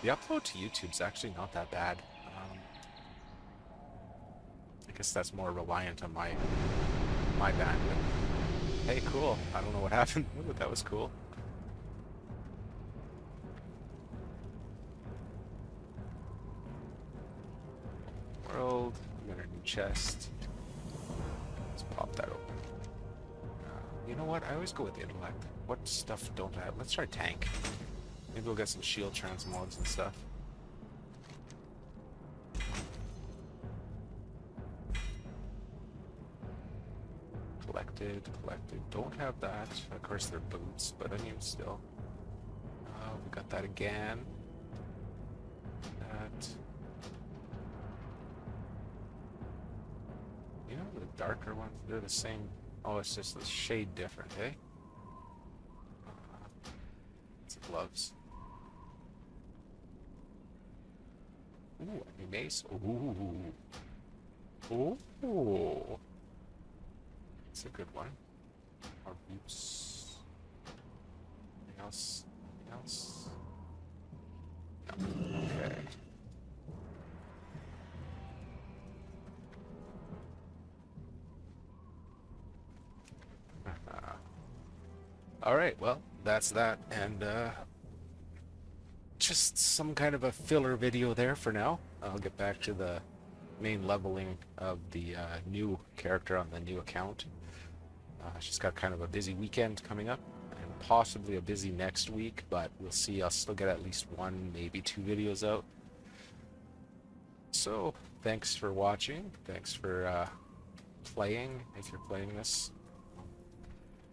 The upload to YouTube's actually not that bad. I guess that's more reliant on my bandwidth. Hey, cool. I don't know what happened, but that was cool. World. We got a new chest. Let's pop that open. You know what? I always go with intellect. What stuff don't I have? Let's try tank. Maybe we'll get some shield transmods and stuff. Collected. Don't have that. Of course, they're boots, but I mean, still. We got that again. darker ones. They're the same. Oh, it's just the shade different, eh? It's the gloves. Ooh, a new mace. Ooh. Ooh. That's a good one. Our boots. Anything else? Anything else? No. Okay. Alright, well, that's that, and just some kind of a filler video there for now. I'll get back to the main leveling of the new character on the new account. She's got kind of a busy weekend coming up, and possibly a busy next week, but we'll see. I'll still get at least one, maybe two videos out. So, thanks for watching. Thanks for playing, if you're playing this.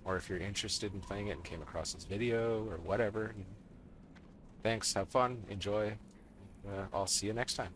Or if you're interested in playing it and came across this video, or whatever. Thanks, have fun, enjoy. I'll see you next time.